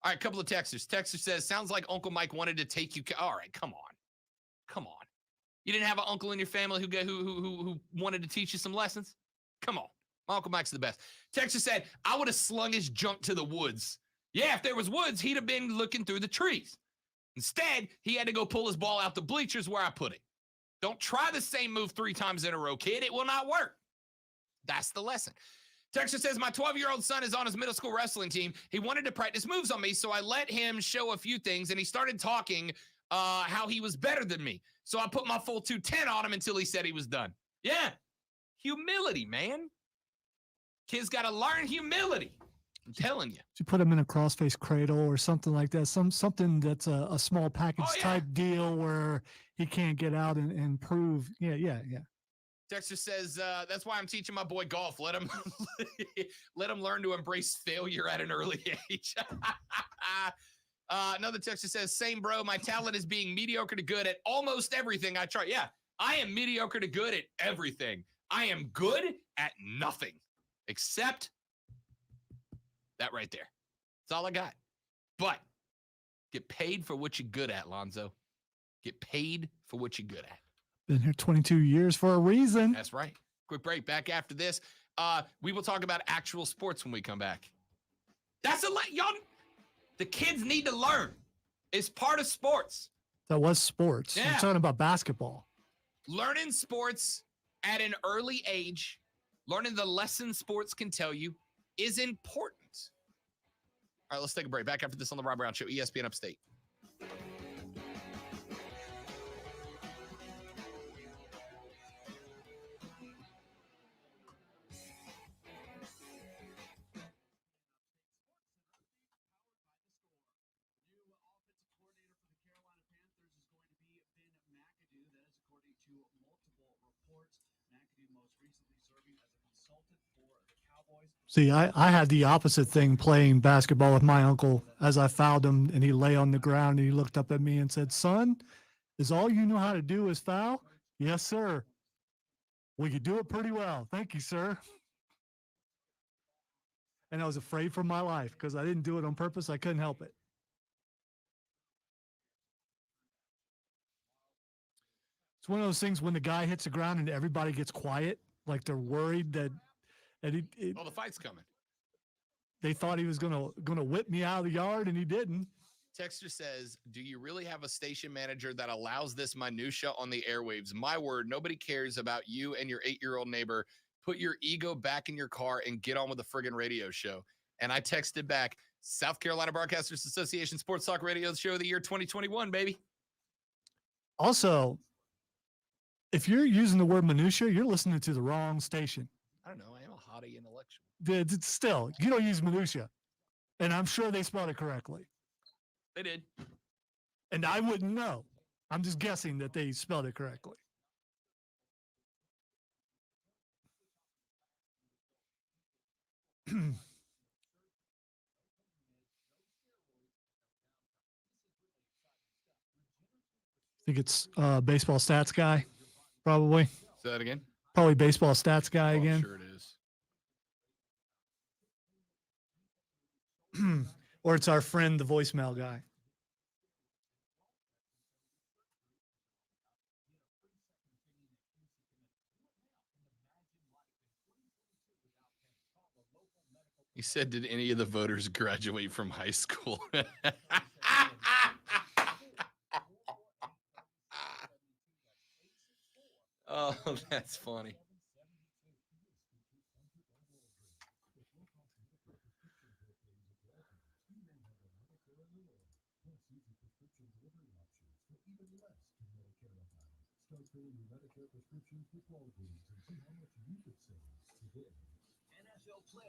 All right, a couple of texters. Texter says, sounds like Uncle Mike wanted to take you. All right, come on. Come on. You didn't have an uncle in your family who wanted to teach you some lessons? Come on. My Uncle Mike's the best. Texter said, I would have slung his junk to the woods. Yeah, if there was woods, he'd have been looking through the trees. Instead, he had to go pull his ball out the bleachers where I put it. Don't try the same move 3 times in a row, kid. It will not work. That's the lesson. Texter says, my 12-year-old son is on his middle school wrestling team. He wanted to practice moves on me, so I let him show a few things, and he started talking how he was better than me. So I put my full 210 on him until he said he was done. Yeah. Humility, man. Kids got to learn humility. I'm telling you. You put him in a cross-face cradle or something like that. Something that's a small package type deal where he can't get out and prove. Yeah. Dexter says, that's why I'm teaching my boy golf. Let him learn to embrace failure at an early age. Another texter says, same bro, my talent is being mediocre to good at almost everything I try. Yeah, I am mediocre to good at everything. I am good at nothing except that right there. That's all I got. But get paid for what you're good at, Lonzo. Get paid for what you're good at. Been here 22 years for a reason. That's right. Quick break. Back after this. We will talk about actual sports when we come back. That's y'all. The kids need to learn. It's part of sports. That was sports. Yeah. I'm talking about basketball. Learning sports at an early age, learning the lessons sports can tell you is important. All right, let's take a break. Back after this on the Rob Brown Show, ESPN Upstate. Mcadoo, that is according to multiple reports. Mcadoo most recently serving as a consultant for the Cowboys. See, I had the opposite thing playing basketball with my uncle as I fouled him and he lay on the ground and he looked up at me and said, "Son, is all you know how to do is foul?" "Yes, sir." "Well, you do it pretty well. Thank you, sir." And I was afraid for my life because I didn't do it on purpose. I couldn't help it. It's one of those things when the guy hits the ground and everybody gets quiet, like they're worried that the fight's coming. They thought he was gonna whip me out of the yard, and he didn't. Texter says, "Do you really have a station manager that allows this minutia on the airwaves? My word, nobody cares about you and your 8-year-old neighbor. Put your ego back in your car and get on with the friggin' radio show." And I texted back, "South Carolina Broadcasters Association Sports Talk Radio Show of the year 2021, baby." Also, if you're using the word minutia, you're listening to the wrong station. I don't know. I am a haughty intellectual. Still, you don't use minutia. And I'm sure they spelled it correctly. They did. And I wouldn't know. I'm just guessing that they spelled it correctly. I think it's baseball stats guy, probably. Say that again? Probably baseball stats guy again. I'm sure it is. Or it's our friend, the voicemail guy. He said, "Did any of the voters graduate from high school?" Oh, that's funny.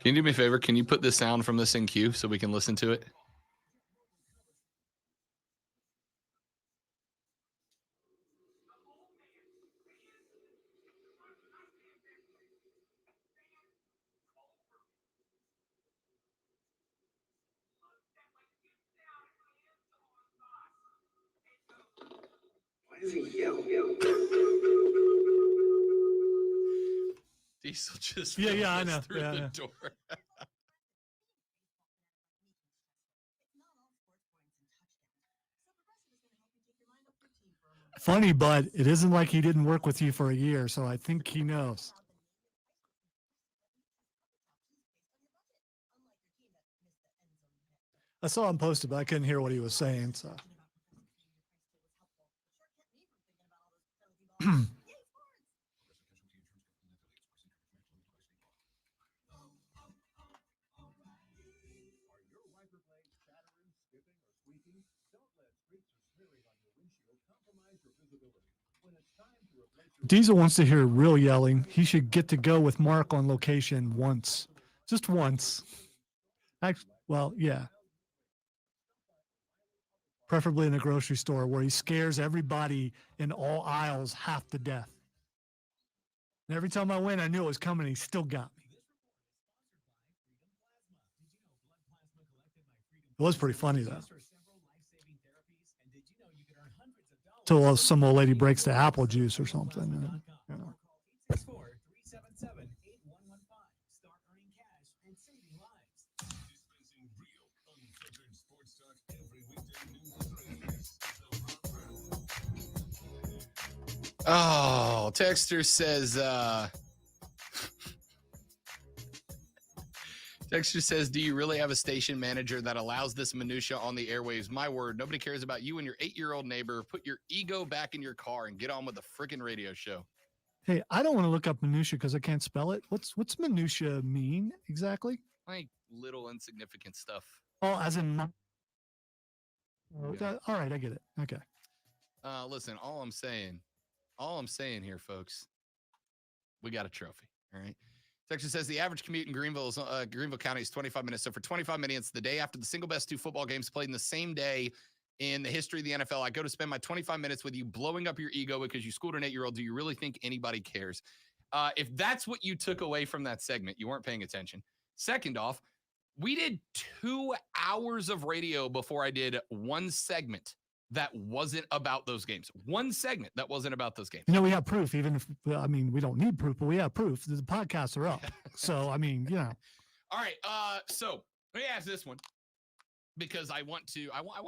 Can you do me a favor? Can you put the sound from this in queue so we can listen to it? Why does he yell? Diesel just Yeah, I know. through the door. Funny, but it isn't like he didn't work with you for a year, so I think he knows. I saw him posted, but I couldn't hear what he was saying. So, Diesel wants to hear real yelling. He should get to go with Mark on location once, just once. Actually, well, yeah. Preferably in a grocery store where he scares everybody in all aisles half to death. And every time I went, I knew it was coming. He still got me. It was pretty funny, though. Till some old lady breaks the apple juice or something. You know. Oh, Texter says, Texture says, do you really have a station manager that allows this minutia on the airwaves? My word, nobody cares about you and your 8-year-old neighbor. Put your ego back in your car and get on with the freaking radio show. Hey, I don't want to look up minutia because I can't spell it. What's minutia mean exactly? Like little insignificant stuff. Oh, as in. Yeah. All right, I get it. Okay. Listen, all I'm saying here, folks, we got a trophy. All right. Texas says the average commute in Greenville County is 25 minutes. So for 25 minutes, the day after the single best 2 football games played in the same day in the history of the NFL, I go to spend my 25 minutes with you blowing up your ego because you schooled an 8-year-old. Do you really think anybody cares? If that's what you took away from that segment, you weren't paying attention. Second off, we did 2 hours of radio before I did one segment that wasn't about those games. One segment that wasn't about those games. We have proof, even if, we don't need proof, but we have proof. The podcasts are up. So, All right. So let me ask this one because I want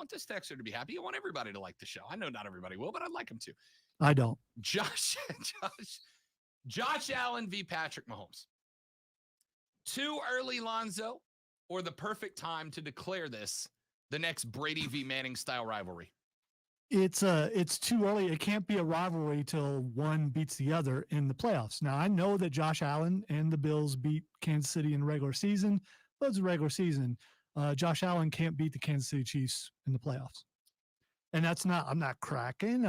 this texter to be happy. I want everybody to like the show. I know not everybody will, but I'd like them to. I don't. Josh Allen v. Patrick Mahomes. Too early, Lonzo, or the perfect time to declare this the next Brady v. Manning style rivalry? It's too early. It can't be a rivalry till one beats the other in the playoffs. Now, I know that Josh Allen and the Bills beat Kansas City in regular season, but it's a regular season. Josh Allen can't beat the Kansas City Chiefs in the playoffs. And I'm not cracking.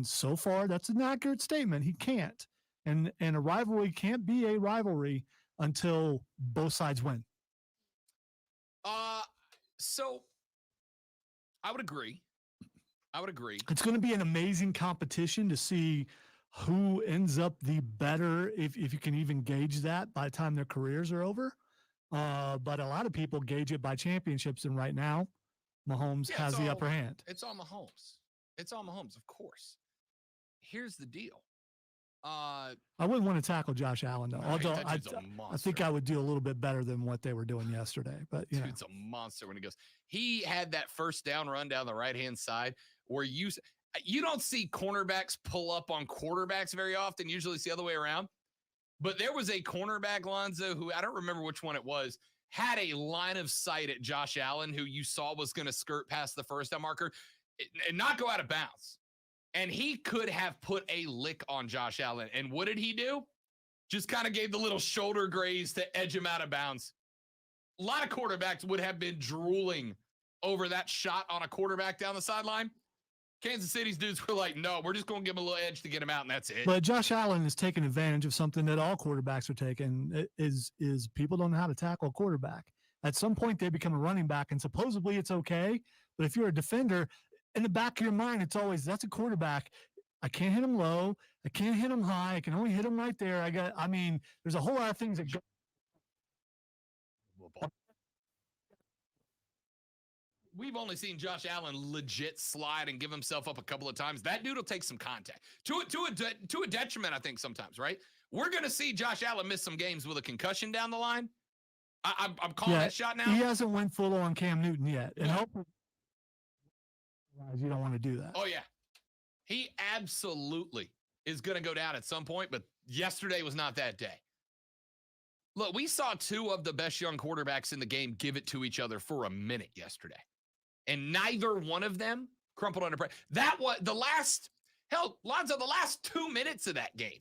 So far, that's an accurate statement. He can't. And a rivalry can't be a rivalry until both sides win. So I would agree. It's going to be an amazing competition to see who ends up the better, if you can even gauge that by the time their careers are over. But a lot of people gauge it by championships, and right now, Mahomes has the upper hand. It's all Mahomes, of course. Here's the deal. I wouldn't want to tackle Josh Allen, though. Although I think I would do a little bit better than what they were doing yesterday. But Dude's a monster when he goes. He had that first down run down the right-hand side where you don't see cornerbacks pull up on quarterbacks very often. Usually it's the other way around. But there was a cornerback, Lonzo, who I don't remember which one it was, had a line of sight at Josh Allen, who you saw was going to skirt past the first down marker and not go out of bounds. And he could have put a lick on Josh Allen. And what did he do? Just kind of gave the little shoulder graze to edge him out of bounds. A lot of quarterbacks would have been drooling over that shot on a quarterback down the sideline. Kansas City's dudes were like, no, we're just going to give him a little edge to get him out, and that's it. But Josh Allen is taking advantage of something that all quarterbacks are taking, is people don't know how to tackle a quarterback. At some point, they become a running back, and supposedly it's okay. But if you're a defender, in the back of your mind, it's always, that's a quarterback. I can't hit him low. I can't hit him high. I can only hit him right there. There's a whole lot of things that go. We've only seen Josh Allen legit slide and give himself up a couple of times. That dude will take some contact to a detriment, I think, sometimes, right? We're going to see Josh Allen miss some games with a concussion down the line. I'm calling that shot now. He hasn't went full on Cam Newton yet. And hopefully you don't want to do that. Oh, yeah. He absolutely is going to go down at some point, but yesterday was not that day. Look, we saw 2 of the best young quarterbacks in the game give it to each other for a minute yesterday. And neither one of them crumpled under pressure. That was the last 2 minutes of that game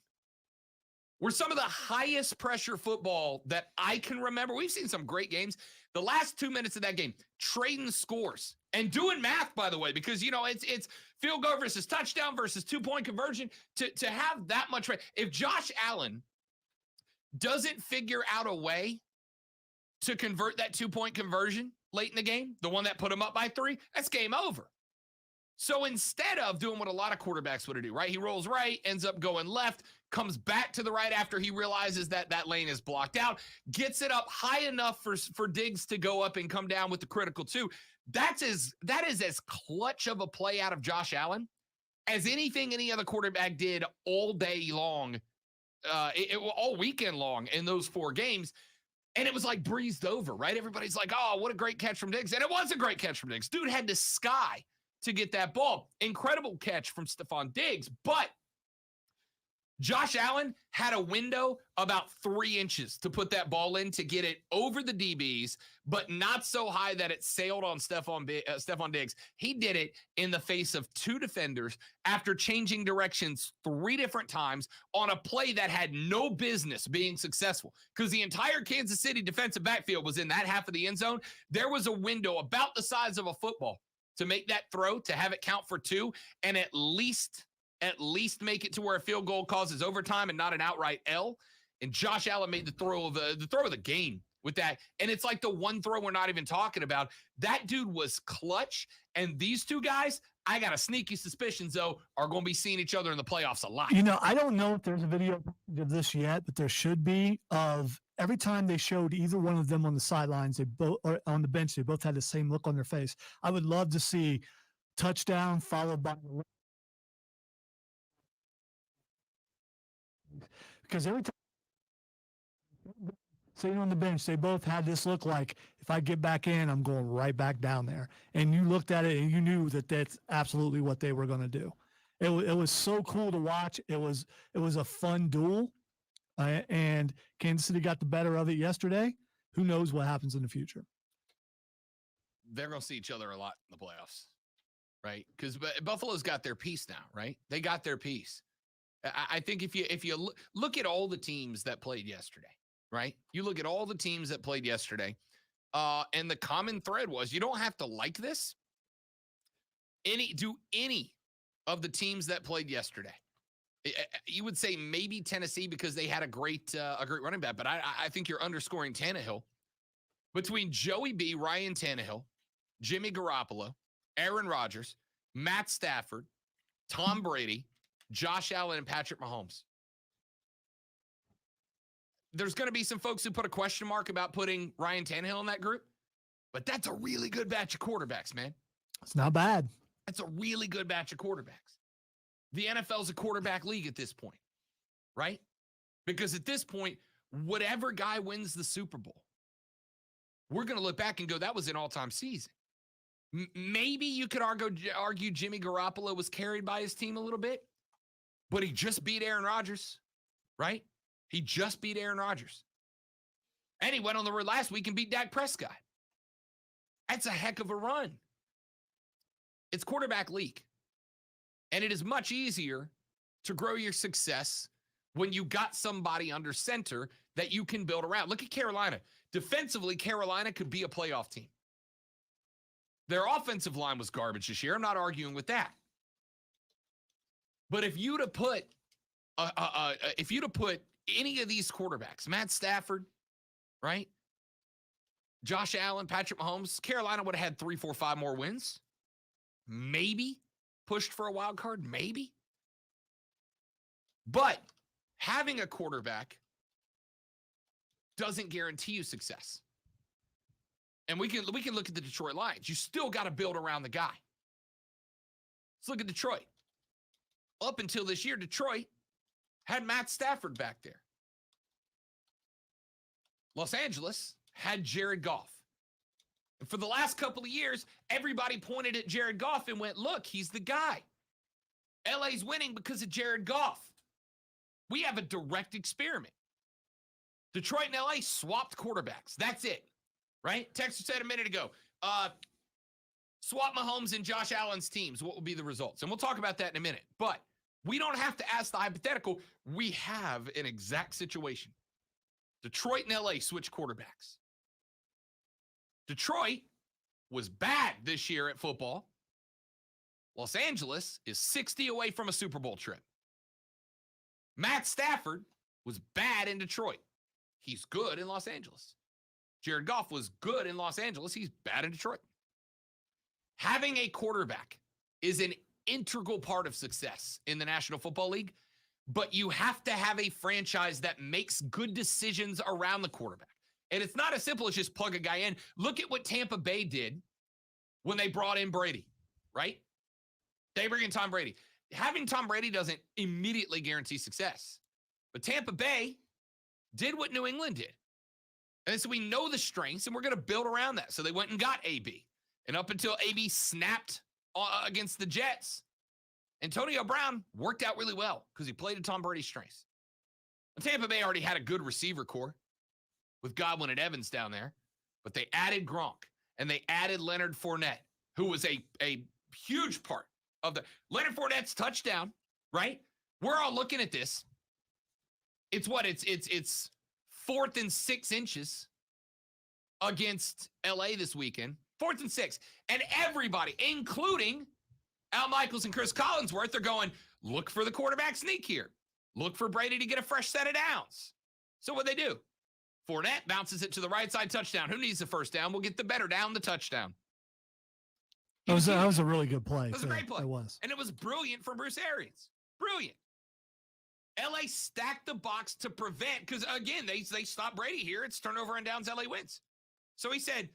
were some of the highest pressure football that I can remember. We've seen some great games. The last 2 minutes of that game, trading scores and doing math, by the way, because, it's field goal versus touchdown versus 2-point conversion to have that much. If Josh Allen doesn't figure out a way to convert that 2-point conversion late in the game, the one that put him up by 3, that's game over. So instead of doing what a lot of quarterbacks would do, right? He rolls right, ends up going left, comes back to the right after he realizes that that lane is blocked out, gets it up high enough for Diggs to go up and come down with the critical 2. That is as clutch of a play out of Josh Allen as anything any other quarterback did all day long, all weekend long in those 4 games. And it was like breezed over, right? Everybody's like, oh, what a great catch from Diggs. And it was a great catch from Diggs. Dude had to sky to get that ball. Incredible catch from Stephon Diggs. But Josh Allen had a window about 3 inches to put that ball in to get it over the DBs, but not so high that it sailed on Stephon Diggs. He did it in the face of 2 defenders after changing directions 3 different times on a play that had no business being successful because the entire Kansas City defensive backfield was in that half of the end zone. There was a window about the size of a football to make that throw, to have it count for 2, and at least make it to where a field goal causes overtime and not an outright L. And Josh Allen made the throw of the game with that. And it's like the one throw we're not even talking about. That dude was clutch. And these 2 guys, I got a sneaky suspicion, though, are going to be seeing each other in the playoffs a lot. You know, I don't know if there's a video of this yet, but there should be, of every time they showed either one of them on the sidelines, they both, or on the bench, they both had the same look on their face. I would love to see touchdown followed by, because every time sitting on the bench, they both had this look like, if I get back in, I'm going right back down there. And you looked at it and you knew that that's absolutely what they were going to do. It was so cool to watch. It was a fun duel, and Kansas City got the better of it yesterday. Who knows what happens in the future? They're going to see each other a lot in the playoffs, right? Because Buffalo's got their piece now, right? They got their piece. I think if you look at all the teams that played yesterday, right? You look at all the teams that played yesterday, and the common thread was you don't have to like this. Any of the teams that played yesterday, you would say maybe Tennessee because they had a great running back, but I think you're underscoring Tannehill. Between Joey B, Ryan Tannehill, Jimmy Garoppolo, Aaron Rodgers, Matt Stafford, Tom Brady, Josh Allen, and Patrick Mahomes. There's going to be some folks who put a question mark about putting Ryan Tannehill in that group, but that's a really good batch of quarterbacks, man. It's not bad. That's a really good batch of quarterbacks. The NFL's a quarterback league at this point, right? Because at this point, whatever guy wins the Super Bowl, we're going to look back and go, that was an all-time season. Maybe you could argue Jimmy Garoppolo was carried by his team a little bit, but he just beat Aaron Rodgers, right? He just beat Aaron Rodgers. And he went on the road last week and beat Dak Prescott. That's a heck of a run. It's quarterback league. And it is much easier to grow your success when you got somebody under center that you can build around. Look at Carolina. Defensively, Carolina could be a playoff team. Their offensive line was garbage this year. I'm not arguing with that. But if you'd have put any of these quarterbacks, Matt Stafford, right? Josh Allen, Patrick Mahomes, Carolina would have had 3, 4, 5 more wins. Maybe pushed for a wild card, maybe. But having a quarterback doesn't guarantee you success. And we can look at the Detroit Lions. You still got to build around the guy. Let's look at Detroit. Up until this year, Detroit had Matt Stafford back there. Los Angeles had Jared Goff. And for the last couple of years, everybody pointed at Jared Goff and went, look, he's the guy. LA's winning because of Jared Goff. We have a direct experiment. Detroit and LA swapped quarterbacks. That's it, right? Texas said a minute ago, swap Mahomes and Josh Allen's teams. What will be the results? And we'll talk about that in a minute. But we don't have to ask the hypothetical. We have an exact situation. Detroit and LA switch quarterbacks. Detroit was bad this year at football. Los Angeles is 60 away from a Super Bowl trip. Matt Stafford was bad in Detroit. He's good in Los Angeles. Jared Goff was good in Los Angeles. He's bad in Detroit. Having a quarterback is an integral part of success in the National Football League, but you have to have a franchise that makes good decisions around the quarterback. And it's not as simple as just plug a guy in. Look at what Tampa Bay did when they brought in Brady, right? They bring in Tom Brady. Having Tom Brady doesn't immediately guarantee success. But Tampa Bay did what New England did. And so we know the strengths, and we're going to build around that. So they went and got AB. And up until AB snapped against the Jets, Antonio Brown worked out really well because he played to Tom Brady's strengths. And Tampa Bay already had a good receiver core with Godwin and Evans down there, but they added Gronk and they added Leonard Fournette, who was a huge part of the Leonard Fournette's touchdown, right? We're all looking at this. It's 4th and 6 inches against LA this weekend. 4th and 6. And everybody, including Al Michaels and Chris Collinsworth, are going, look for the quarterback sneak here. Look for Brady to get a fresh set of downs. So what they do? Fournette bounces it to the right side, touchdown. Who needs the first down? We'll get the better down, the touchdown. That was a really good play. It was a great play. It was. And it was brilliant from Bruce Arians. Brilliant. LA stacked the box to prevent, because again, they stopped Brady here. It's turnover and downs, LA wins. So he said,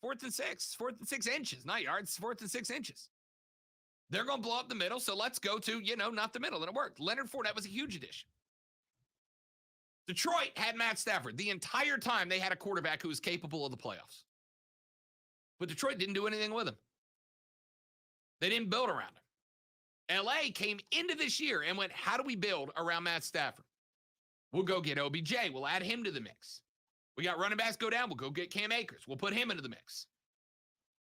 4th and 6 inches, not yards, 4th and 6 inches. They're going to blow up the middle, so let's go to, not the middle. And it worked. Leonard Fournette was a huge addition. Detroit had Matt Stafford. The entire time they had a quarterback who was capable of the playoffs. But Detroit didn't do anything with him. They didn't build around him. LA came into this year and went, how do we build around Matt Stafford? We'll go get OBJ. We'll add him to the mix. We got running backs go down. We'll go get Cam Akers. We'll put him into the mix.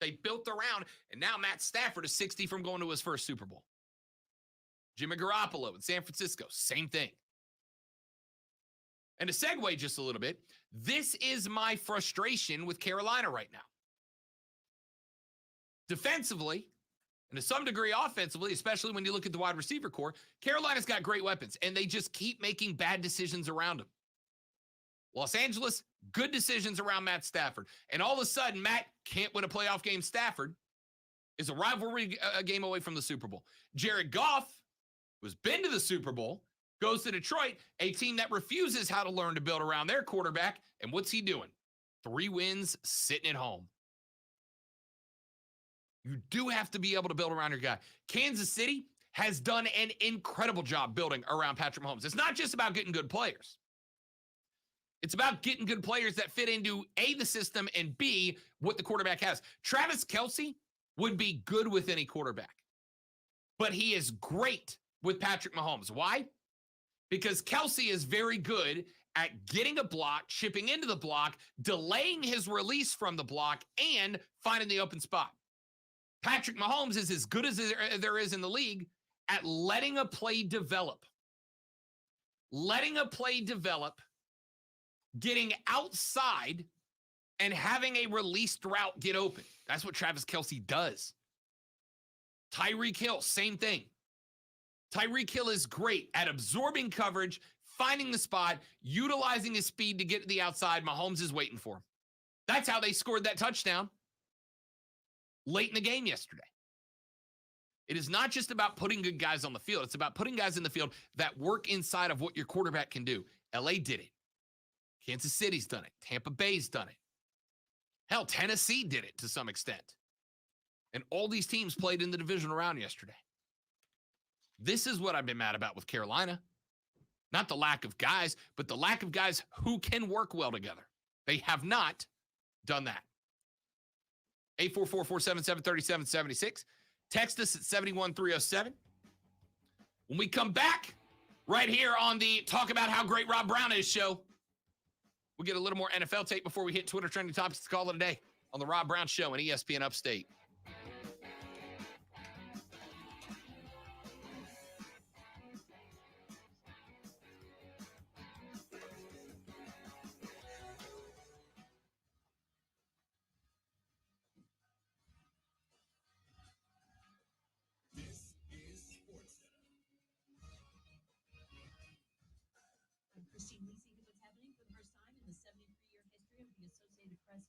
They built around, and now Matt Stafford is 60 from going to his first Super Bowl. Jimmy Garoppolo in San Francisco, same thing. And to segue just a little bit, this is my frustration with Carolina right now. Defensively, and to some degree offensively, especially when you look at the wide receiver core, Carolina's got great weapons, and they just keep making bad decisions around them. Los Angeles, good decisions around Matt Stafford. And all of a sudden, Matt can't win a playoff game. Stafford is a rivalry game away from the Super Bowl. Jared Goff, who's been to the Super Bowl, goes to Detroit, a team that refuses how to learn to build around their quarterback. And what's he doing? 3 wins, sitting at home. You do have to be able to build around your guy. Kansas City has done an incredible job building around Patrick Mahomes. It's not just about getting good players. It's about getting good players that fit into A, the system, and B, what the quarterback has. Travis Kelce would be good with any quarterback, but he is great with Patrick Mahomes. Why? Because Kelce is very good at getting a block, chipping into the block, delaying his release from the block, and finding the open spot. Patrick Mahomes is as good as there is in the league at letting a play develop. Letting a play develop, getting outside, and having a released route get open. That's what Travis Kelce does. Tyreek Hill, same thing. Tyreek Hill is great at absorbing coverage, finding the spot, utilizing his speed to get to the outside. Mahomes is waiting for him. That's how they scored that touchdown late in the game yesterday. It is not just about putting good guys on the field. It's about putting guys in the field that work inside of what your quarterback can do. LA did it. Kansas City's done it. Tampa Bay's done it. Hell, Tennessee did it to some extent. And all these teams played in the divisional round yesterday. This is what I've been mad about with Carolina. Not the lack of guys, but the lack of guys who can work well together. They have not done that. 844-477-3776. Text us at 71307. When we come back, right here on the Talk About How Great Rob Brown Is show, we'll get a little more NFL tape before we hit Twitter trending topics to call it a day on the Rob Brown Show and ESPN Upstate.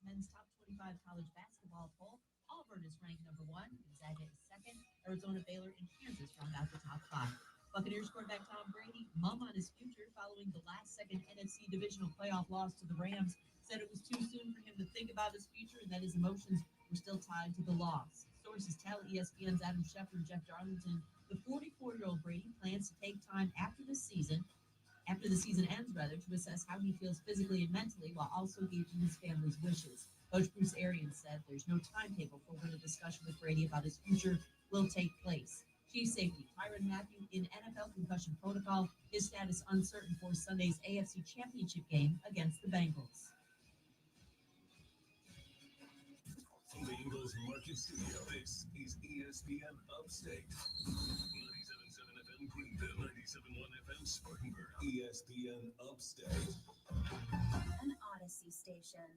Men's top 25 college basketball poll. Auburn is ranked number 1, Gonzaga is second, Arizona, Baylor, and Kansas round out the top 5. Buccaneers quarterback Tom Brady, mum on his future following the last-second NFC divisional playoff loss to the Rams, said it was too soon for him to think about his future and that his emotions were still tied to the loss. Sources tell ESPN's Adam Schefter and Jeff Darlington the 44-year-old Brady plans to take time after the season ends, to assess how he feels physically and mentally while also gauging his family's wishes. Coach Bruce Arians said there's no timetable for when a discussion with Brady about his future will take place. Chief safety Tyron concussion protocol. His status uncertain for Sunday's AFC Championship game against the Bengals. From the Ingles Market Studio, this is ESPN Upstate. 97.7 FM Greenville, 97.1 FM Spartanburg. ESPN Upstate. An Odyssey station.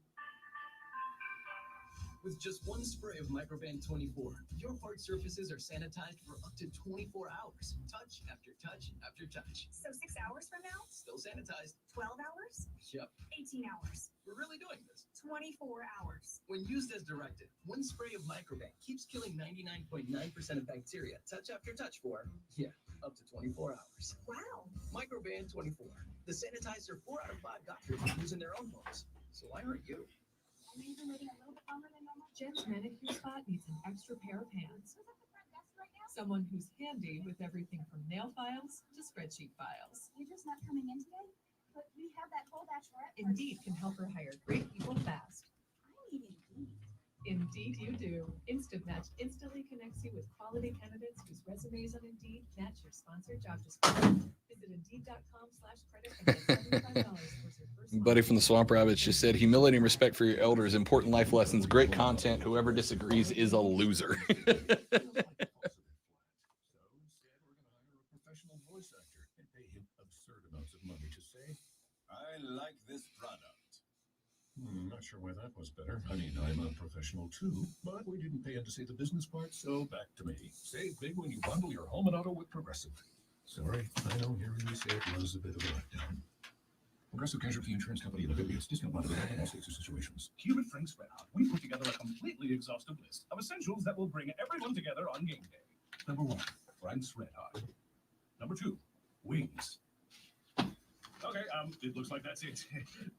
With just one spray of Microban 24, your hard surfaces are sanitized for up to 24 hours. Touch after touch after touch. So 6 hours from now? Still sanitized. 12 hours? Yep. 18 hours? We're really doing this. 24 hours. When used as directed, one spray of Microban keeps killing 99.9% of bacteria touch after touch for, up to 24 hours. Wow. Microban 24. The sanitizer 4 out of 5 doctors use in their own homes. So why aren't you? I may be waiting a little bit longer than normal. Jen's manicure spot needs an extra pair of hands. Who's at the front desk right now? Someone who's handy with everything from nail files to spreadsheet files. You're just not coming in today? But we have that whole bachelorette party. Indeed can help her hire great people fast. I need Indeed. Indeed you do. Instant Match instantly connects you with quality candidates whose resumes on Indeed match your sponsored job description. Visit Indeed.com/credit and get $75 towards your first Buddy from the Swamp Rabbits just said, humility and respect for your elders, important life lessons, great content. Whoever disagrees is a loser. So instead, we're going to hire a professional voice actor and pay him absurd amounts of money to say, I like this product. Not sure why that was better. I mean, I'm a professional too, but we didn't pay him to say the business part, so back to me. Save big when you bundle your home and auto with Progressive. Sorry, I know hearing you say it was a bit of a letdown. Progressive Casualty Insurance Company and affiliates. Discount not available in all states or situations. Here at Frank's Red Hot, we put together a completely exhaustive list of essentials that will bring everyone together on game day. Number 1, Frank's Red Hot. Number 2, wings. Okay, it looks like that's it.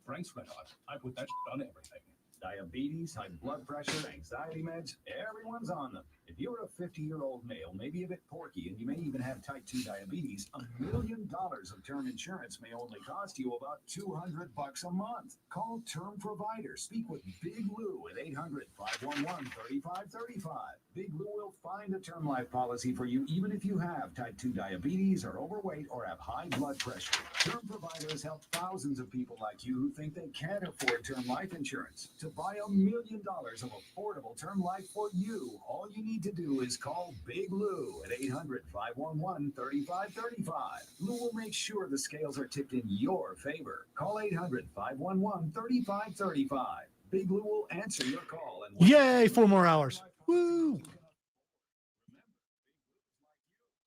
Frank's Red Hot. I put that on everything. Diabetes, high blood pressure, anxiety meds, everyone's on them. If you're a 50-year-old male, maybe a bit porky, and you may even have type 2 diabetes, $1 million of term insurance may only cost you about $200 a month. Call Term Provider. Speak with Big Lou at 800-511-3535. Big Lou will find a term life policy for you even if you have type 2 diabetes, are overweight, or have high blood pressure. Term Providers help thousands of people like you who think they can't afford term life insurance. To buy $1 million of affordable term life for you, all you need to do is call Big Lou at 800-511-3535. Lou will make sure the scales are tipped in your favor. Call 800-511-3535. Big Lou will answer your call. And Yay, 4 more hours. Woo!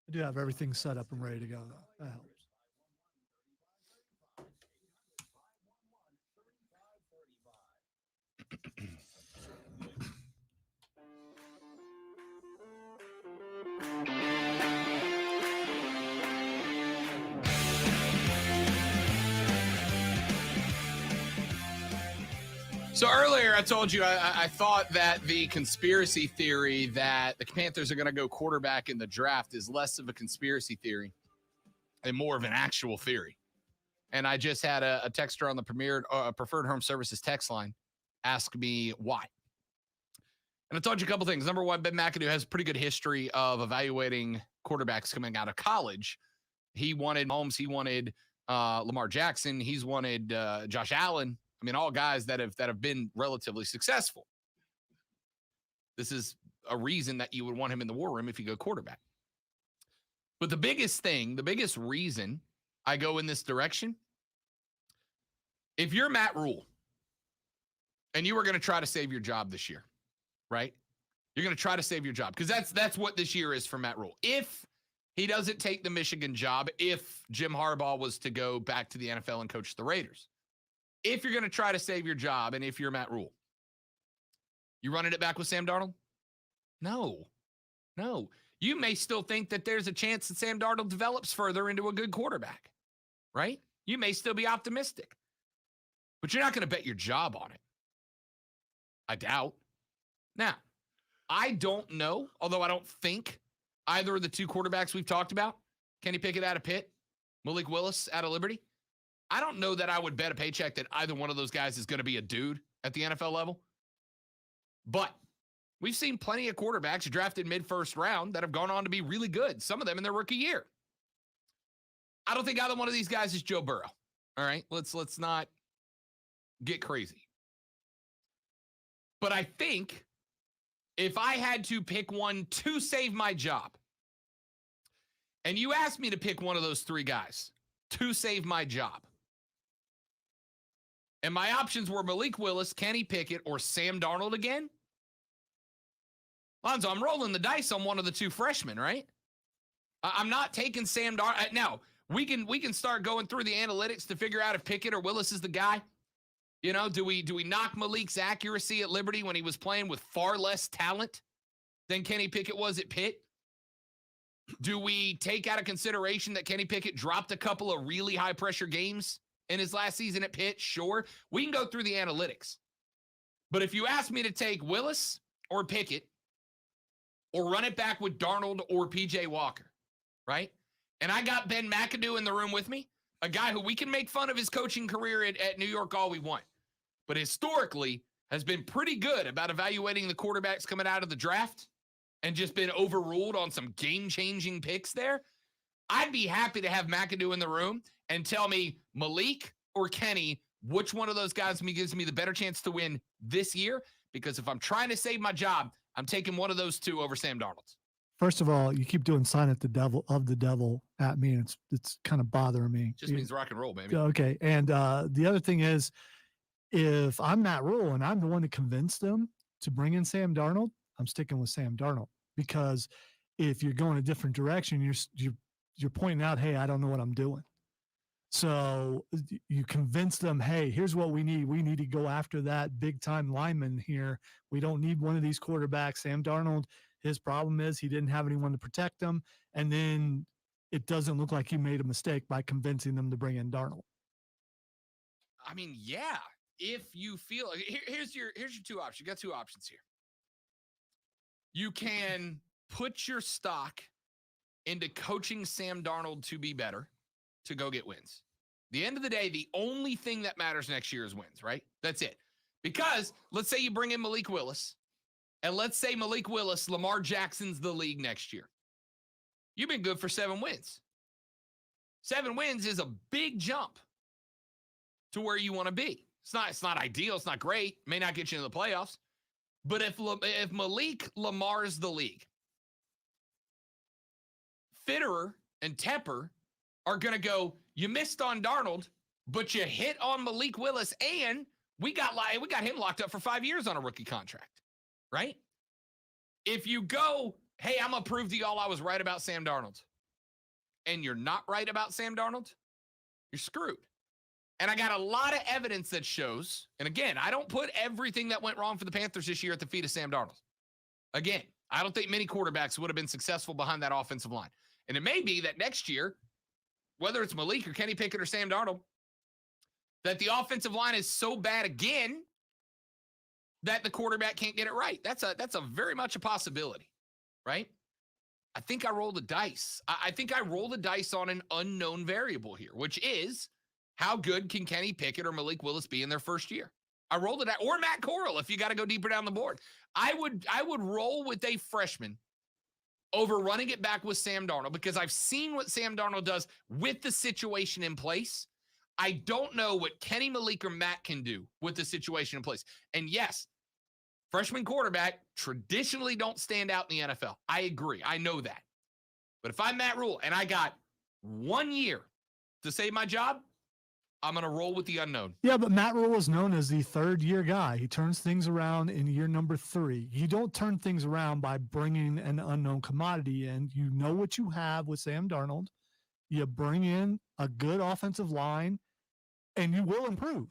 I do have everything set up and ready to go, though. That helps. So earlier I told you I thought that the conspiracy theory that the Panthers are going to go quarterback in the draft is less of a conspiracy theory and more of an actual theory. And I just had a texter on the Preferred Home Services text line ask me why. And I told you a couple things. Number one, Ben Mcadoo has a pretty good history of evaluating quarterbacks coming out of college. He wanted Mahomes. He wanted Lamar Jackson. He's wanted Josh Allen. I mean, all guys that have been relatively successful. This is a reason that you would want him in the war room if you go quarterback. But the biggest reason I go in this direction, if you're Matt Rule and you were going to try to save your job this year, right? You're going to try to save your job because that's what this year is for Matt Rule. If he doesn't take the Michigan job, if Jim Harbaugh was to go back to the NFL and coach the Raiders, if you're going to try to save your job and if you're Matt Rule, you running it back with Sam Darnold? No. You may still think that there's a chance that Sam Darnold develops further into a good quarterback, right? You may still be optimistic, but you're not going to bet your job on it. I doubt. Now, I don't know, although I don't think either of the two quarterbacks we've talked about, Kenny Pickett out of Pitt, Malik Willis out of Liberty, I don't know that I would bet a paycheck that either one of those guys is going to be a dude at the NFL level. But we've seen plenty of quarterbacks drafted mid-first round that have gone on to be really good, some of them in their rookie year. I don't think either one of these guys is Joe Burrow. All right, let's not get crazy. But I think if I had to pick one to save my job, and you asked me to pick one of those three guys to save my job, and my options were Malik Willis, Kenny Pickett, or Sam Darnold again, Lonzo, I'm rolling the dice on one of the two freshmen, right? I'm not taking Sam Darnold. Now, we can start going through the analytics to figure out if Pickett or Willis is the guy. You know, do we knock Malik's accuracy at Liberty when he was playing with far less talent than Kenny Pickett was at Pitt? Do we take out of consideration that Kenny Pickett dropped a couple of really high-pressure games in his last season at Pitt? Sure. We can go through the analytics. But if you ask me to take Willis or Pickett or run it back with Darnold or P.J. Walker, right? And I got Ben Mcadoo in the room with me, a guy who we can make fun of his coaching career at New York all we want, but historically has been pretty good about evaluating the quarterbacks coming out of the draft and just been overruled on some game-changing picks there. I'd be happy to have McAdoo in the room and tell me Malik or Kenny, which one of those guys gives me the better chance to win this year, because if I'm trying to save my job, I'm taking one of those two over Sam Darnold. First of all, you keep doing sign at the devil at me, and it's kind of bothering me. Just means rock and roll, baby. Okay. And the other thing is, if I'm Matt Rule and I'm the one to convince them to bring in Sam Darnold, I'm sticking with Sam Darnold, because if you're going a different direction, you're pointing out, hey, I don't know what I'm doing. So you convince them, hey, here's what we need. We need to go after that big time lineman here. We don't need one of these quarterbacks. Sam Darnold, his problem is he didn't have anyone to protect him. And then it doesn't look like he made a mistake by convincing them to bring in Darnold. I mean, yeah, if you feel here's your two options. You got two options here. You can put your stock into coaching Sam Darnold to be better, to go get wins. The end of the day, the only thing that matters next year is wins, right? That's it. Because let's say you bring in Malik Willis, and let's say Malik Willis, Lamar Jackson's the league next year. You've been good for 7 wins. 7 wins is a big jump to where you want to be. It's not ideal. It's not great. May not get you into the playoffs. But if Malik Lamar's the league, Fitterer and Tepper are going to go, you missed on Darnold, but you hit on Malik Willis, and we got him locked up for 5 years on a rookie contract, right? If you go, hey, I'm going to prove to y'all I was right about Sam Darnold, and you're not right about Sam Darnold, you're screwed. And I got a lot of evidence that shows, and again, I don't put everything that went wrong for the Panthers this year at the feet of Sam Darnold. Again, I don't think many quarterbacks would have been successful behind that offensive line. And it may be that next year, whether it's Malik or Kenny Pickett or Sam Darnold, that the offensive line is so bad again that the quarterback can't get it right. That's a very much a possibility, right? I think I rolled the dice. I think I rolled the dice on an unknown variable here, which is how good can Kenny Pickett or Malik Willis be in their first year? I rolled it, or Matt Corral if you got to go deeper down the board. I would roll with a freshman over running it back with Sam Darnold, because I've seen what Sam Darnold does with the situation in place. I don't know what Kenny, Malik, or Matt can do with the situation in place. And yes, freshman quarterback traditionally don't stand out in the NFL. I agree. I know that. But if I'm Matt Rule and I got 1 year to save my job, I'm going to roll with the unknown. Yeah, but Matt Rule is known as the third-year guy. He turns things around in year number 3. You don't turn things around by bringing an unknown commodity in. You know what you have with Sam Darnold. You bring in a good offensive line, and you will improve.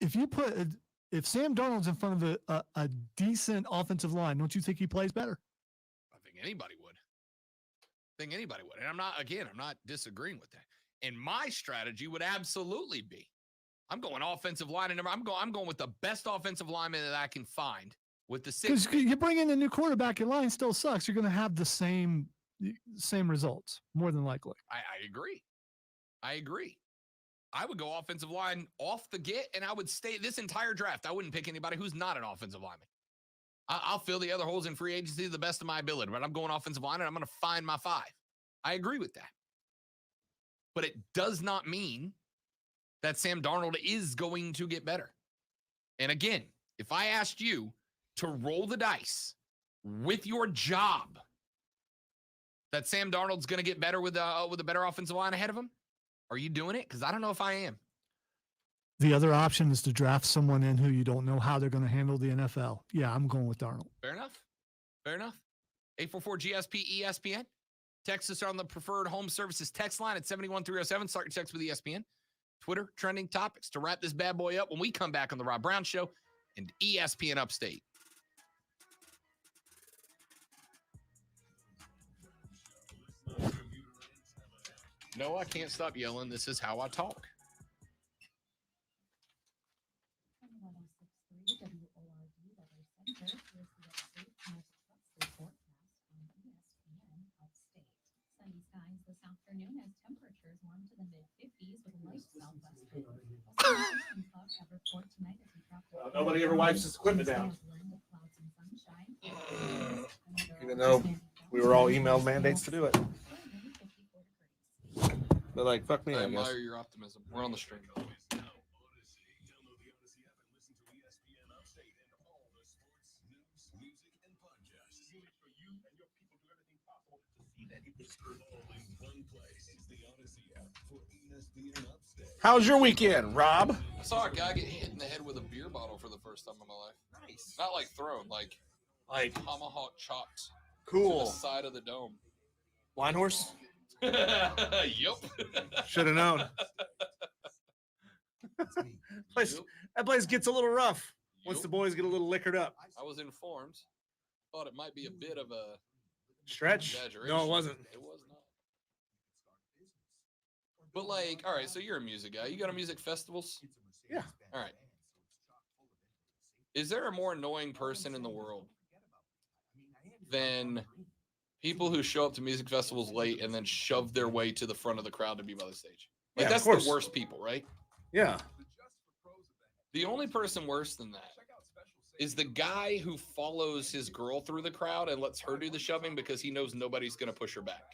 If Sam Darnold's in front of a decent offensive line, don't you think he plays better? I think anybody would. And I'm not disagreeing with that. And my strategy would absolutely be, I'm going offensive line, and I'm going with the best offensive lineman that I can find with the 6. Because you bring in a new quarterback, your line still sucks. You're going to have the same results, more than likely. I agree. I would go offensive line off the get, and I would stay this entire draft. I wouldn't pick anybody who's not an offensive lineman. I'll fill the other holes in free agency to the best of my ability, but I'm going offensive line, and I'm going to find my 5. I agree with that. but it does not mean that Sam Darnold is going to get better. And again, if I asked you to roll the dice with your job that Sam Darnold's going to get better with a better offensive line ahead of him, are you doing it? Because I don't know if I am. The other option is to draft someone in who you don't know how they're going to handle the NFL. Yeah, I'm going with Darnold. Fair enough. Fair enough. 844-GSP-ESPN. Text us on the preferred home services text line at 71307. Start your text with ESPN. Twitter, trending topics to wrap this bad boy up when we come back on the Rob Brown Show and ESPN Upstate. No, I can't stop yelling. This is how I talk. Sunny skies this afternoon as temperatures warm to the mid-50s with a light southwest wind. Cloud cover for tonight as we drop to Nobody ever wipes his equipment down. Even though we were all emailed mandates to do it. But like, fuck me, I I guess. admire your optimism. We're on the stream. How's your weekend, Rob? I saw a guy get hit in the head with a beer bottle for the first time in my life. Nice. Not like thrown, like tomahawk chopped. Cool. To the side of the dome. Blind horse? Yup. Should have known. That place gets a little rough once the boys get a little liquored up. I was informed. Thought it might be a bit of a Stretch? exaggeration. No, it wasn't. It was not. But like, all right, so you're a music guy. You go to music festivals? Yeah. All right. Is there a more annoying person in the world than people who show up to music festivals late and then shove their way to the front of the crowd to be by the stage? Like, Yeah, that's of course. the worst people, right? Yeah. The only person worse than that is the guy who follows his girl through the crowd and lets her do the shoving because he knows nobody's going to push her back.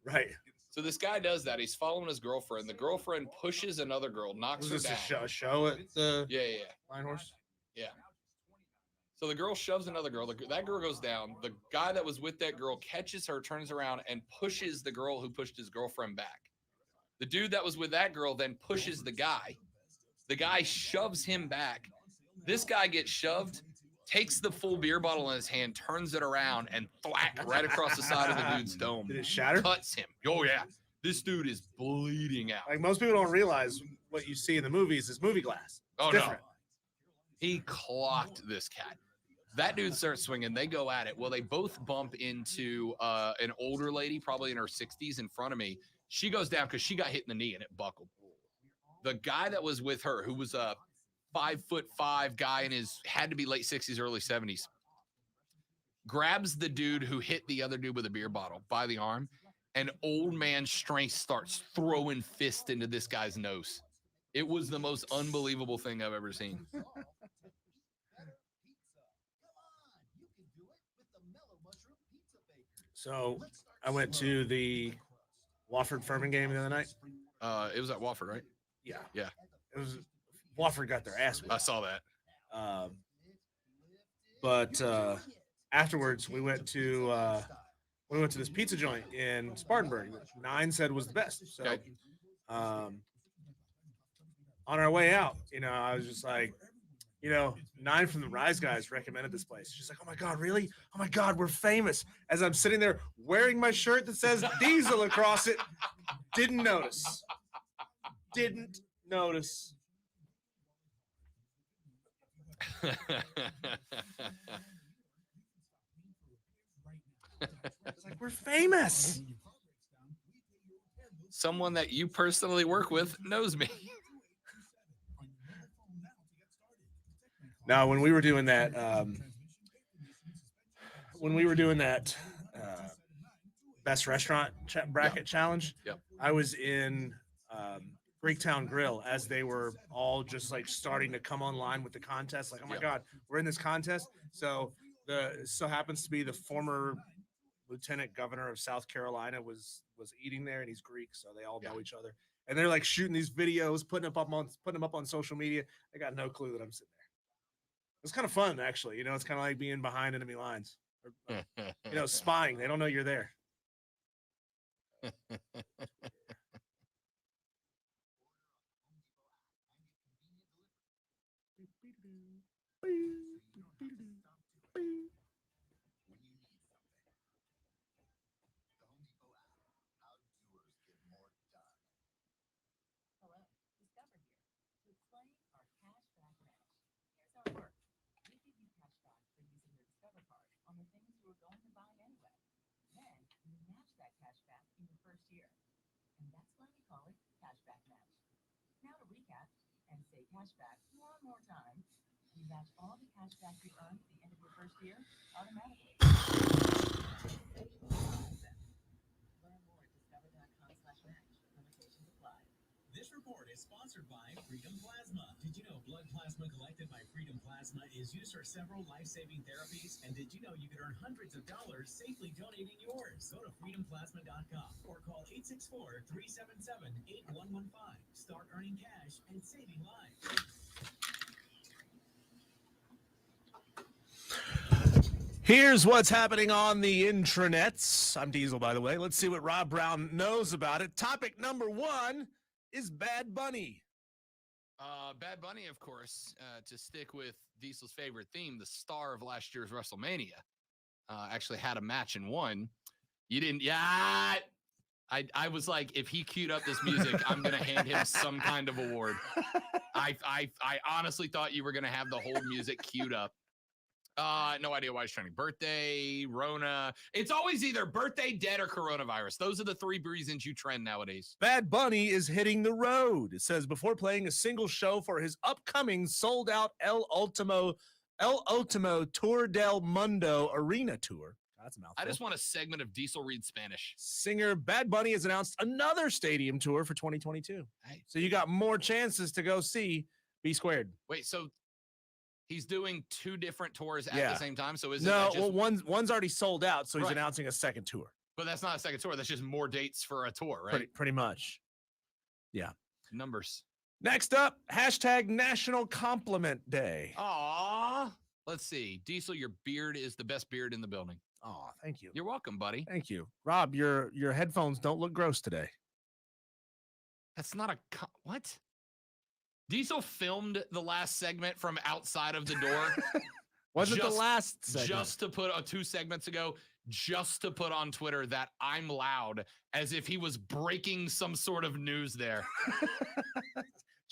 Right. So this guy does that. He's following his girlfriend. The girlfriend pushes another girl, knocks Was her this down. a show at the Yeah. Blind Horse? Yeah. So the girl shoves another girl. That girl goes down. The guy that was with that girl catches her, turns around, and pushes the girl who pushed his girlfriend back. The dude that was with that girl then pushes the guy. The guy shoves him back. This guy gets shoved, takes the full beer bottle in his hand, turns it around, and thwack right across the side of the dude's dome. Did it shatter? Cuts him. Oh, yeah. This dude is bleeding out. Like, most people don't realize what you see in the movies is movie glass. It's different. No. He clocked this cat. That dude starts swinging. They go at it. Well, they both bump into an older lady, probably in her 60s, in front of me. She goes down because she got hit in the knee and it buckled. The guy that was with her, who was a 5'5" guy in his had to be late 60s, early 70s, grabs the dude who hit the other dude with a beer bottle by the arm, and old man strength starts throwing fists into this guy's nose. It was the most unbelievable thing I've ever seen. So I went to the Wofford Furman game the other night. It was at Wofford, right? Yeah. Yeah. It was Wofford got their ass whipped. I saw that. But afterwards we went to this pizza joint in Spartanburg that Nine said was the best. So Okay. on our way out, I was just like, Nine from the Rise Guys recommended this place. She's like, oh my God, really? Oh my God, we're famous. As I'm sitting there wearing my shirt that says Diesel across it, didn't notice. Didn't notice. It's like, we're famous. Someone that you personally work with knows me. Now, when we were doing that, best restaurant bracket challenge, Yep. I was in Greektown Grill as they were all just like starting to come online with the contest. Like, oh my Yep. God, we're in this contest. So so happens to be the former lieutenant governor of South Carolina was eating there, and he's Greek, so they all know each other. And they're like shooting these videos, putting them up on social media. They got no clue that I'm sitting there. It's kind of fun, actually. You know, it's kind of like being behind enemy lines, or, spying. They don't know you're there. Hello, Discover here to explain our cashback match. Here's how it works. We give you cashback for using your Discover card on the things you were going to buy anyway. Then we match that cashback in your first year. And that's why we call it cashback match. Now to recap and say cashback one more time. We match all the cashback you earn at the end of your first year automatically. Learn more at discover.com/match. Limitations apply. This report is sponsored by Freedom Plasma. Did you know blood plasma collected by Freedom Plasma is used for several life-saving therapies? And did you know you could earn hundreds of dollars safely donating yours? Go to freedomplasma.com or call 864-377-8115. Start earning cash and saving lives. Here's what's happening on the intranets. I'm Diesel, by the way. Let's see what Rob Brown knows about it. Topic number 1 is Bad Bunny. Bad Bunny, of course, to stick with Diesel's favorite theme, the star of last year's WrestleMania, actually had a match and won. You didn't, I was like, if he queued up this music, I'm gonna hand him some kind of award. I honestly thought you were gonna have the whole music queued up. No idea why he's trending. Birthday, Rona. It's always either birthday, dead, or coronavirus. Those are the 3 reasons you trend nowadays. Bad Bunny is hitting the road. It says before playing a single show for his upcoming sold-out El Ultimo Tour del Mundo Arena Tour. That's a mouthful. I just want a segment of Diesel read Spanish. Singer Bad Bunny has announced another stadium tour for 2022. Hey. So you got more chances to go see B Squared. Wait, so he's doing 2 different tours at the same time? So is no? it just, well, one's already sold out, so he's announcing a second tour. But that's not a second tour. That's just more dates for a tour, right? Pretty much. Yeah. Numbers. Next up, hashtag National Compliment Day. Aw. Let's see. Diesel, your beard is the best beard in the building. Oh, thank you. You're welcome, buddy. Thank you. Rob, your headphones don't look gross today. That's not a what? Diesel filmed the last segment from outside of the door. Was it the last segment? Just to put 2 segments ago, just to put on Twitter that I'm loud, as if he was breaking some sort of news there.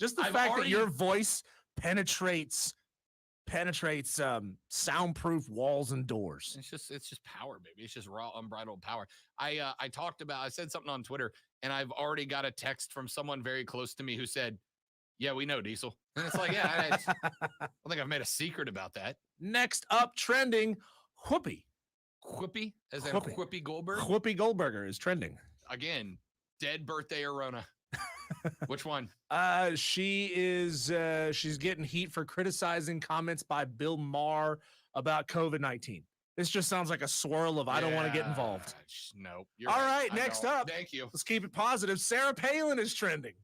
Just the fact that your voice penetrates soundproof walls and doors. It's just power, baby. It's just raw, unbridled power. I said something on Twitter, and I've already got a text from someone very close to me who said, "Yeah, we know, Diesel." And it's like, yeah, I don't think I've made a secret about that. Next up, trending, Whoopi. Whoopi? As in Whoopi Goldberg? Whoopi Goldberger is trending. Again, dead, birthday, or Rona. Which one? She's getting heat for criticizing comments by Bill Maher about COVID-19. This just sounds like a swirl of I don't want to get involved. No. All right, next up. Thank you. Let's keep it positive. Sarah Palin is trending.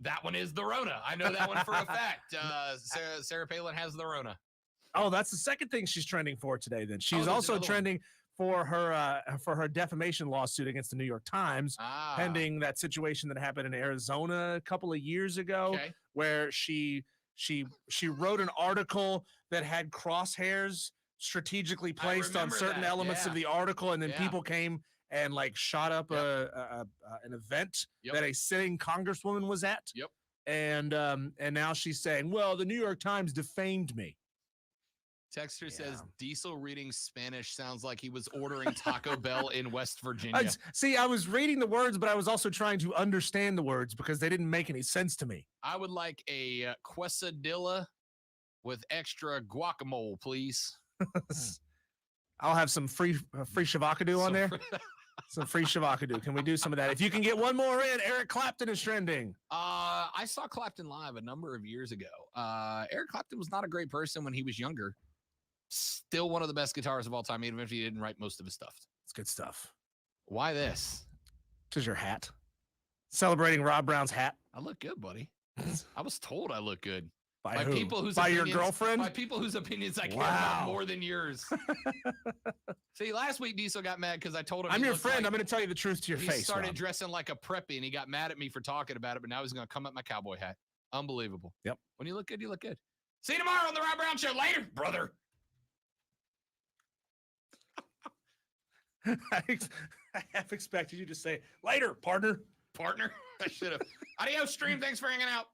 That one is the Rona. I know that one for a fact. Sarah Palin has the Rona. Oh, that's the second thing she's trending for today. Then she's also trending for her defamation lawsuit against the New York Times, pending that situation that happened in Arizona a couple of years ago, where she wrote an article that had crosshairs strategically placed on certain elements of the article, and then people came and like shot up an event that a sitting congresswoman was at. And now she's saying, well, the New York Times defamed me. Texter says Diesel reading Spanish sounds like he was ordering Taco Bell in West Virginia. I was reading the words, but I was also trying to understand the words because they didn't make any sense to me. I would like a quesadilla with extra guacamole, please. I'll have some free shavacadoo on there. Some free shavacadoo. Can we do some of that? If you can get one more in, Eric Clapton is trending. I saw Clapton live a number of years ago. Eric Clapton was not a great person when he was younger. Still one of the best guitarists of all time, even if he didn't write most of his stuff. It's good stuff. Why this? Because your hat. Celebrating Rob Brown's hat. I look good, buddy. I was told I look good. By who? People whose By your opinions- girlfriend? By people whose opinions I care about Wow. more than yours. See, last week Diesel got mad because I told him I'm he your looked friend. like- I'm going to tell you the truth to your he face. started Rob. dressing like a preppy, and he got mad at me for talking about it. But now he's going to come at my cowboy hat. Unbelievable. Yep. When you look good, you look good. See you tomorrow on the Rob Brown Show. Later, brother. I half expected you to say later, partner. Partner. I should have. Adios, stream. Thanks for hanging out.